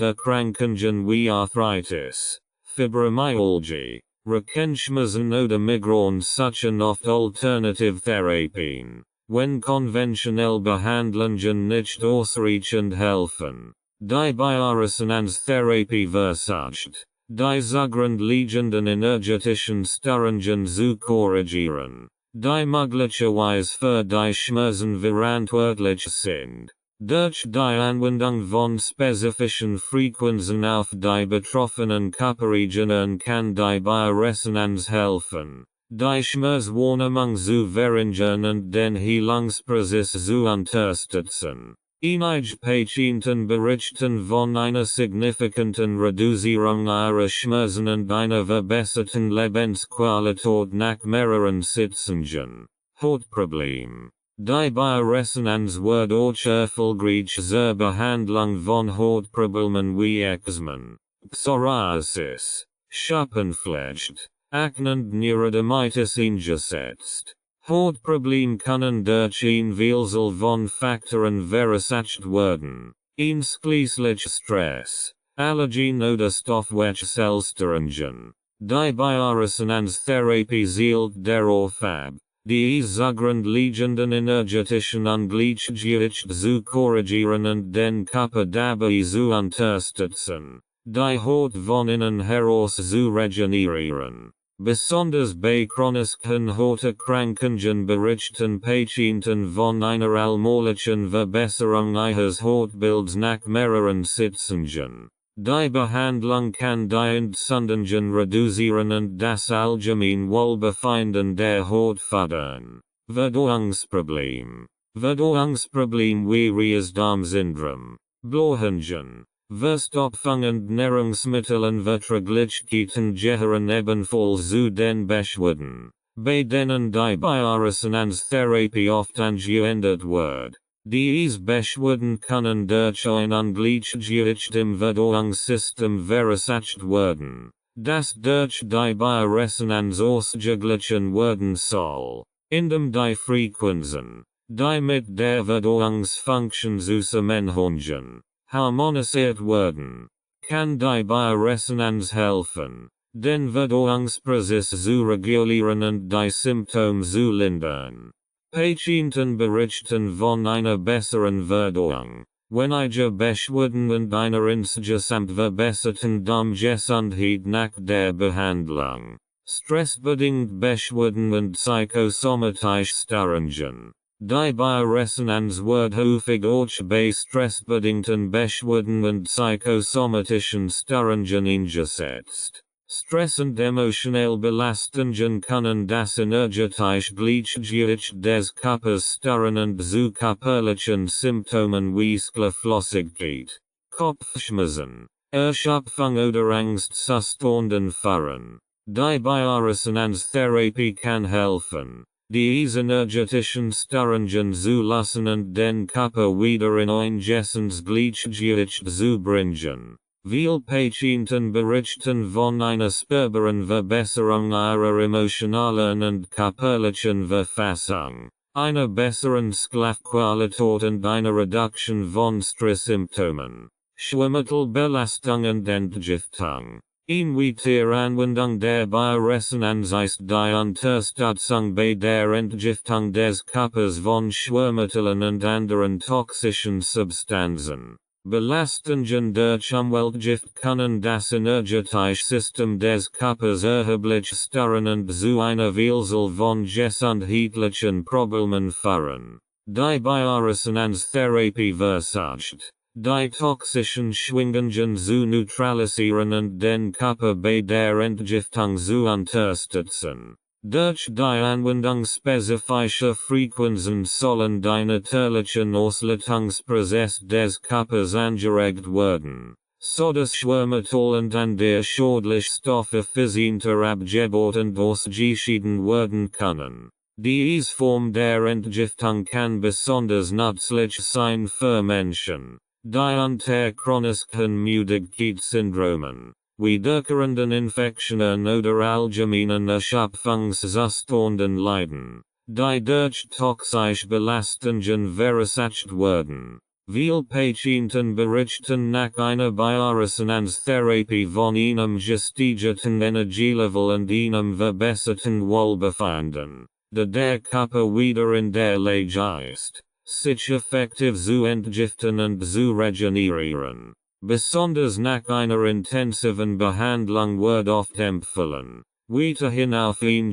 Erkrankungen wie Arthritis, Fibromyalgie, Rückenschmerzen oder Migräne suchen oft Alternative Therapien, wenn konventionelle Behandlungen nicht ausreichend helfen. Die Bioresonanztherapie versucht, die zugrunde liegenden energetischen Störungen zu korrigieren, die möglicherweise für die Schmerzen verantwortlich sind. Durch die Anwendung von spezifischen Frequenzen auf die betroffenen Körperregionen kann die Bioresonanz helfen, die Schmerzwahrnehmung zu verringern und den Heilungsprozess zu unterstützen. Einige Patienten berichten von einer signifikanten Reduzierung ihrer Schmerzen und einer verbesserten Lebensqualität nach mehreren Sitzungen. Hautproblem. Die Bioresonanz wird auch erfolgreich zur Behandlung von Hautproblemen wie Eczema, Psoriasis, Schuppenflecht, Akne und Neurodermitis eingesetzt. Hautprobleme können durch eine Vielzahl von Faktoren verursacht werden, einschließlich Stress, Allergien oder Stoffwechselstörungen. Die Bioresonanztherapie zielt darauf ab, die zugrunde liegenden energetischen Ungleichgewicht zu korrigieren und den Körper dabei zu unterstützen, die Haut von innen heraus zu regenerieren. Besonders bei chronischen Hauterkrankungen berichten Patienten von einer allmählichen Verbesserung ihres Hautbilds nach mehreren Sitzungen. Die Behandlung kann die Entzündungen reduzieren und das allgemeine Wohlbefinden der Haut fördern. Verdauungsproblem. Verdauungsproblem wie Reizdarmsyndrom, Blähungen, Verstopfung und Nahrungsmittelunverträglichkeiten gehören ebenfalls zu den Beschwerden, bei denen die Bioresonanztherapie oft angewendet wird. Diese Beschwerden können durch ein Ungleichgewicht im Verdauungssystem verursacht werden, das durch die Bioresonanz ausgeglichen werden soll, indem die Frequenzen, die mit der Verdauungsfunktion zusammenhängen, harmonisiert werden. Kann die Bioresonanz helfen, den Verdauungsprozess zu regulieren und die Symptome zu lindern. Patienten berichten von einer besseren Verdauung, weniger Beschwerden und einer insgesamt verbesserten Darmgesundheit nach der Behandlung. Stressbedingt Beschwerden und psychosomatische Störungen. Die Bioresonanz wird häufig auch bei stressbedingten Beschwerden und psychosomatischen Störungen eingesetzt. Stress und emotionelle Belastungen können das energetische Gleichgewicht des Körpers stören und zu körperlichen Symptomen wie Schlaflosigkeit, Kopfschmerzen, Erschöpfung oder Angstzuständen führen. Die Bioresonanztherapie kann helfen, diese energetischen Störungen zu lassen und den Körper wieder in ein gesundes Gleichgewicht zu bringen. Viele Patienten berichten von einer spürbaren Verbesserung ihrer emotionalen und körperlichen Verfassung, eine besseren Schlafqualität und eine Reduktion von Stresssymptomen, Schwermettelbelastung und Entgiftung. Inwietier Anwendung der Bioresonanz ist die Unterstützung bei der Entgiftung des Körpers von Schwermetallen und anderen toxischen Substanzen. Belastungen durch Umweltgift können das energetische System des Körpers erheblich stören und zu einer Vielzahl von gesundheitlichen Problemen führen. Die Bioresonanztherapie versucht, die toxischen Schwingungen zu neutralisieren und den Körper bei der Entgiftung zu unterstützen. Durch die Anwendung spezifischer Frequenzen sollen die natürlichen Ausleitungsprozess des Körpers angeregt werden, sodass Schwermetall und andere schädliche Stoffe effizienter abgebaut und ausgeschieden werden können. Diese Form der Entgiftung kann besonders nützlich sein für Menschen, die unter chronischen Müdigkeitssyndromen, wiederkehrenden Infektionen oder allgemeinen Erschöpfungszuständen leiden, die durch toxische Belastungen verursacht werden. Viele Patienten berichten nach einer Bioresonanztherapie von einem gesteigerten Energielevel und einem verbesserten Wohlbefinden, da der Körper wieder in der Lage ist, sich effektiv zu entgiften und zu regenerieren. Besonders nach einer intensiven Behandlung wird oft empfohlen, weiterhin auf eine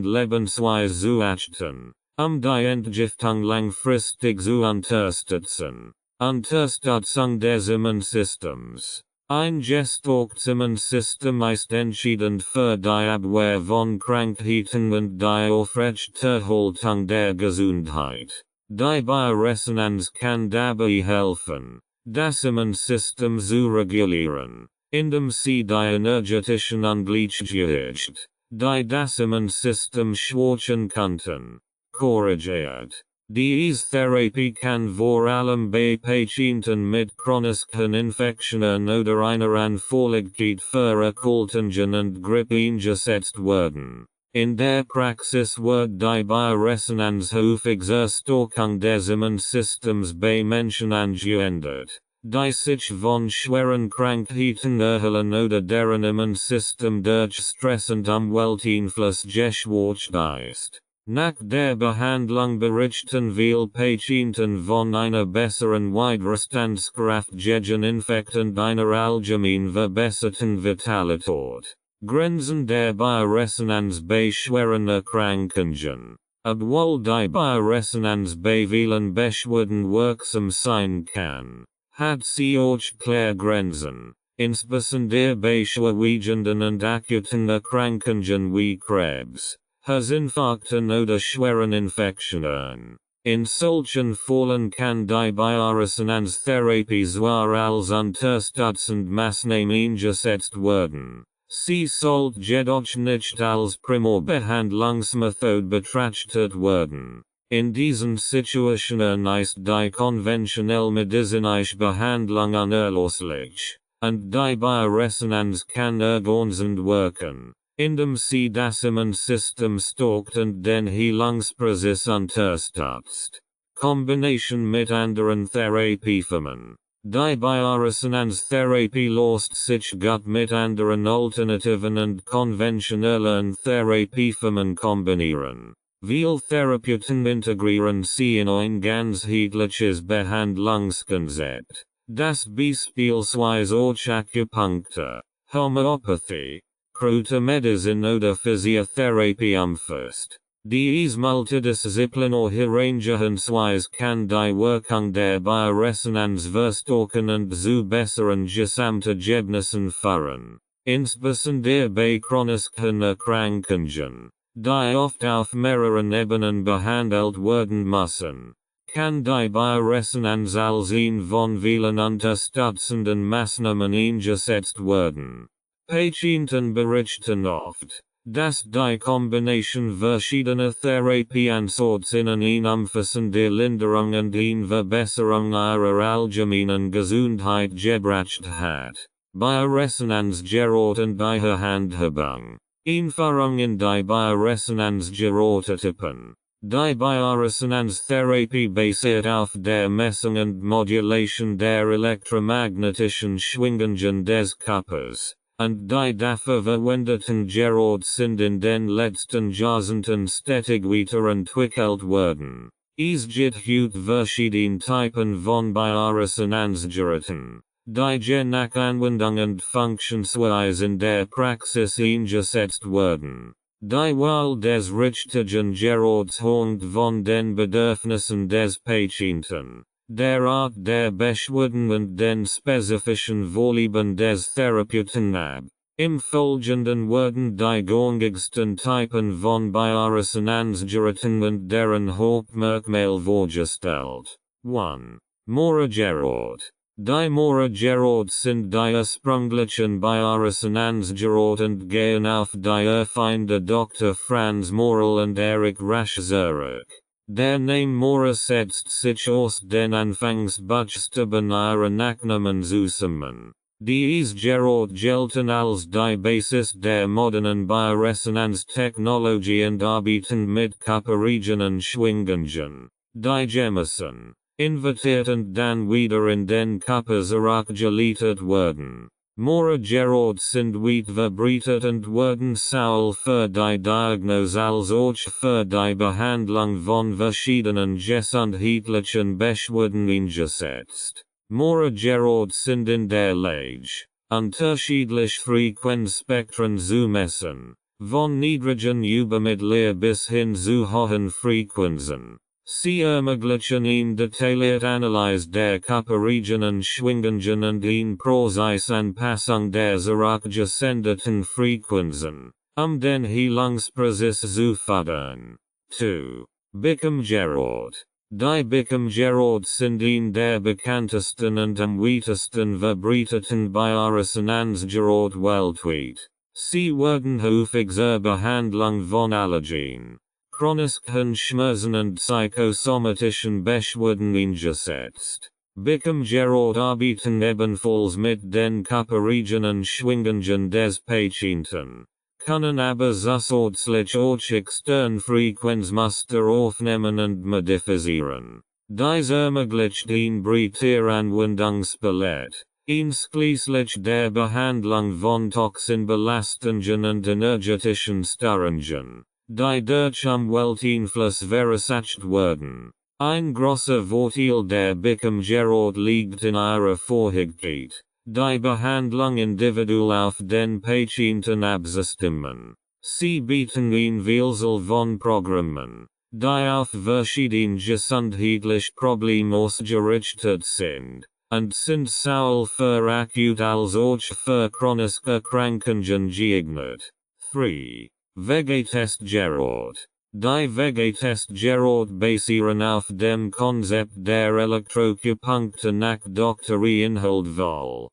Lebensweise zu achten, die Entgiftung langfristig zu unterstützen. Unterstützung des Immunsystems. Ein gestärktes Immunsystem ist entscheidend für die Abwehr von Krankheiten und die Aufrechterhaltung der Gesundheit. Die Bioresonanz kann dabei helfen, das Immunsystem zu regulieren, indem sie die energetischen Ungleichgewichte, die das Immunsystem schwächen könnten, korrigiert. Diese Therapie kann vor allem bei Patienten mit chronischen Infektionen oder einer Anfälligkeit für Erkältungen und Grippe eingesetzt werden. In der Praxis wird die Bioresonanz häufig zur Stärkung des Immunsystems bei Menschen angewendet, die sich von schweren Krankheiten erholen oder deren Immunsystem durch Stress und Umwelteinfluss geschwächt ist. Nach der Behandlung berichten viele Patienten von einer besseren Widerstandskraft gegen Infekt und einer allgemein verbesserten Vitalität. Grenzen der Bioresonanz bei schweren Erkrankungen. Obwohl die Bioresonanz bei vielen Beschwerden wirksam sein kann, hat sie auch klare Grenzen, insbesondere bei schwerwiegenden und akuten Erkrankungen wie Krebs, Herzinfarkten oder schweren Infektionen. In solchen Fällen kann die Bioresonanztherapie zwar als unterstützend Maßnahme eingesetzt werden. Sie sollte jedoch nicht als Primärbehandlungsmethode betrachtet werden. In diesen Situationen ist die konventionelle medizinische Behandlung unerlässlich, und die Bioresonanz kann ergänzend wirken, indem sie das Immunsystem stärkt und den Heilungsprozess unterstützt. Kombination mit anderen Therapieformen. Die Bioresonanztherapie lässt sich gut mit anderen alternativen und konventionellen Therapieformen kombinieren. Viele Therapeuten integrieren sie in ein ganzheitliches Behandlungskonzept, das beispielsweise auch Akupunktur, Homöopathie, Kräutermedizin oder Physiotherapie umfasst. Diese multidisziplinäre Herangehensweise kann die Wirkung der Bioresonanz verstärken und zu besseren Gesamtergebnissen führen. Insbesondere bei chronischen Erkrankungen, die oft auf mehreren Ebenen behandelt werden müssen, kann die Bioresonanz als eine von vielen unterstützenden Maßnahmen eingesetzt werden. Patienten berichten oft, dass die Kombination verschiedener Therapieansätze ihnen eine umfassende Linderung und eine Verbesserung ihrer allgemeinen Gesundheit gebracht hat. Bioresonanz geraten bei der Handhabung. Einführung in die Bioresonanz Gerätetypen. Die Bioresonanztherapie basiert auf der Messung und Modulation der elektromagnetischen Schwingungen des Körpers, und die dafür verwendeten Geräte sind in den letzten Jahrzehnten stetig weiterentwickelt worden. Es gibt heute verschiedene Typen von Bioresonanzgeräten, die je nach Anwendung und Funktionsweise in der Praxis eingesetzt werden. Die Wahl des richtigen Geräts hängt von den Bedürfnissen des Patienten, der Art der Beschwerden und den spezifischen Vorlieben des Therapeuten ab. Im Folgenden werden die gängigsten Typen von Bioresonanzgeräten und deren Hauptmerkmal vorgestellt. 1. Mohrgerät. Die Mohrgeräte sind die ursprünglichen Bioresonanzgeräte und gehen auf die Erfinder Dr. Franz Mohrl und Erich Rasch zurück. Der Name Mohr setzt sich aus den Anfangsbuchstaben ihrer Nachnamen zusammen. Diese Geräte gelten als die Basis der modernen Bioresonanztechnologie und arbeiten mit körpereigenen Schwingungen, die gemessen, invertiert und dann wieder in den Körper zurückgeleitet werden. Mohrgeräte sind weit verbreitet und werden sowohl für die Diagnose als auch für die Behandlung von verschiedenen gesundheitlichen Beschwerden eingesetzt. Mohrgeräte sind in der Lage, unterschiedliche Frequenzspektren zu messen, von niedrigen über mittlere bis hin zu hohen Frequenzen. Sie ermöglichen eine detaillierte Analyse der körpereigenen Schwingungen und eine präzise Anpassung der zurückgesendeten Frequenzen, den Heilungsprozess zu fördern. 2. Bioresonanzgeräte. Die Bioresonanzgeräte sind eine der bekanntesten und am weitesten verbreiteten Bioresonanzgeräte weltweit. Sie werden häufig zur Behandlung von Allergien, chronischen Schmerzen und psychosomatischen Beschwerden eingesetzt. Bioresonanzgeräte arbeiten ebenfalls mit den körpereigenen Schwingungen des Patienten, können aber zusätzlich auch externe Frequenzmuster aufnehmen und modifizieren. Dies ermöglicht ein breiter Anwendungspalet, einschließlich der Behandlung von toxinbelastungen und energetischen Störungen, die durch Umwelteinfluss verursacht werden. Ein großer Vorteil der Bioresonanzgeräte liegt in ihrer Vorhängigkeit, die Behandlung individuell auf den Patienten abzustimmen. Sie bieten ein Vielzahl von Programmen, die auf verschiedene gesundheitliche Probleme ausgerichtet sind, und sind sowohl für akut als auch für chronische Erkrankungen geeignet. 3. Wegetestgeräte. Die Wegetestgeräte basieren auf dem Konzept der Elektroakupunktur nach Dr. Reinhold Voll.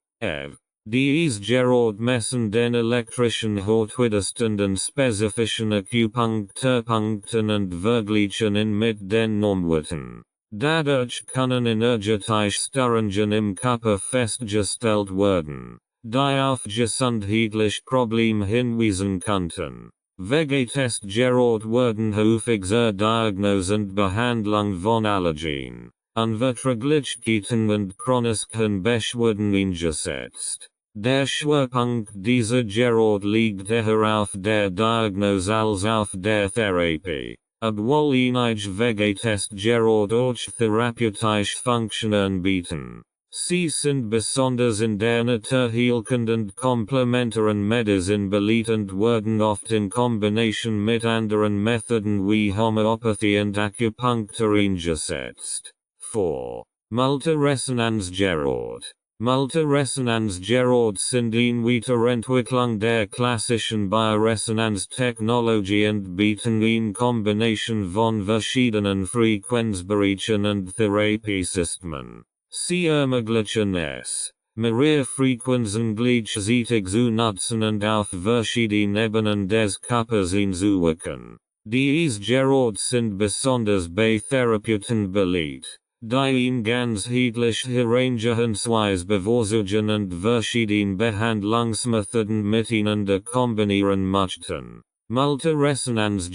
Diese Geräte messen den elektrischen Hautwiderstand und spezifischen Akupunkturpunkten und vergleichen ihn mit den Normwerten. Dadurch können energetische Störungen im Körper festgestellt werden, die auf gesundheitliche Probleme hinweisen könnten. Wegetestgeräte werden häufig zur Diagnose und Behandlung von Allergien, Unverträglichkeiten und chronischen Beschwerden eingesetzt. Der Schwerpunkt dieser Geräte liegt eher auf der Diagnose als auf der Therapie, obwohl einige Wegetestgeräte auch therapeutische Funktionen bieten. Sie sind besonders in der naturheilkund und komplementären Medizin beliebt und werden oft in Kombination mit anderen Methoden wie Homöopathie und Akupunktur eingesetzt. 4. Multiresonanzgeräte. Multiresonanzgeräte sind eine Weiterentwicklung der klassischen Bioresonanztechnologie und bieten eine Kombination von verschiedenen Frequenzbereichen und Therapiesystemen. Sie ermöglichen es, mehrere Frequenzen gleichzeitig zu nutzen und auf verschiedenen Ebenen des Körpers einzuwirken. Diese Geräte sind besonders bei Therapeuten beliebt, die eine ganzheitliche Herangehensweise bevorzugen und verschiedene Behandlungsmethoden miteinander kombinieren möchten. Multiresonanz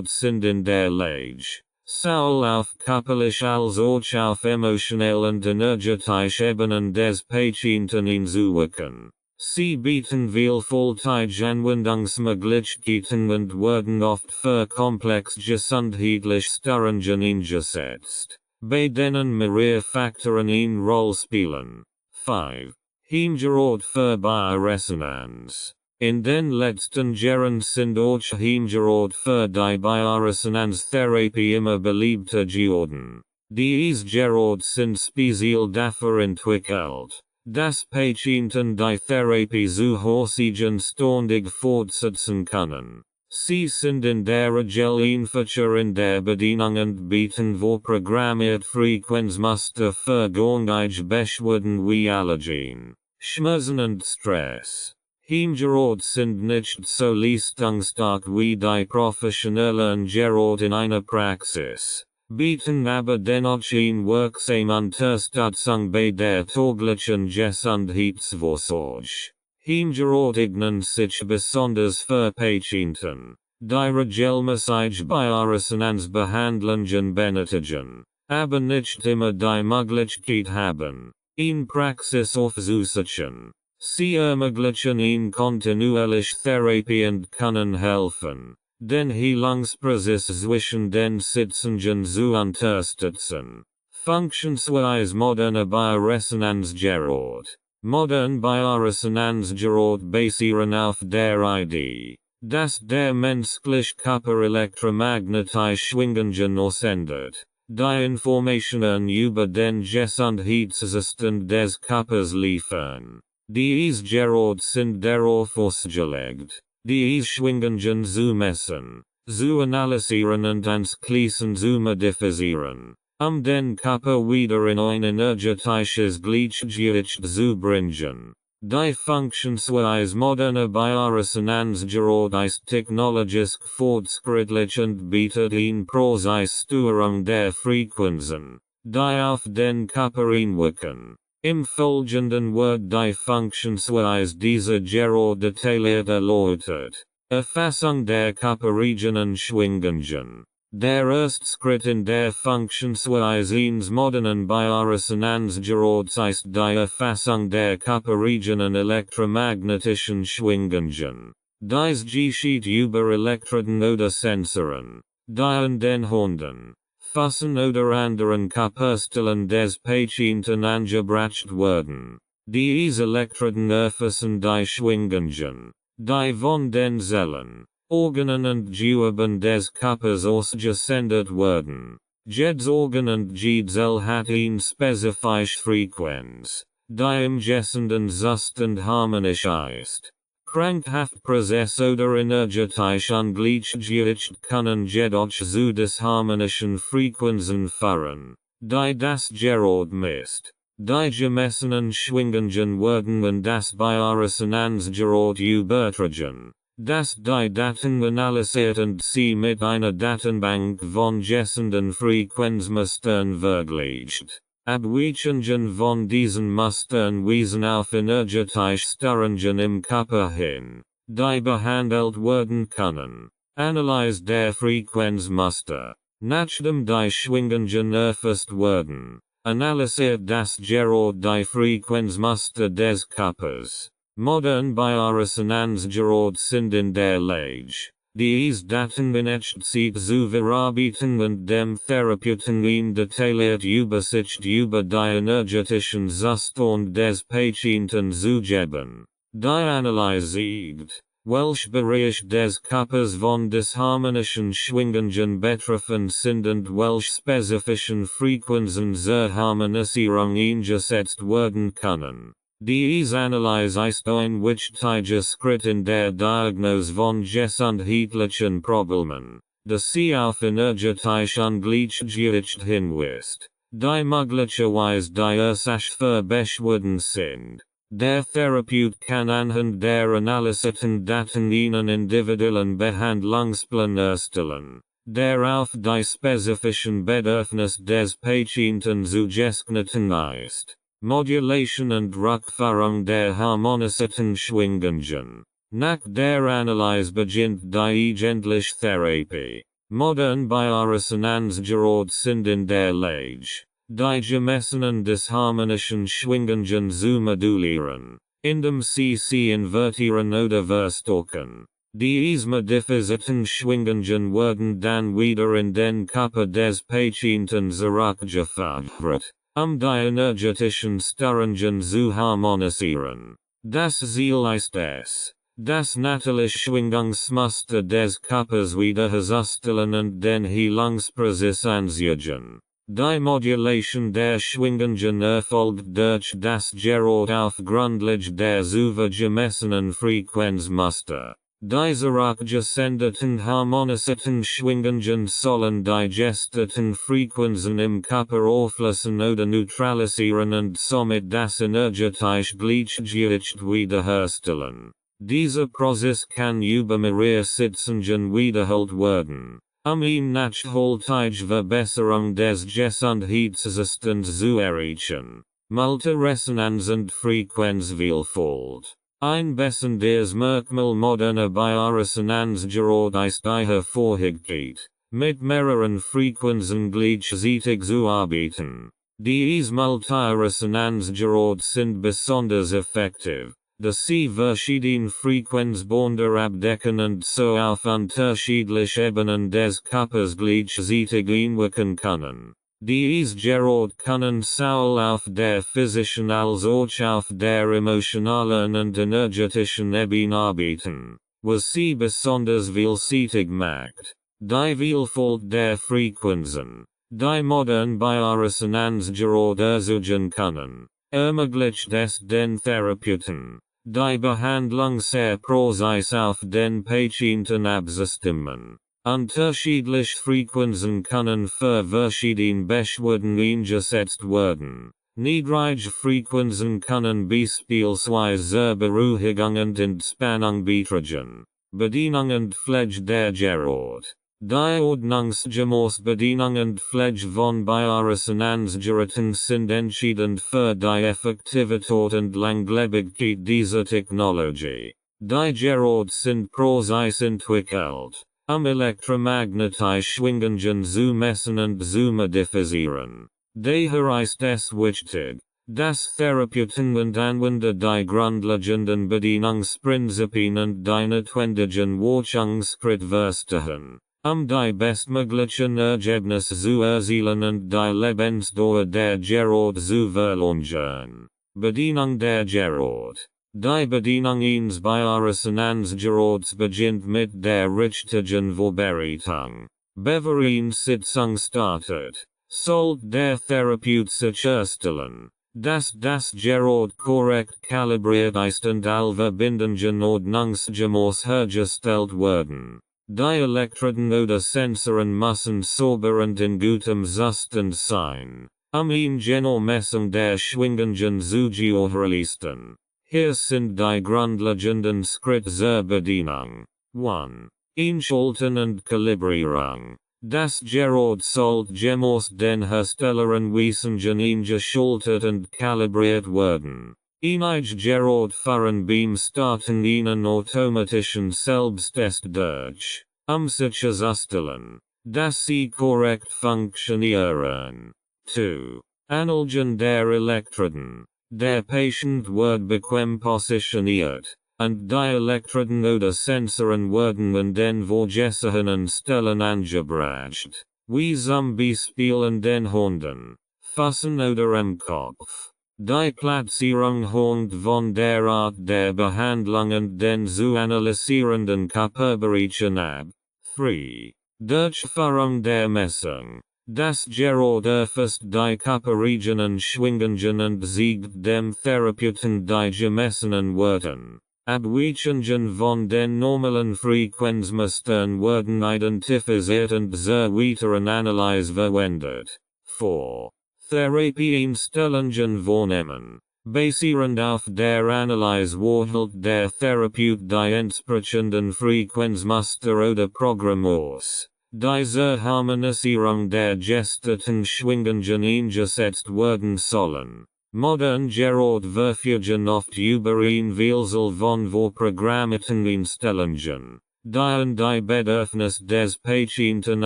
sind in der Lage, Soul auf körperlich als auch auf emotionell und energetisch Ebenen des Patienten einzuwirken. Sie bieten vielfältige Anwendungsmöglichkeiten und werden oft für komplex gesundheitliche Störungen eingesetzt, bei denen mehrere Faktoren eine Rolle spielen. 5. Hintergrund für Bioresonanz. In den letzten Jahren sind auch Hintergrund für die Bioresonanztherapie immer beliebter geworden. Diese Geräte sind speziell dafür entwickelt, dass Patienten die Therapie zu Hause ständig fortsetzen können. Sie sind in der Regel einfacher in der Bedienung und bieten vorprogrammiert Frequenzmuster für gängige Beschwerden wie Allergien, Schmerzen und Stress. Hintergrund sind nicht so leistungsstark wie die professionellen Geräte in einer Praxis, bieten aber dennoch eine wirksame Unterstützung bei der täglichen Gesundheitsvorsorge. Hintergrund eignen sich besonders für Patienten, die regelmäßig Bioresonanzbehandlungen benötigen, aber nicht immer die Möglichkeit haben, in Praxis aufzusuchen. Sie ermöglichen in kontinuierlich Therapie und können helfen, den Heilungsprozess zwischen den Sitzungen zu unterstützen. Funktionsweise moderne Bioresonanzgeräte. Modern Bioresonanzgeräte basieren auf der Idee, dass der menschliche Körper elektromagnetische Schwingungen aussendet, die Informationen über den Gesundheitszustand des Körpers liefern. Diese Geräte sind darauf ausgelegt, diese Schwingungen zu messen, zu analysieren und anschließend zu modifizieren, den Körper wieder in ein energetisches Gleichgewicht zu bringen. Die Funktionsweise moderner Bioresonanzgeräte ist technologisch fortschrittlich und bietet eine präzise Steuerung der Frequenzen, die auf den Körper einwirken. Im Folgenden wird die Funktionsweise dieser Geräte detailliert erläutert. Erfassung der Körperregionen Schwingungen. Der erste Schritt in der Funktionsweise eines modernen Bioresonanzgeräts ist die Erfassung der Körperregionen elektromagnetischen Schwingungen. Dies geschieht über Elektroden oder Sensoren, die an den Händen, Füßen oder anderen Körperstellen des Patienten angebracht werden. Diese Elektroden erfassen die Schwingungen, die von den Zellen, Organen und Geweben des Körpers ausgesendet werden. Jedes Organ und jede Zelle hat eine spezifische Frequenz, die im gesunden Zustand harmonisch ist. Krankhaftprozess oder energetisch ungleichgewicht können jedoch zu disharmonischen Frequenzen führen, die das Gerät misst. Die gemessenen Schwingungen werden in das Bioresonanzgerät übertragen, das die Daten analysiert und sie mit einer Datenbank von gesunden Frequenzmustern vergleicht. Abweichungen von diesen Mustern weisen auf energetische Störungen im Körper hin, die behandelt werden können. Analyse der Frequenzmuster. Nachdem die Schwingungen erfasst werden, analysiert das Gerät die Frequenzmuster des Körpers. Modern Bioresonanzgeräte sind in der Lage, diese Daten in Echtzeit zu verarbeiten und dem Therapeuten eine detaillierte Übersicht über die energetischen Zustand des Patienten zu geben. Die Analyse zeigt, welche Bereiche des Körpers von disharmonischen Schwingungen betroffen sind und welche spezifischen Frequenzen zur Harmonisierung eingesetzt werden können. Diese Analyse ist ein wichtiger Schritt in der Diagnose von gesundheitlichen Problemen, da sie auf energetisch Ungleichgewicht hinweist, die möglicherweise die Ursache für Beschwerden sind. Der Therapeut kann anhand der analysierten Daten einen individuellen Behandlungsplan erstellen, der auf die spezifischen Bedürfnisse des Patienten zugeschnitten ist. Modulation und Rückführung der harmonisierten Schwingungen. Nach der Analyse beginnt die eigentliche Therapie. Modern Bioresonanz gerät sind in der Lage, die gemessenen des harmonischen Schwingungen zu modulieren, indem sie invertieren oder verstärken. Die modificierten Schwingungen werden dann wieder in den Körper des Patienten zurückgeführt, die energetischen Störungen zu harmonisieren. Das Ziel ist es, das natürliche Schwingungsmuster des Körpers wiederherzustellen und den Heilungsprozess anzugehen. Die Modulation der Schwingungen erfolgt durch das Gerät auf Grundlage der zuvor gemessenen Frequenzmuster. Die zurückgesendeten harmonisierten Schwingungen sollen die gestörten Frequenzen im Körper auflösen oder neutralisieren und somit das energetische Gleichgewicht wiederherstellen. Dieser Prozess kann über mehrere Sitzungen wiederholt werden, eine nachhaltige Verbesserung des Gesundheitszustands zu erreichen. Multiresonanz und Frequenzvielfalt. Ein besonderes Merkmal moderner Bioresonanz gerät ist die Hervorragkeit, mit mehreren Frequenzen gleichzeitig zu arbeiten. Die Multiresonanzgeräte sind besonders effektiv, da sie verschiedene Frequenzbänder abdecken und so auf unterschiedliche Ebenen des Körpers gleichzeitig einwirken können. Dies Geräte können sowohl auf der physischen als auch auf der emotionalen und energetischen Ebene arbeiten, was sie besonders vielseitig macht. Die Vielfalt der Frequenzen, die modern Bioresonanzgeräte erzeugen können, ermöglicht es den Therapeuten, die Behandlungsprozess auf den Patienten abzustimmen. Unterschiedliche Frequenzen können für verschiedene Beschwerden eingesetzt werden. Niedrige Frequenzen können beispielsweise Beruhigung und Entspannung beitragen. Bedienung und Pflege der Geräte. Die ordnungsgemäße Bedienung und Pflege von Bioresonanzgeräten sind entscheidend für die Effektivität und Langlebigkeit dieser Technologie. Die Geräte sind prozessentwickelt, elektromagnetische Schwingungen zu messen und zu modifizieren. Daher ist es wichtig, dass Therapeuten und Anwender die grundlegenden Bedienungsprinzipien und die notwendigen Wartungsschritte verstehen, die bestmöglichen Ergebnisse zu erzielen und die Lebensdauer der Geräte zu verlängern. Bedienung der Geräte. Die Bedienung eines Bioresonanzgeräts beginnt mit der richtigen Vorbereitung. Bevor eine Sitzung startet, sollte der Therapeut sicherstellen, dass das Gerät korrekt kalibriert ist und alle Verbindungen ordnungsgemäß hergestellt werden. Die Elektroden oder Sensoren müssen sauber und in gutem Zustand sein, eine genaue Messung der Schwingungen zu gewährleisten. Hier sind die grundlegenden Schritte zur Bedienung. 1. Einschalten und Kalibrierung. Das Gerät sollte gemäß den Herstellerweisungen eingeschaltet und kalibriert werden. Einige Geräte führen beim Starten einen automatischen Selbsttest durch, sicherzustellen, dass sie korrekt funktionieren. 2. Anlegen der Elektroden. Der Patient wird bequem positioniert, und die Elektroden oder Sensoren werden an den vorgesehenen Stellen angebracht, wie zum Beispiel an den Händen, Füßen oder am Kopf. Die Platzierung hängt von der Art der Behandlung und den zu analysierenden Körperbereichen ab. 3. Durchführung der Messung. Das Gerät erfasst die Körperregionen Schwingungen und zeigt dem Therapeuten die gemessenen Werte. Abweichungen von den normalen Frequenzmustern werden identifiziert und zur weiteren Analyse verwendet. 4. Therapieeinstellungen vornehmen. Basierend auf der Analyse wählt der Therapeut die entsprechenden Frequenzmuster oder Programme aus, die zur Harmonisierung der gestörten Schwingungen eingesetzt werden sollen. Modern Gerard Verfügen oft über ihn Wielsel von Vorprogrammierten Stellungen, die Bedürfnis des Patienten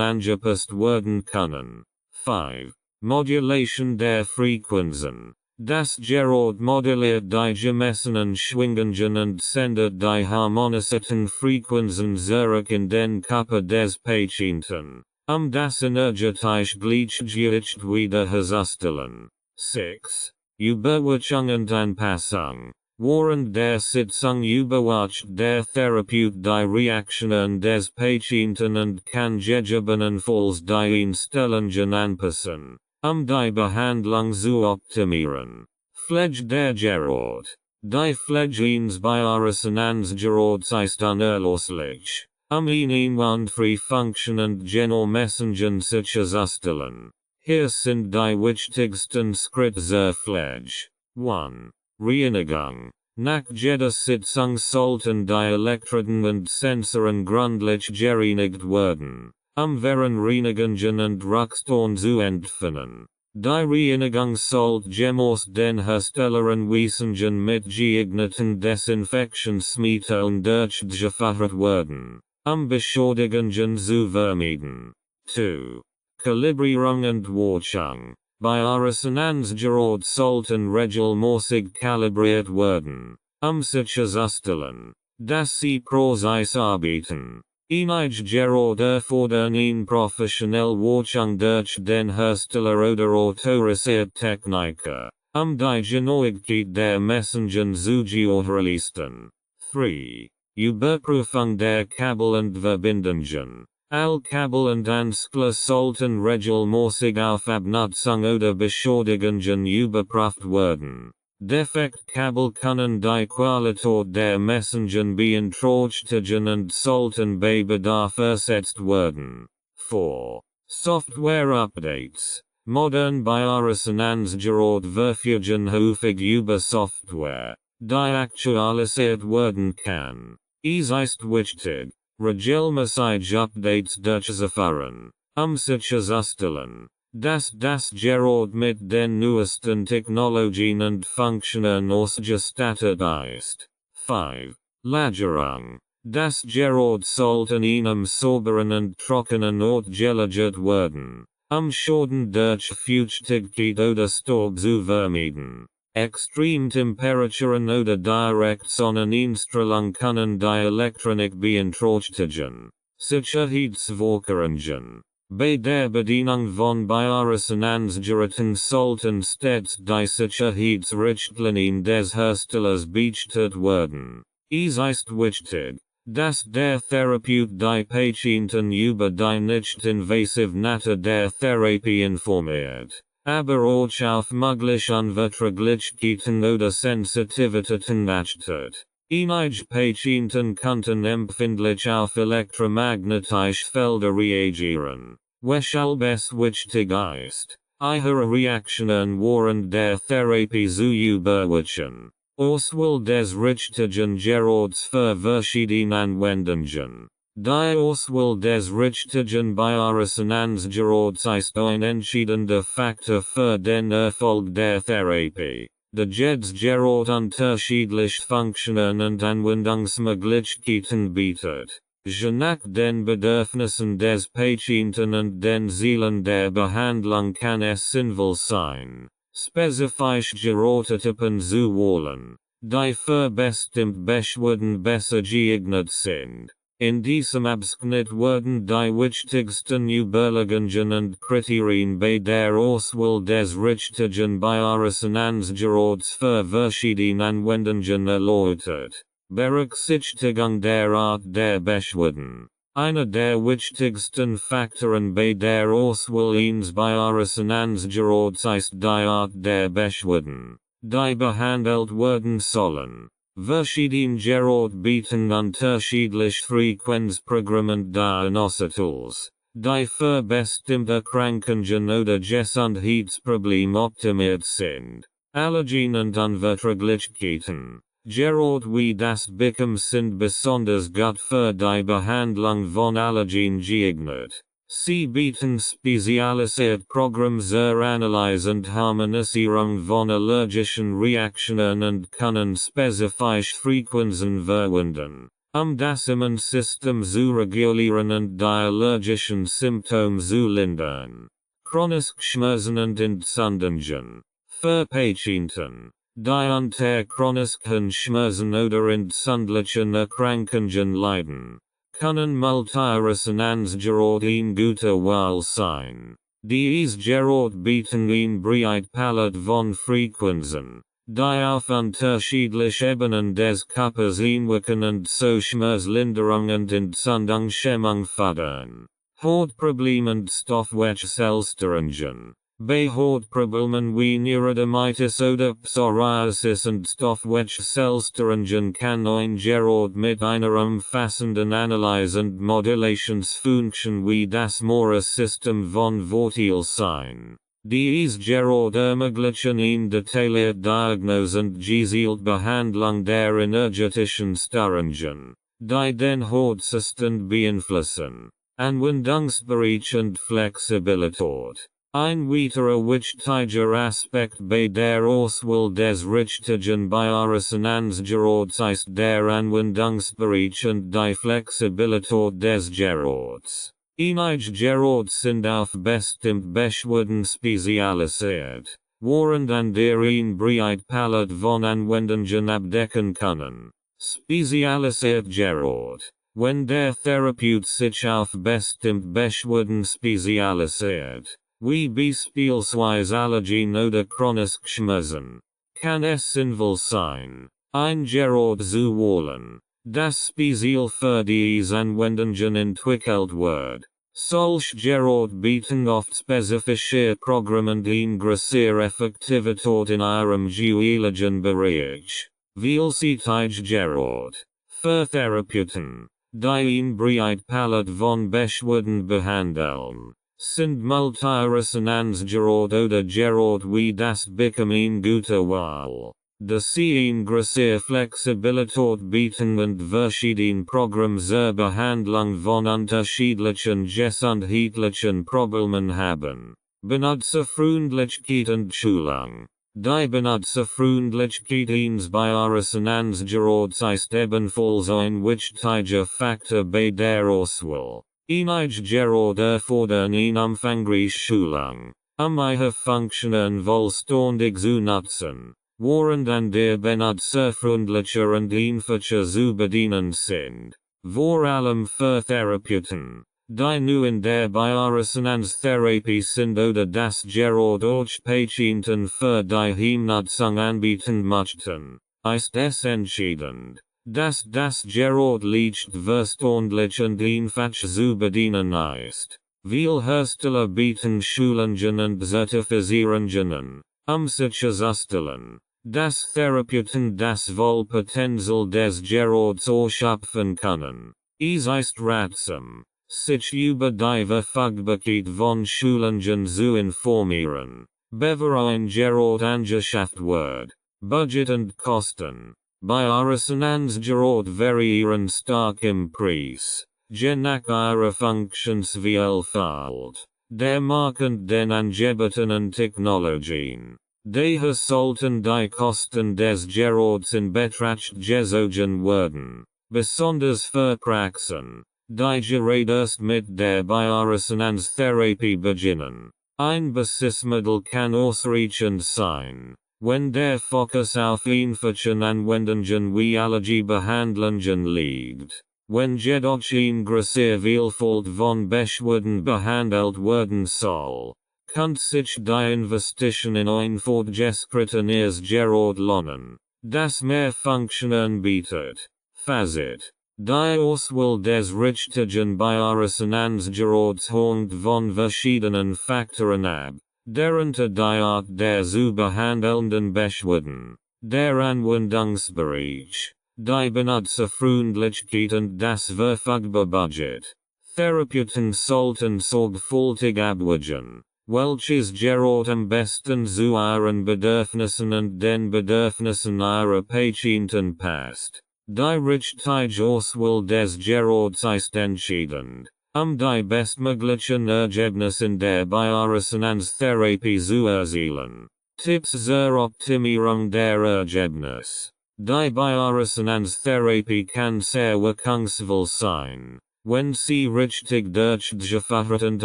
angepasst werden können. 5. Modulation der Frequenzen. Das Gerard moduliert die gemessenen Schwingungen und sendet die harmonisierten Frequenzen zurück in den Körper des Patienten, das energetische Gleichgewicht wiederherzustellen. 6. Überwachung und Anpassung. Während der Sitzung überwacht der Therapeut die Reaktionen des Patienten und kann gegebenenfalls die Einstellungen anpassen, die Behandlung zu optimieren. Pflege der Gerard. Die Pflege eines Bioresonanz Gerards ist unerlässlich, ihn einwandfrei funktionierend Genomessungen sicherzustellen. Hier sind die wichtigsten Schritte zur Pflege. 1. Reinigung. Nach jeder Sitzung sollten die Elektroden und Sensoren gründlich gereinigt werden, während Reinigungen und Rückstände zu entfernen. Die Reinigung sollte gemäß den Herstelleranweisungen mit geeigneten Desinfektionsmitteln und durchgeführt werden, Beschädigungen zu vermeiden. 2. Kalibrierung und Wartung. Bioresonanz Gerards sollten regelmäßig kalibriert werden, sicherzustellen, dass sie präzise arbeiten. Einige Gerard erfordern eine professionelle Wartung durch den Hersteller oder autorisierte Techniker, die Genauigkeit der Messungen zu gewährleisten. 3. Überprüfung der Kabel und Verbindungen. Alle Kabel und Anschlüsse sollten regelmäßig auf Abnutzung oder Beschädigungen überprüft werden. Defekt Kabel können die Qualität der Messungen beeinträchtigen und sollten bei Bedarf ersetzt werden. 4. Software Updates. Modern Bioresonanz Gerard verfügen häufig über Software, die aktualisiert werden kann. Es ist wichtig, regelmäßig Updates durchzuführen, sicherzustellen, dass das Gerard mit den neuesten Technologien und Funktionen ausgestattet ist. 5. Lagerung. Das Gerard sollte in einem sauberen und trockenen Ort gelagert werden, Schaden durch Feuchtigkeit oder Staub zu vermeiden. Extremtemperaturen oder direkt Sonneneinstrahlung können die Elektronik beeinträchtigen. Sicherheitsvorkehrungen. Bei der Bedienung von Bioresonanzgeräten sollten stets die Sicherheitsrichtlinien des Herstellers beachtet werden. Es ist wichtig, dass der Therapeut die Patienten über die nicht-invasive Natur der Therapie informiert, aber auch auf mögliche Unverträglichkeiten oder Sensitivitäten achtet. Einige Patienten könnten empfindlich auf elektromagnetische Felder reagieren, weshalb es wichtig ist, ihre Reaktionen während der Therapie zu überwachen. Auswahl des richtigen Gerards für verschiedene Anwendungen. Die Auswahl des richtigen Bioresonanzgeräts ist ein entscheidender Faktor für den Erfolg der Therapie. Da jedes Gerard unterschiedlich Funktionen und Anwendungsmöglichkeiten bietet, je nach den Bedürfnissen des Patienten und den Zielen der Behandlung kann es sinnvoll sein, spezifische Gerätetypen zu wählen, die für bestimmte Beschwerden besser geeignet sind. In diesem Abschnitt werden die wichtigsten Überlegungen und Kriterien bei der Auswahl des richtigen Bioresonanzgeräts für verschiedene Anwendungen erläutert. Berücksichtigung der Art der Beschwerden. Einer der wichtigsten Faktoren bei der Auswahl eines Bioresonanzgeräts ist die Art der Beschwerden, die behandelt werden sollen. Verschiedene Gerard bieten unterschiedliche Frequenzprogramme und Diagnosetools, die für bestimmte Erkrankungen oder Gesundheitsprobleme optimiert sind. Allergien und Unverträglichkeiten. Gerard wie das Beckham sind besonders gut für die Behandlung von Allergien geeignet. Sie bieten spezialisiert Programm zur Analysierung und Harmonisierung von allergischen Reaktionen und können spezifische Frequenzen verwenden, das Immunsystem zu regulieren und die allergischen Symptome zu lindern. Chronische Schmerzen und Entzündungen. Für Patienten, die unter chronischen Schmerzen oder entzündlichen Erkrankungen leiden, können Multiresonanzgerät ein guter Wahl sein. Diese Gerät bieten eine breite Palette von Frequenzen, die auf unterschiedliche Ebenen des Körpers einwirken und so Schmerzlinderung und Entzündungshemmung fördern. Hautprobleme und Stoffwechselstörungen. Bei Hautproblemen wie Neurodermitis oder Psoriasis und Stoffwechselstörungen kann ein Gerät mit einer umfassenden Analyse und Modulationsfunktion wie das Mora-System von Vorteil sein. Diese Gerät ermöglichen eine detaillierte Diagnose und gezielte Behandlung der energetischen Störungen, die den Hautzustand beeinflussen. Anwendungsbereich und Flexibilität. Ein weiterer wichtiger Aspekt bei der Auswahl des richtigen Bioresonanzgeräts ist der Anwendungsbereich und die Flexibilität des Geräts. Einige Geräte sind auf bestimmte Beschwerden spezialisiert, während andere eine breite Palette von Anwendungen abdecken können. Spezialisiert Gerät. Wenn der Therapeut sich auf bestimmte Beschwerden spezialisiert, wie beispielsweise Allergien oder chronische Schmerzen, kann es sinnvoll sein, ein Gerät zu wählen, das speziell für diese Anwendungen entwickelt wird. Solche Geräte bieten oft spezifische Programme und eine größere Effektivität in ihrem jeweiligen Bereich. Vielseitige Gerät. Für Therapeuten, die eine breite Palette von Beschwerden behandeln, sind Multiresonanzgerät oder Gerät wie das Bicam eine gute Wahl, da sie eine größere Flexibilität bieten und verschiedene Programme zur Behandlung von unterschiedlichen gesundheitlichen Problemen haben. Benutzerfreundlichkeit und Schulung. Die Benutzerfreundlichkeit eines Bioresonanzgeräts ist ebenfalls ein wichtiger Faktor bei der Auswahl. Einige Geräte erfordern eine umfangreiche Schulung, ihre Funktionen vollständig zu nutzen, während andere benutzerfreundlicher und einfacher zu bedienen sind. Vor allem für Therapeuten, die nur in der Bioresonanztherapie sind oder das Gerät auch Patienten für die Heimnutzung anbieten möchten, ist es entscheidend, dass das Gerät leicht verständlich und einfach zu bedienen ist. Viele Hersteller bieten Schulungen und Zertifizierungen, sicherzustellen, dass Therapeuten das Vollpotenzial des Geräts ausschöpfen können. Es ist ratsam, sich über die Verfügbarkeit von Schulungen zu informieren, bevor ein Gerät angeschafft wird. Budget und Kosten. Bioresonanzgeräte variieren stark im Preis, je nach ihrer Funktionsvielfalt, der Markt und den angebotenen Technologien. Daher sollten die Kosten des Geräts in Betracht gezogen werden, besonders für Praxen, die gerade erst mit der Bioresonanztherapie beginnen. Ein Basismittel kann ausreichend sein, wenn der Fokus auf einfachen Anwendungen wie Allergiebehandlungen liegt. Wenn jedoch eine größere Vielfalt von Beschwerden behandelt werden soll, kann sich die Investition in ein fortgeschrittenes Gerät lohnen, das mehr Funktionen bietet. Fazit. Die Auswahl des richtigen Bioresonanzgeräts hängt von verschiedenen Faktoren ab, darunter die Art der zu behandelnden Beschwerden, der Anwendungsbereich, die Benutzerfreundlichkeit und das verfügbare Budget. Therapeuten sollten sorgfältig abwägen, welches Gerät am besten zu ihren Bedürfnissen und den Bedürfnissen ihrer Patienten passt. Die richtige Auswahl des Geräts ist entscheidend, Die bestmöglichen Ergebnisse in der Bioresonanztherapie zu erzielen. Tipps zur Optimierung der Ergebnisse. Die Bioresonanztherapie kann sehr wirkungsvoll sein, wenn sie richtig durchgeführt und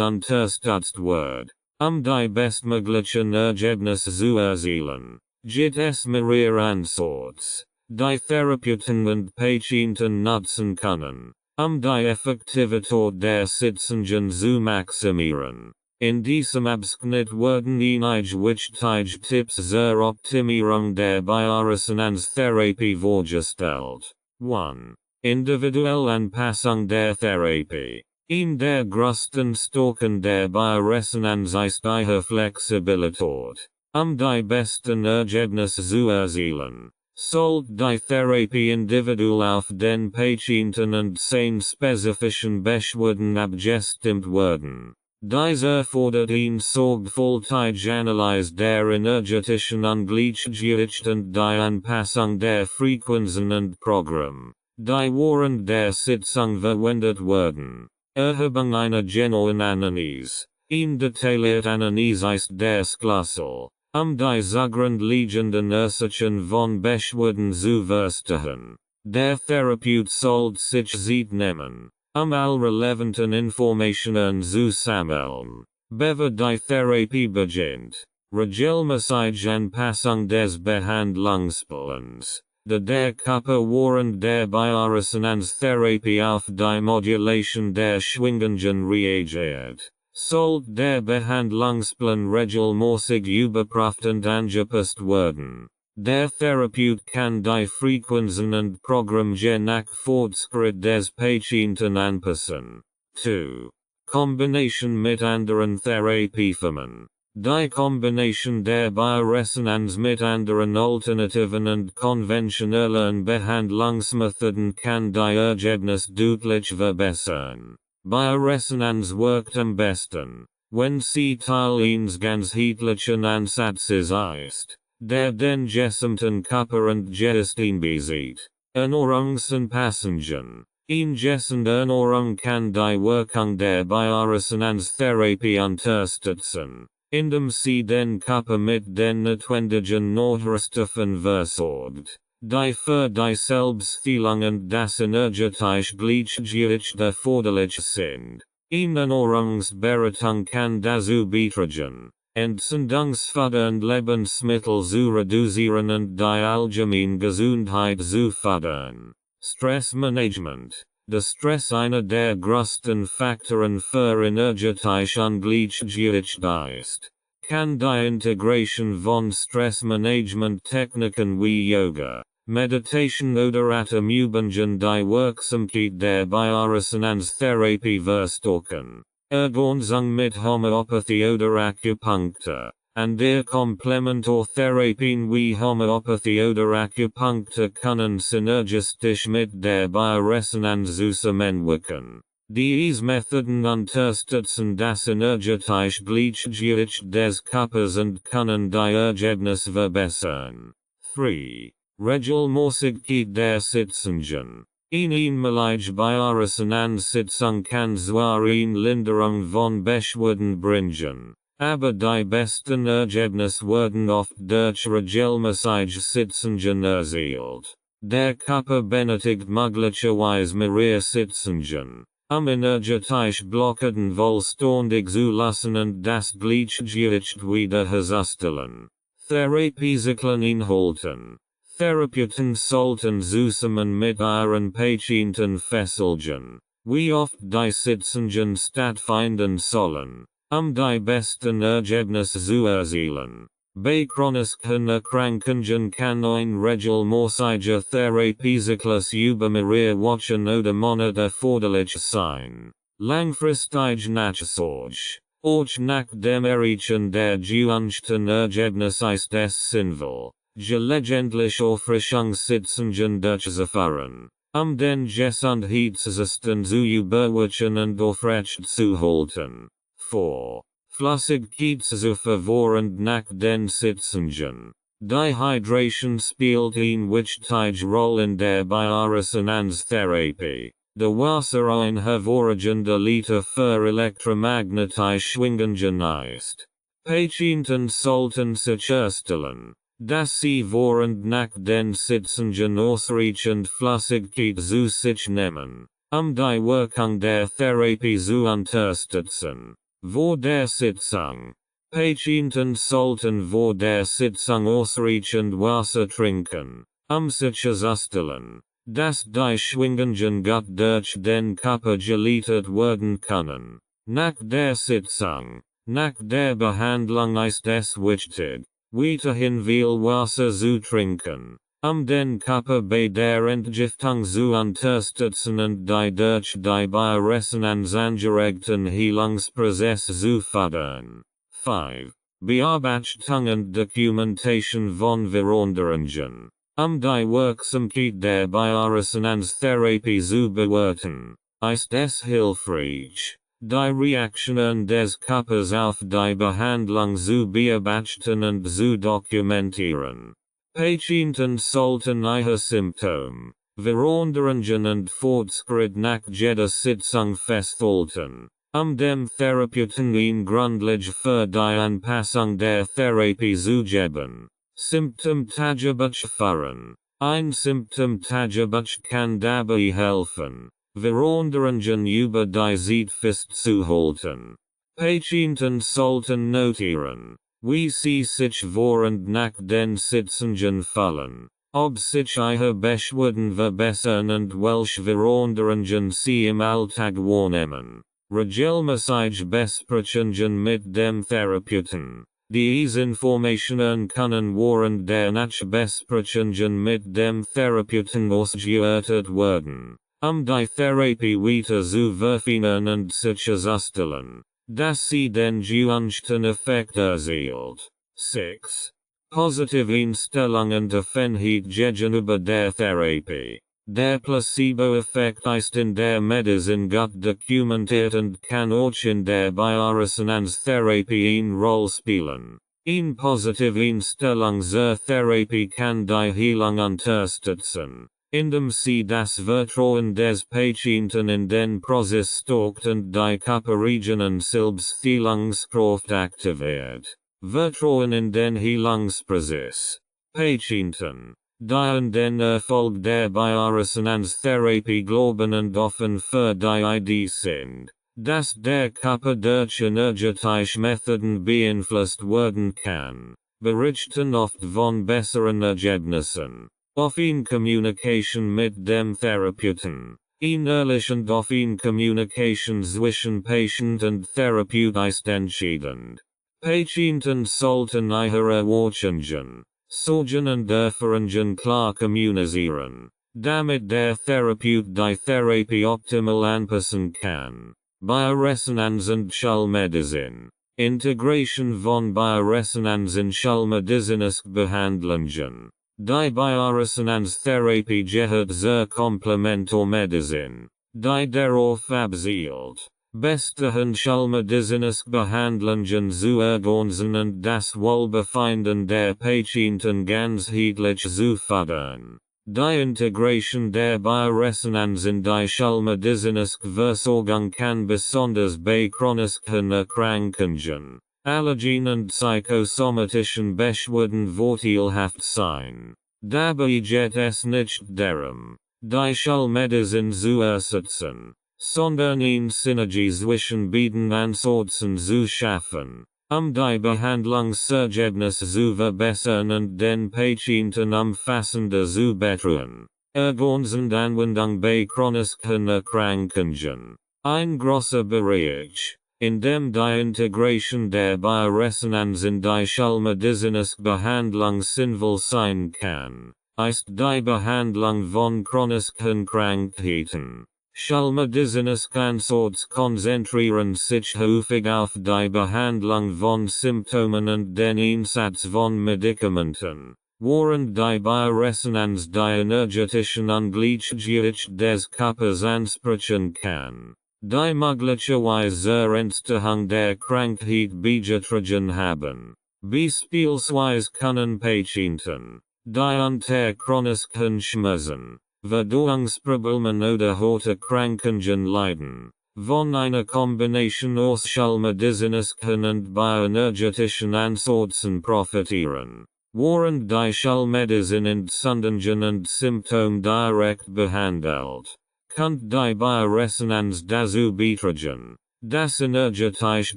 unterstützt wird. Die bestmöglichen Ergebnisse zu erzielen, gibt es mehrere Ansätze, die Therapeuten und Patienten nutzen können, die Effektivität der Sitzungen zu maximieren. In diesem Abschnitt werden einige wichtige Tipps zur Optimierung der Bioresonanztherapie vorgestellt. 1. Individuelle Anpassung der Therapie. In der größten Stärken der Bioresonanz ist ihre Flexibilität. Die besten Ergebnisse zu erzielen, sollte die Therapie individuell auf den Patienten und seine spezifischen Beschwerden abgestimmt werden. Dies erfordert eine sorgfältige Analyse der energetischen Ungleichgewichte und die Anpassung der Frequenzen und Programme, die während der Sitzung verwendet werden. Erhebung einer genauen Analyse. Eine detaillierte Analyse ist der Schlüssel, die zugrundliegenden Ursachen von Beschwerden zu verstehen. Der Therapeut sollte sich Zeit nehmen, all relevanten Informationen zu sammeln, bevor die Therapie beginnt. Regelmäßige Anpassung des Behandlungsplans. Der Körper während der Bioresonanztherapie auf die Modulation der Schwingungen reagiert, sollte der Behandlungsplan regelmäßig überprüft und angepasst werden. Der Therapeut kann die Frequenzen und Programme je nach Fortschritt des Patienten anpassen. 2. Kombination mit anderen Therapieformen. Die Kombination der Bioresonanz mit anderen alternativen und konventionellen Behandlungsmethoden kann die Ergebnisse deutlich verbessern. Bioresonanz wirkt am besten, wenn sie Teil eines ganzheitlichen Ansatzes ist, der den gesamten Körper und Geist einbezieht. Ernährungsanpassungen. Eine Ernährung kann die Wirkung der Bioresonanztherapie unterstützen, indem sie den Körper mit den notwendigen Nährstoffen versorgt, die für die Selbstheilung und das energetische Gleichgewicht erforderlich sind. Eine Ernährungsberatung kann dazu beitragen, entzündungsfördernde Lebensmittel zu reduzieren und die allgemeine Gesundheit zu fördern. Stressmanagement. Der Stress einer der größten Faktoren für energetische Ungleichgewicht ist, kann die Integration von Stressmanagement-Techniken wie Yoga, Meditation oder Atemübungen die Wirksamkeit der Bioresonanztherapie verstärken. Ergänzung mit Homöopathie oder Akupunktur. An der Komplementartherapien wie Homöopathie oder Akupunktur können synergistisch mit der Bioresonanz zusammenwirken. Diese Methoden unterstützen das energetische Gleichgewicht des Körpers und können die Ergebnisse verbessern. 3. Regelmäßigkeit der Sitzungen. Eine einmalige Bioresonanz-Sitzung kann zwar eine Linderung von Beschwerden bringen, aber die besten Ergebnisse werden oft durch regelmäßige Sitzungen erzielt. Der Körper benötigt möglicherweise mehrere Sitzungen, energetisch Blockaden vollständig zu lassen und das Gleichgewicht wiederherzustellen. Therapiezyklen Inhalten. Therapeuten sollten zusammen mit ihren Patienten festlegen, wie oft die Sitzungen stattfinden sollen, die besten Ergebnisse zu erzielen. Bei chronischen Erkrankungen kann ein regelmäßiger Therapiezyklus über mehrere Wochen oder Monate erforderlich sein. Langfristige Nachsorge. Auch nach dem Erreichen der gewünschten Ergebnisse ist es sinnvoll, gelegentlich Auffrischungssitzungen durchzuführen, den Gesundheitszustand zu überwachen und aufrecht zu halten. 4. Flüssigkeit zu verwahren nach den Sitzungen. Dehydration spielt eine wichtige Rolle in der Bioresonanztherapie. De Wasser ein hervorragende Lieder für elektromagnetische Schwingungen ist. Patienten sollten sicherstellen, dass sie während nach den Sitzungen ausreichend Flüssigkeit zu sich nehmen, die Wirkung der Therapie zu unterstützen. Vor der Sitzung. Patienten sollten vor der Sitzung ausreichend Wasser trinken, sicherzustellen, dass die Schwingungen gut durch den Körper geleitet werden können. Nach der Sitzung. Nach der Behandlung ist es wichtig, weiterhin viel Wasser zu trinken, den Körper bei der Entgiftung zu unterstützen und die durch die Bioresonanz angeregten Heilungsprozesse zu fördern. 5. Bearbeitung und Dokumentation von Veränderungen. Die Wirksamkeit der Bioresonanztherapie zu bewerten, ist es hilfreich, die Reaktionen des Körpers auf die Behandlung zu beobachten und zu dokumentieren. Patienten sollten ihre Symptome, Veränderungen und Fortschritt nach jeder Sitzung festhalten, dem Therapeuten eine Grundlage für die Anpassung der Therapie zu geben. Symptomtagebuch führen. Ein Symptomtagebuch kann dabei helfen, Veränderungen über die Zeit festzuhalten. Patienten sollten notieren, wie sie sich während nach den Sitzungen fühlen, ob sich ihre Beschwerden verbessern und welche Veränderungen sie im Alltag wahrnehmen. Regelmäßige Besprechungen mit dem Therapeuten. Diese Informationen können während der Nachbesprechungen mit dem Therapeuten ausgewertet werden, die Therapie weiter zu verfeinern und sicherzustellen, dass sie den gewünschten Effekt erzielt. 6. Positive Einstellung und Offenheit gegenüber der Therapie. Der Placebo-Effekt ist in der Medizin gut dokumentiert und kann auch in der Bioresonanztherapie eine Rolle spielen. Eine positive Einstellung zur Therapie kann die Heilung unterstützen, indem sie das Vertrauen des Patienten in den Prozess stärkt und die Körperregionen Selbstheilungskraft aktiviert. Vertrauen in den Heilungsprozess. Patienten, die an den Erfolg der Bioresonanztherapie glauben und offen für die Idee sind, dass der Körper durch energetische Methoden beeinflusst werden kann, berichten oft von besseren Ergebnissen. Offene Communication mit dem Therapeuten. Ehrlich und offene Communication zwischen Patient und Therapeut ist entscheidend. Patienten sollten ihre Erwartungen, Sorgen und Erfahrungen klar kommunizieren, damit der Therapeut die Therapie optimal anpassen kann. Bioresonanz und Schallmedizin. Integration von Bioresonanz in schallmedizinische Behandlungen. Die Bioresonanztherapie gehört zur Komplementarmedizin, die darauf abzielt, bestehende schallmedizinische Behandlungen zu ergänzen und das Wohlbefinden der Patienten ganzheitlich zu fördern. Die Integration der Bioresonanz in die schallmedizinische Versorgung kann besonders bei chronischen Erkrankungen, Allergien und psychosomatischen Beschwerden vorteilhaft sein. Dabei geht es nicht darum, die Schallmedizin zu ersetzen, sondern eine Synergie zwischen beiden Ansätzen zu schaffen, die Behandlungsergebnisse zu verbessern und den Patienten umfassender zu betreuen. Ergänzende Anwendung bei chronischen Erkrankungen. Ein großer Bereich, in dem die Integration der Bioresonanz in die schallmedizinische Behandlung sinnvoll sein kann, ist die Behandlung von chronischen Krankheiten. Schallmedizinische Ansätze konzentrieren sich häufig auf die Behandlung von Symptomen und den Einsatz von Medikamenten, während die Bioresonanz die energetischen Ungleichgewichte des Körpers ansprechen kann, die möglicherweise zur Entstehung der Krankheit beigetragen haben. Beispielsweise können Patienten, die unter chronischen Schmerzen, Verdauungsprobleme oder Horte Krankungen leiden. Von einer Kombination aus schallmedizinischen und bioenergetischen Ansätzen profitieren. Während die Schallmedizin Entzündungen und Symptome direkt behandelt, kommt die Bioresonanz dazu beitragen, das energetische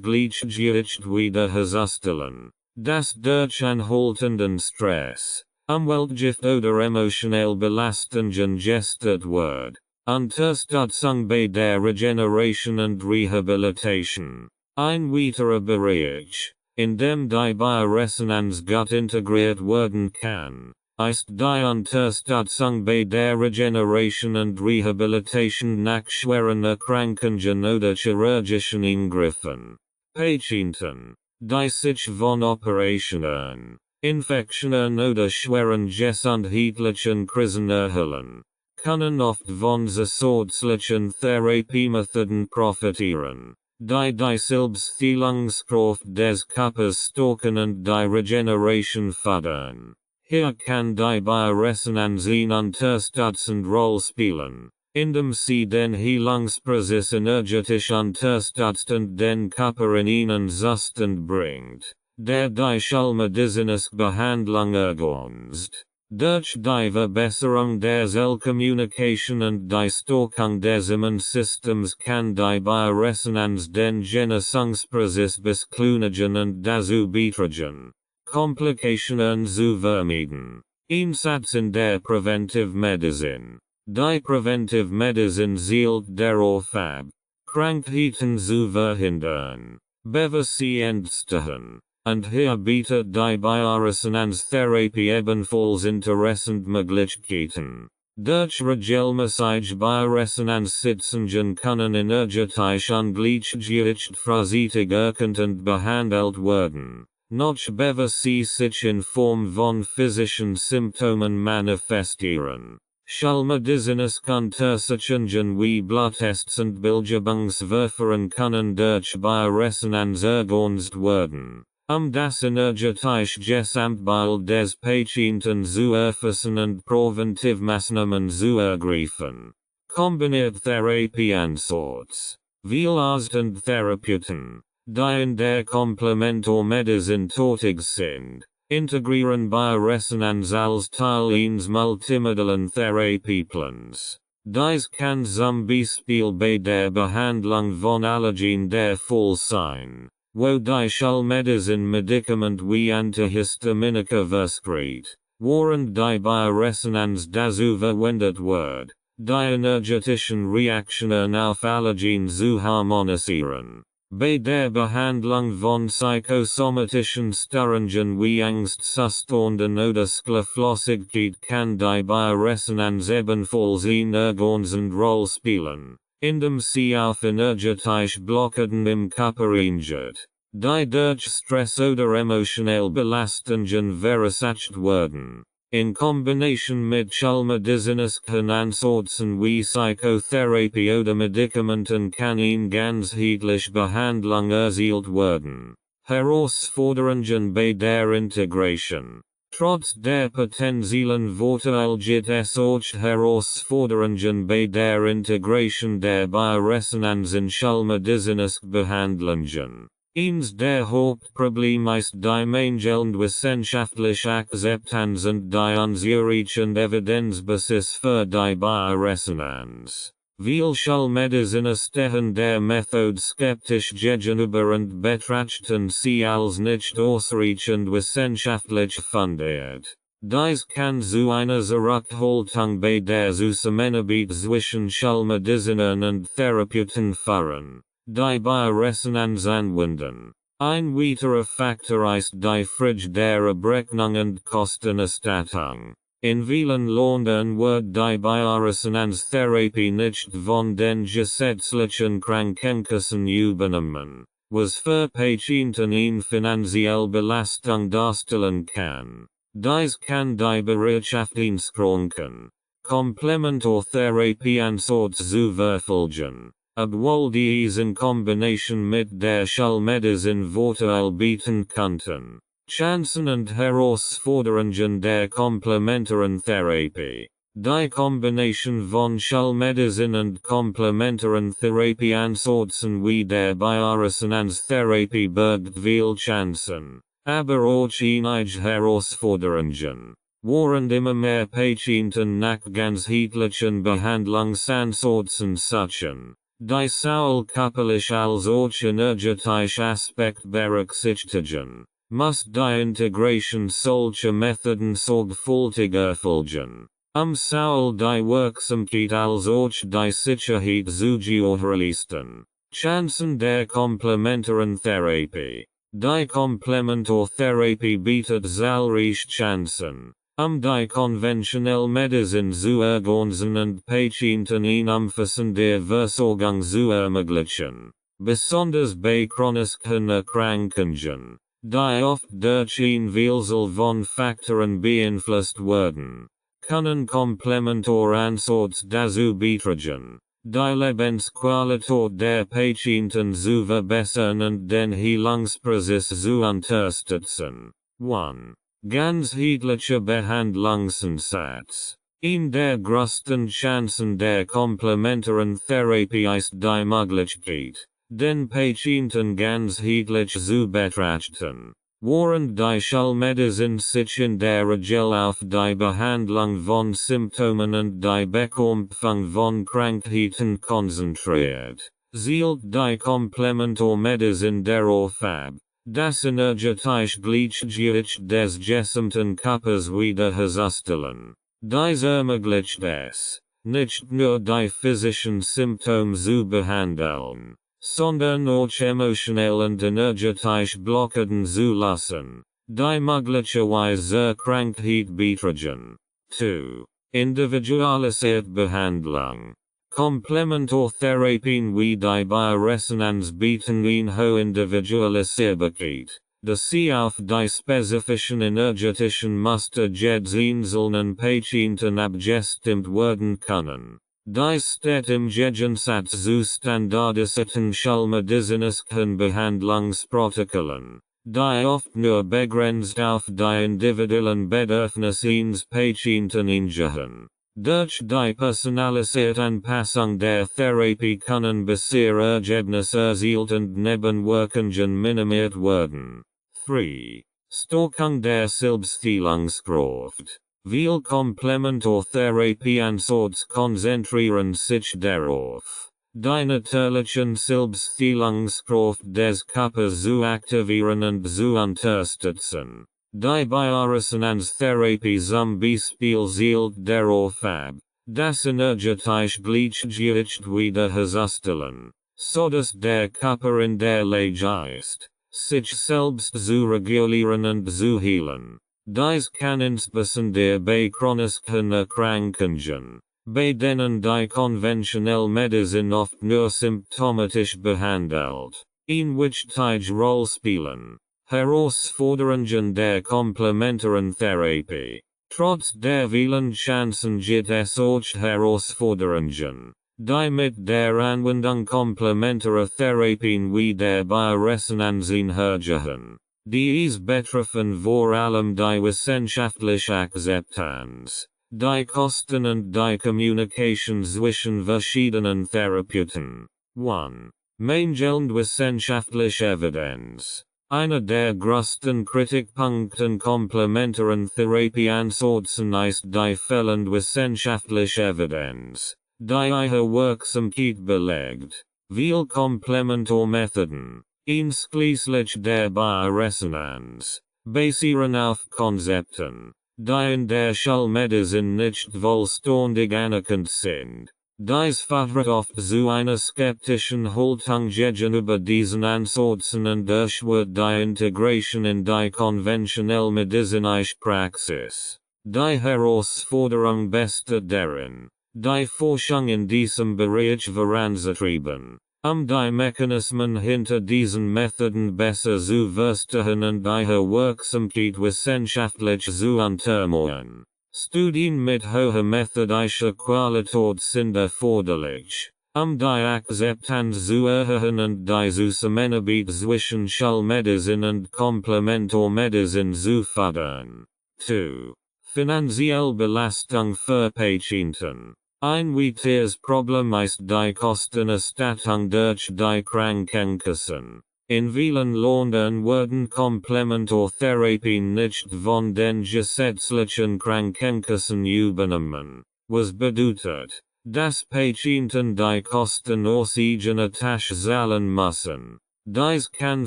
Gleichgewicht wiederherzustellen, das durch anhaltenden Stress, Umweltgift oder emotionelle Belastungen gestört wird. Unterstützung bei der Regeneration und Rehabilitation. Ein weiterer Bereich, in dem die Bioresonanz gut integriert werden kann, ist die Unterstützung bei der Regeneration und Rehabilitation nach schweren Erkrankungen oder chirurgischen Eingriffen. Patienten, die sich von Operationen, Infektionen oder schweren gesundheitlichen Krisen erholen, können oft von zusätzlichen Therapiemethoden profitieren, die Selbstheilungskraft des Körpers stärken und die Regeneration fördern. Hier kann die Bioresonanz eine unterstützende Rolle spielen, indem sie den Heilungsprozess energetisch unterstützt und den Körper in einen Zustand bringt, der die schallmedizinische Behandlung ergänzt. Durch die Verbesserung der Zellkommunikation und die Stärkung des Immunsystems kann die Bioresonanz den Genesungsprozess beschleunigen und dazu beitragen, Komplikationen zu vermeiden. Einsatz in der Preventivmedizin. Die Preventivmedizin zielt darauf ab, Krankheiten zu verhindern, bevor sie entstehen. Und hier bietet die Bioresonanztherapie ebenfalls interessante Möglichkeiten. Durch regelmäßige Bioresonanzsitzungen können energetisch ungleichgewicht frühzeitig erkannt und behandelt werden, noch bevor sie sich in Form von physischen Symptomen manifestieren. Schallmedizinische Untersuchungen wie Bluttests und Bildgebungsverfahren können durch Bioresonanz ergänzt werden, das energetische Gesamtbild des Patienten zu erfassen und Präventivmaßnahmen zu ergreifen. Kombiniert Therapieansatz. Viele Ärzte und Therapeuten, die in der Komplementarmedizin tätig sind, integrieren Bioresonanz als Teil eines multimodalen Therapieplans. Dies kann zum Beispiel bei der Behandlung von Allergien der Fall sein, wo die Schallmedizin Medikament wie Antihistaminika verschreibt, während die Bioresonanz dazu verwendet wird, die energetischen Reaktionen auf Allergien zu harmonisieren. Bei der Behandlung von psychosomatischen Störungen wie Angstzuständen oder Schlaflosigkeit kann die Bioresonanz ebenfalls eine ergänzende Rolle spielen, indem sie auf energetische Blockaden im Körper eingeht, die durch Stress oder emotionelle Belastungen verursacht werden. In Kombination mit schallmedizinischen Ansätzen wie Psychotherapie oder Medikamenten kann eine ganzheitliche Behandlung erzielt werden. Herausforderungen bei der Integration. Trotz der potenziellen Vorteile gibt es auch Herausforderungen bei der Integration der Bioresonanz in schallmedizinische Behandlungen. Eines der Hauptprobleme ist die mangelnde wissenschaftliche Akzeptanz und die unzureichende Evidenzbasis für die Bioresonanz. Viele Schallmediziner stehen der Methode skeptisch gegenüber und betrachten sie als nicht ausreichend wissenschaftlich fundiert. Dies kann zu einer Zurückhaltung bei der Zusammenarbeit zwischen Schallmedizinern und Therapeuten führen, die Bioresonanz anwenden. Ein weiterer Faktor ist die Frage der Abrechnung und Kostenerstattung. In vielen Ländern wird die Bioresonanztherapie nicht von den gesetzlichen Krankenkassen übernommen, was für Patienten eine finanzielle Belastung darstellen kann. Dies kann die Bereitschaft einschränken, Komplementartherapieansatz zu verfolgen, obwohl dies in Kombination mit der Schallmedizin Vorteile bieten könnten. Chancen und Herausforderungen der komplementaren Therapie. Die Kombination von Schulmedizin und komplementaren Therapie Ansortzen wie der Bioresonanz-Therapie birgt viel Chancen, aber auch einige Herausforderungen. Während immer mehr Patienten nach ganzheitlichen Behandlungsansortzen suchen, die sowohl körperlich als auch energetisch Aspekt berücksichtigen, muss die Integration solcher Methoden sorgfältig erfolgen. Sowohl die Wirksamkeit als auch die Sicherheit zu gewährleisten. Chancen der komplementaren Therapie. Die Komplementartherapie bietet zahlreiche Chancen, die konventionelle Medizin zu ergänzen und Patienten eine umfassende Versorgung zu ermöglichen. Besonders bei chronischen Erkrankungen, die oft durch eine Vielzahl von Faktoren beeinflusst werden, können Komplementaransätze dazu beitragen, die Lebensqualität der Patienten zu verbessern und den Heilungsprozess zu unterstützen. 1. Ganzheitlicher Behandlungsansatz. In der größten Chancen der komplementaren Therapie ist die Möglichkeit, den Patienten ganzheitlich zu betrachten, während die Schulmedizin sich in der Regel auf die Behandlung von Symptomen und die Bekämpfung von Krankheiten konzentriert, zielt die Komplementarmedizin darauf ab, das energetisch Gleichgewicht des gesamten Körpers wiederherzustellen. Dies ermöglicht es, nicht nur die physischen Symptome zu behandeln, sondern auch emotionell und energetisch Blockaden zu lassen, die möglicherweise zur Krankheit beitragen. 2. Individualisierte Behandlung. Komplementartherapien wie die Bioresonanz bieten eine hohe Individualisierbarkeit, da sie auf die spezifischen energetischen Muster jedes einzelnen Patienten abgestimmt werden können. Dies steht im Gegensatz zu standardisierten schulmedizinischen Behandlungsprotokollen, die oft nur begrenzt auf die individuellen Bedürfnisse eines Patienten eingehen. Durch die personalisierte Anpassung der Therapie können bessere Ergebnisse erzielt und Nebenwirkungen minimiert werden. 3. Stärkung der Selbstheilungskraft. Viele Komplementartherapieansätze konzentrieren sich darauf, die natürlichen Selbstheilungskraft des Körpers zu aktivieren und zu unterstützen. Die Bioresonanztherapie zum Beispiel zielt darauf ab, das energetische Gleichgewicht wiederherzustellen, sodass der Körper in der Lage ist, sich selbst zu regulieren und zu heilen. Dies kann insbesondere bei chronischen Erkrankungen, bei denen die konventionelle Medizin oft nur symptomatisch behandelt, eine wichtige Rolle spielen. Herausforderungen der komplementaren Therapie. Trotz der vielen Chancen gibt es auch Herausforderungen, die mit der Anwendung komplementarer Therapien wie der Bioresonanz einhergehen. Dies betreffen vor allem die wissenschaftliche Akzeptanz, die Kosten und die Kommunikation zwischen verschiedenen Therapeuten. 1. Mangelnde wissenschaftliche Evidenz. Einer der größten Kritikpunkte komplementaren Therapieansätzen ist die fehlende wissenschaftliche Evidenz, die ihre Wirksamkeit belegt. Viele Komplementarmethoden, einschließlich der Bioresonanz, basieren auf Konzepten, die in der Schulmedizin nicht vollständig anerkannt sind. Dies führt oft zu einer skeptischen Haltung gegenüber diesen Ansätzen und erschwert die Integration in die konventionelle medizinische Praxis. Die Herausforderung besteht darin, die Forschung in diesem Bereich voranzutreiben, die Mechanismen hinter diesen Methoden besser zu verstehen und ihre Wirksamkeit wissenschaftlich zu untermauern. Studien mit hoher methodischer Qualität sind erforderlich, die Akzeptanz zu erhöhen und die Zusammenarbeit zwischen Schulmedizin und Komplementarmedizin zu fördern. 2. Finanzielle Belastung für Patienten. Ein weiteres Problem ist die Kostenerstattung durch die Krankenkassen. In vielen Ländern werden Komplementartherapien nicht von den gesetzlichen Krankenkassen übernommen, was bedeutet, dass Patienten die Kosten aus eigener Tasche zahlen müssen. Dies kann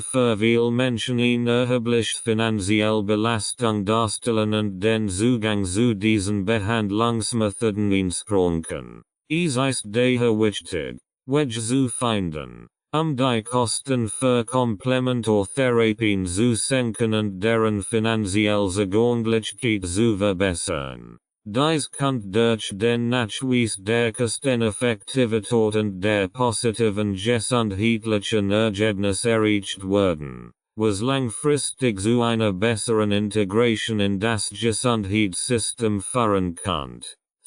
für viele Menschen eine erhebliche finanzielle Belastung darstellen und den Zugang zu diesen Behandlungsmethoden einschränken. Es ist daher wichtig, Wege zu finden, die Kosten für Komplementartherapien zu senken und deren finanzielle Zugänglichkeit zu verbessern. Dies kann durch den Nachweis der Kosteneffektivität und der positiven gesundheitlichen Ergebnisse erreicht werden, was langfristig zu einer besseren Integration in das Gesundheitssystem führen kann.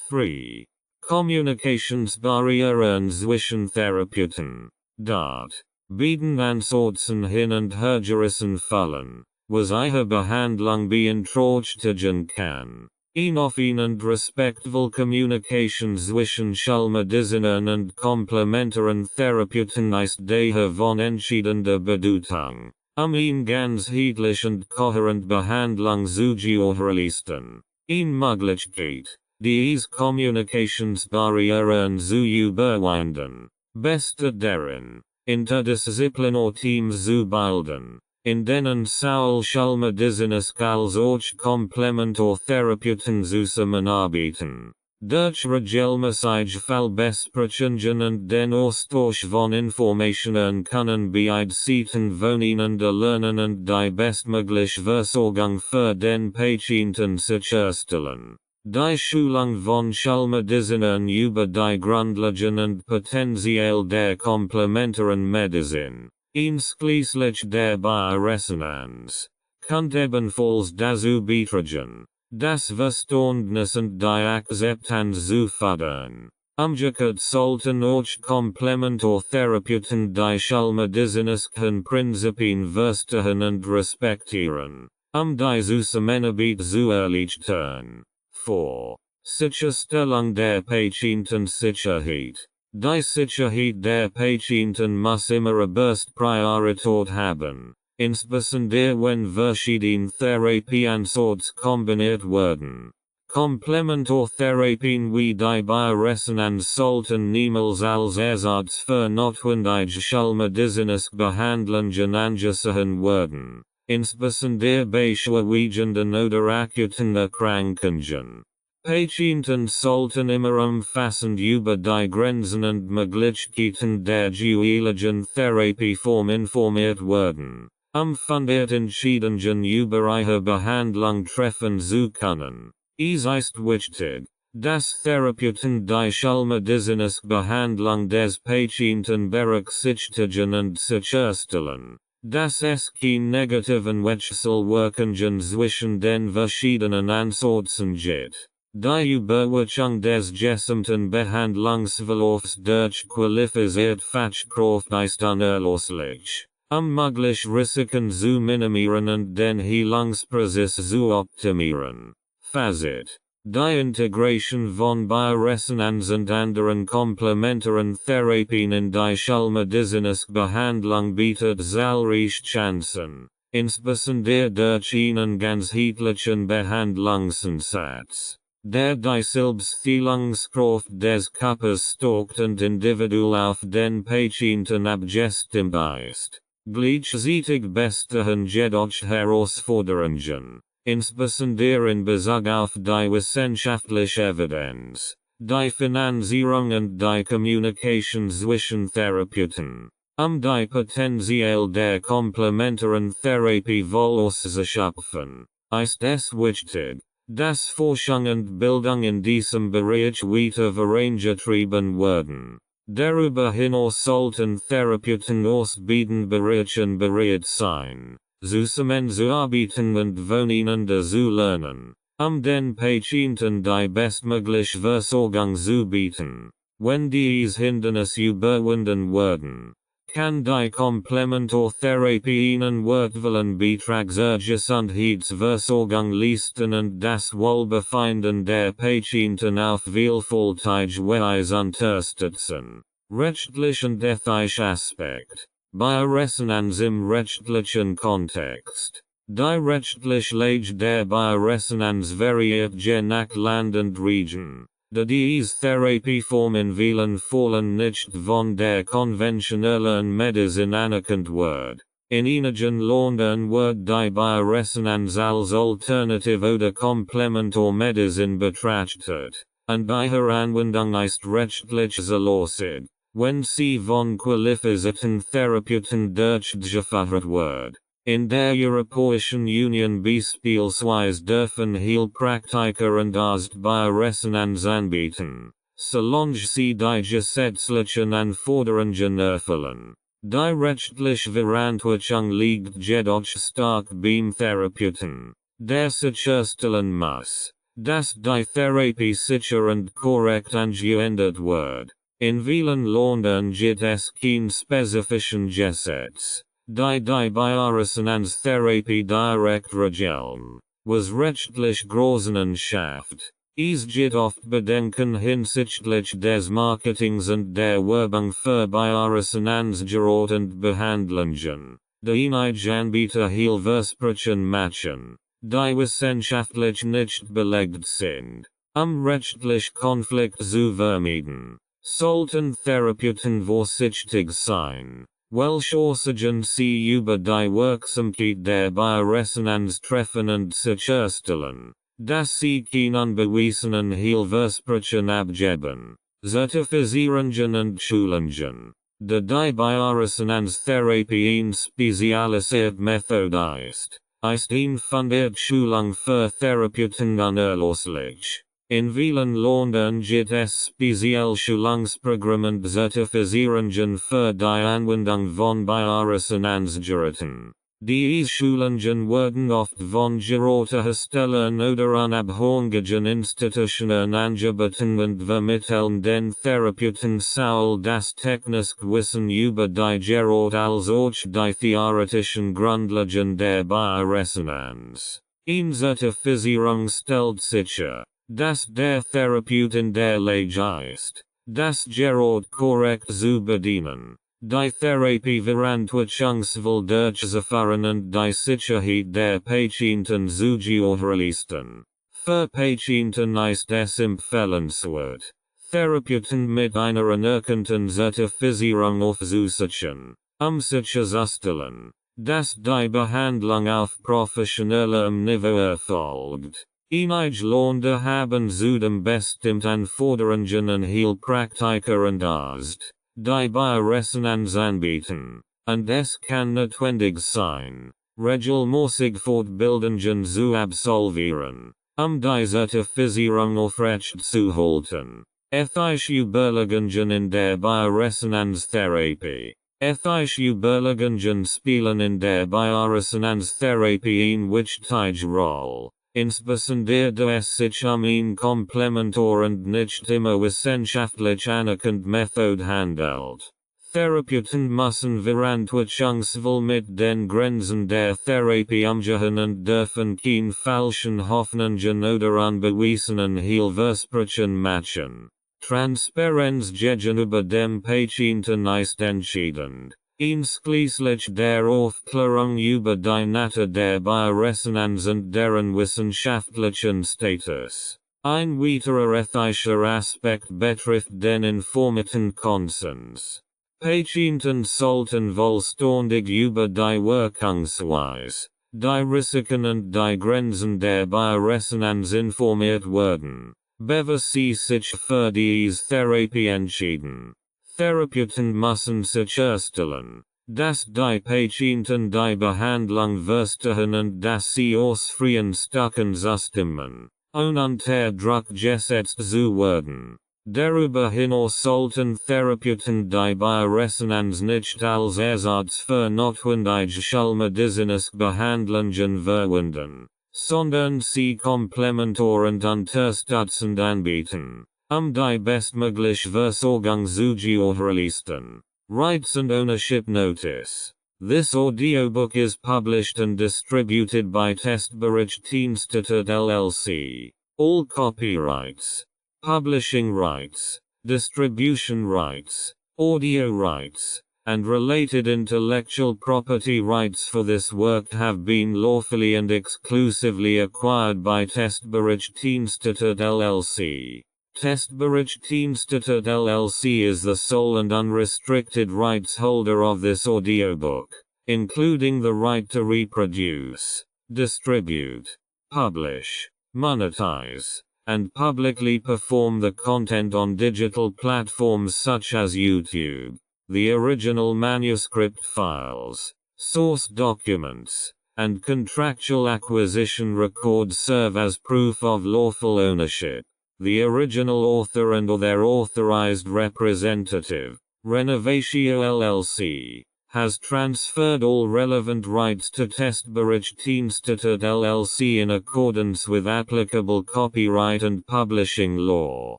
3. Kommunikationsbarrieren zwischen Therapeuten. Dort bieten Ansätze hin und hergerissen fallen, was eine Behandlung beeinträchtigen kann. Offen und respektvoll Communication zwischen Schulmedizinern und komplementären Therapeuten ist daher von entscheidender Bedeutung, eine ganzheitlich und kohärent Behandlung zu gewährleisten. Eine Möglichkeit, diese Kommunikationsbarrieren zu überwinden, besteht darin, Interdisziplinar-Teams zu bilden, in denen sowohl Schulmediziners als auch Komplementartherapeuten zusammenarbeiten. Durch regelmäßige Fallbesprechungen und den Austausch von Informationen können beide Seiten voneinander lernen und die bestmögliche Versorgung für den Patienten sicherstellen. Die Schulung von Schulmedizinern über die Grundlagen und Potenzial der komplementären Medizin, einschließlich der Bioresonanz, kann ebenfalls dazu beitragen, das Verständnis und die Akzeptanz zu fördern. Umgekehrt sollten auch Komplementartherapeuten die schulmedizinischen Prinzipien verstehen und respektieren, die Zusammenarbeit zu erleichtern. 4. Sicherstellung der Patientensicherheit. Die Sicherheit der Patienten muss immer oberste Priorität haben, insbesondere wenn verschiedene Therapieansätze kombiniert werden. Komplementartherapien wie die Bioresonanz sollten niemals als Ersatz für notwendige schulmedizinische Behandlungen angesehen werden, insbesondere bei schwerwiegenden oder akuten Erkrankungen. Patienten sollten immer umfassend über die Grenzen und Möglichkeiten der jeweiligen Therapieform informiert werden, fundiert Entscheidungen über ihre Behandlung treffen zu können. Es ist wichtig, dass Therapeuten die schulmedizinische Behandlung des Patienten berücksichtigen und sicherstellen, dass es keine negativen Wechselwirkungen zwischen den verschiedenen Ansätzen gibt. Die Überwachung des gesamten Behandlungsverlaufs durch qualifizierte Fachkraft ist unerlässlich, mögliche Risiken zu minimieren und den Heilungsprozess zu optimieren. Fazit: Die Integration von Bioresonanz und anderen komplementären Therapien in die schulmedizinische Behandlung bietet zahlreiche Chancen, insbesondere durch einen ganzheitlichen Behandlungsansatz, der die Selbstheilungskraft des Körpers stärkt und individuell auf den Patienten abgestimmt ist. Gleichzeitig bestehen jedoch Herausforderungen, insbesondere in Bezug auf die wissenschaftliche Evidenz, die Finanzierung und die Kommunikation zwischen Therapeuten. Die Potenzial der komplementären Therapie voll auszuschöpfen, ist es wichtig, dass Forschung und Bildung in diesem Bereich weiter vorangetrieben werden. Darüber hinaus sollten Therapeuten aus beiden Bereichen bereit sein, zusammenzuarbeiten und voneinander zu lernen, den Patienten die bestmögliche Versorgung zu bieten. Wenn diese Hindernisse überwunden werden, kann die Komplementartherapie ihnen wertvollen Beitrag zur Gesundheitsversorgung leisten und das Wohlbefinden der Patienten auf vielfältige Weise unterstützen. Rechtlich und ethisch Aspekt. Bioresonanz im rechtlichen Kontext. Die rechtliche Lage der Bioresonanz variiert je nach Land und Region. Diese Therapieform in vielen Fällen nicht von der konventionellen Medizin anerkannt wird. In einigen Ländern wird die Bioresonanz als Alternative oder Komplementarmedizin betrachtet, und ihre Anwendung ist rechtlich zulässig, wenn sie von qualifizierten Therapeuten durchgeführt wird. In der Europäischen Union beispielsweise dürfen Heilpraktiker und Arzt Bioresonanz anbieten, solange sie die gesetzlichen Anforderungen erfüllen. Die rechtliche Verantwortung liegt jedoch stark beim Therapeuten, der sicherstellen muss, dass die Therapie sicher und korrekt angewendet wird. In vielen Ländern gibt es kein spezifischen Gesetz, die Bioresonanztherapie direkt regeln, was rechtlich Großen schafft. Es gibt oft Bedenken hinsichtlich des Marketings und der Werbung für Bioresonanzgeräte und Behandlungen, die einige Anbieter Heilversprechen machen, die wissenschaftlich nicht belegt sind. Rechtlich Konflikt zu vermeiden, sollten Therapeuten vorsichtig sein, welche Aussagen sie über die Wirksamkeit der Bioresonanz treffen und sicherstellen, dass sie kein unbewiesenen Heilversprechen abgeben. Zertifizierungen und Schulungen. Die Bioresonanztherapie ein spezialisierte Methode ist ein fundierte Schulung für Therapeuten unerlässlich. In vielen Ländern gibt es spezielle Schulungsprogramme und Zertifizierungen für die Anwendung von Bioresonanzgeräten. Diese Schulungen werden oft von Geräteherstellern oder unabhängigen Institutionen angeboten und vermitteln den Therapeuten sowohl das technische Wissen über die Geräte als auch die theoretischen Grundlagen der Bioresonanz. Eine Zertifizierung stellt sicher, dass der Therapeut in der Lage ist, das Gerät korrekt zu bedienen, die Therapieverantwortungsvoll durchzuführen und die Sicherheit der Patienten zu gewährleisten. Für Patienten ist es empfehlenswert, Therapeuten mit einer anerkannten Zertifizierung aufzusuchen, sicherzustellen, dass die Behandlung auf professionellem Niveau erfolgt. Einige Länder haben zudem bestimmte Anforderungen an Heilpraktiker und Arzt, die Bioresonanz anbieten, und es kann notwendig sein, regelmäßig Fortbildungen zu absolvieren, die Zertifizierung aufrechtzuerhalten. Ethische Überlegungen in der Bioresonanztherapie. Ethische Überlegungen spielen in der Bioresonanztherapie eine wichtige Rolle. Insbesondere es sich eine komplementar und nicht immer wissenschaftlich anerkannt Methode handelt. Therapeuten müssen verantwortungsvoll mit den Grenzen der Therapie umgehen und dürfen keine falschen Hoffnungen oder unbewiesenen Heilversprechen machen. Transparenz gegenüber dem Patienten ist entscheidend. Einschließlich der Aufklärung über die Natur der Bioresonanz und deren wissenschaftlichen Status. Ein weiterer ethischer Aspekt betrifft den informierten Konsens. Patienten sollten vollständig über die Wirkungsweise, die Risiken und die Grenzen der Bioresonanz informiert werden, bevor sie sich für diese Therapie entscheiden. Therapeuten müssen sicherstellen, dass die Patienten die Behandlung verstehen und dass sie aus freien Stücken zustimmen, ohne unter Druck gesetzt zu werden. Darüber hinaus sollten Therapeuten die Bioresonanz nicht als Ersatz für notwendige schulmedizinische Behandlungen verwenden, sondern sie komplementar und unterstützend anbieten, die bestmögliche Versorgung zu gewährleisten. Rights and ownership notice. This audiobook is published and distributed by Veröffentlichung LLC. All copyrights, publishing rights, distribution rights, audio rights, and related intellectual property rights for this work have been lawfully and exclusively acquired by Veröffentlichung LLC. Veröffentlichung LLC is the sole and unrestricted rights holder of this audiobook, including the right to reproduce, distribute, publish, monetize, and publicly perform the content on digital platforms such as YouTube. The original manuscript files, source documents, and contractual acquisition records serve as proof of lawful ownership. The original author and/or their authorized representative, Renovatio LLC, has transferred all relevant rights to Veröffentlichung LLC in accordance with applicable copyright and publishing law.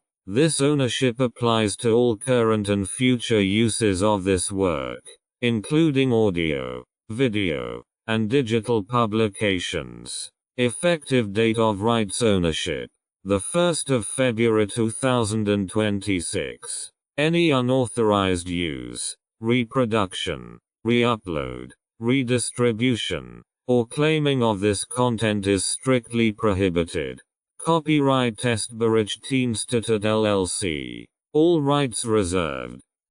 This ownership applies to all current and future uses of this work, including audio, video, and digital publications. Effective date of rights ownership: the 1st of February 2026. Any unauthorized use, reproduction, re-upload, redistribution, or claiming of this content is strictly prohibited. Copyright Veröffentlichung LLC. All rights reserved.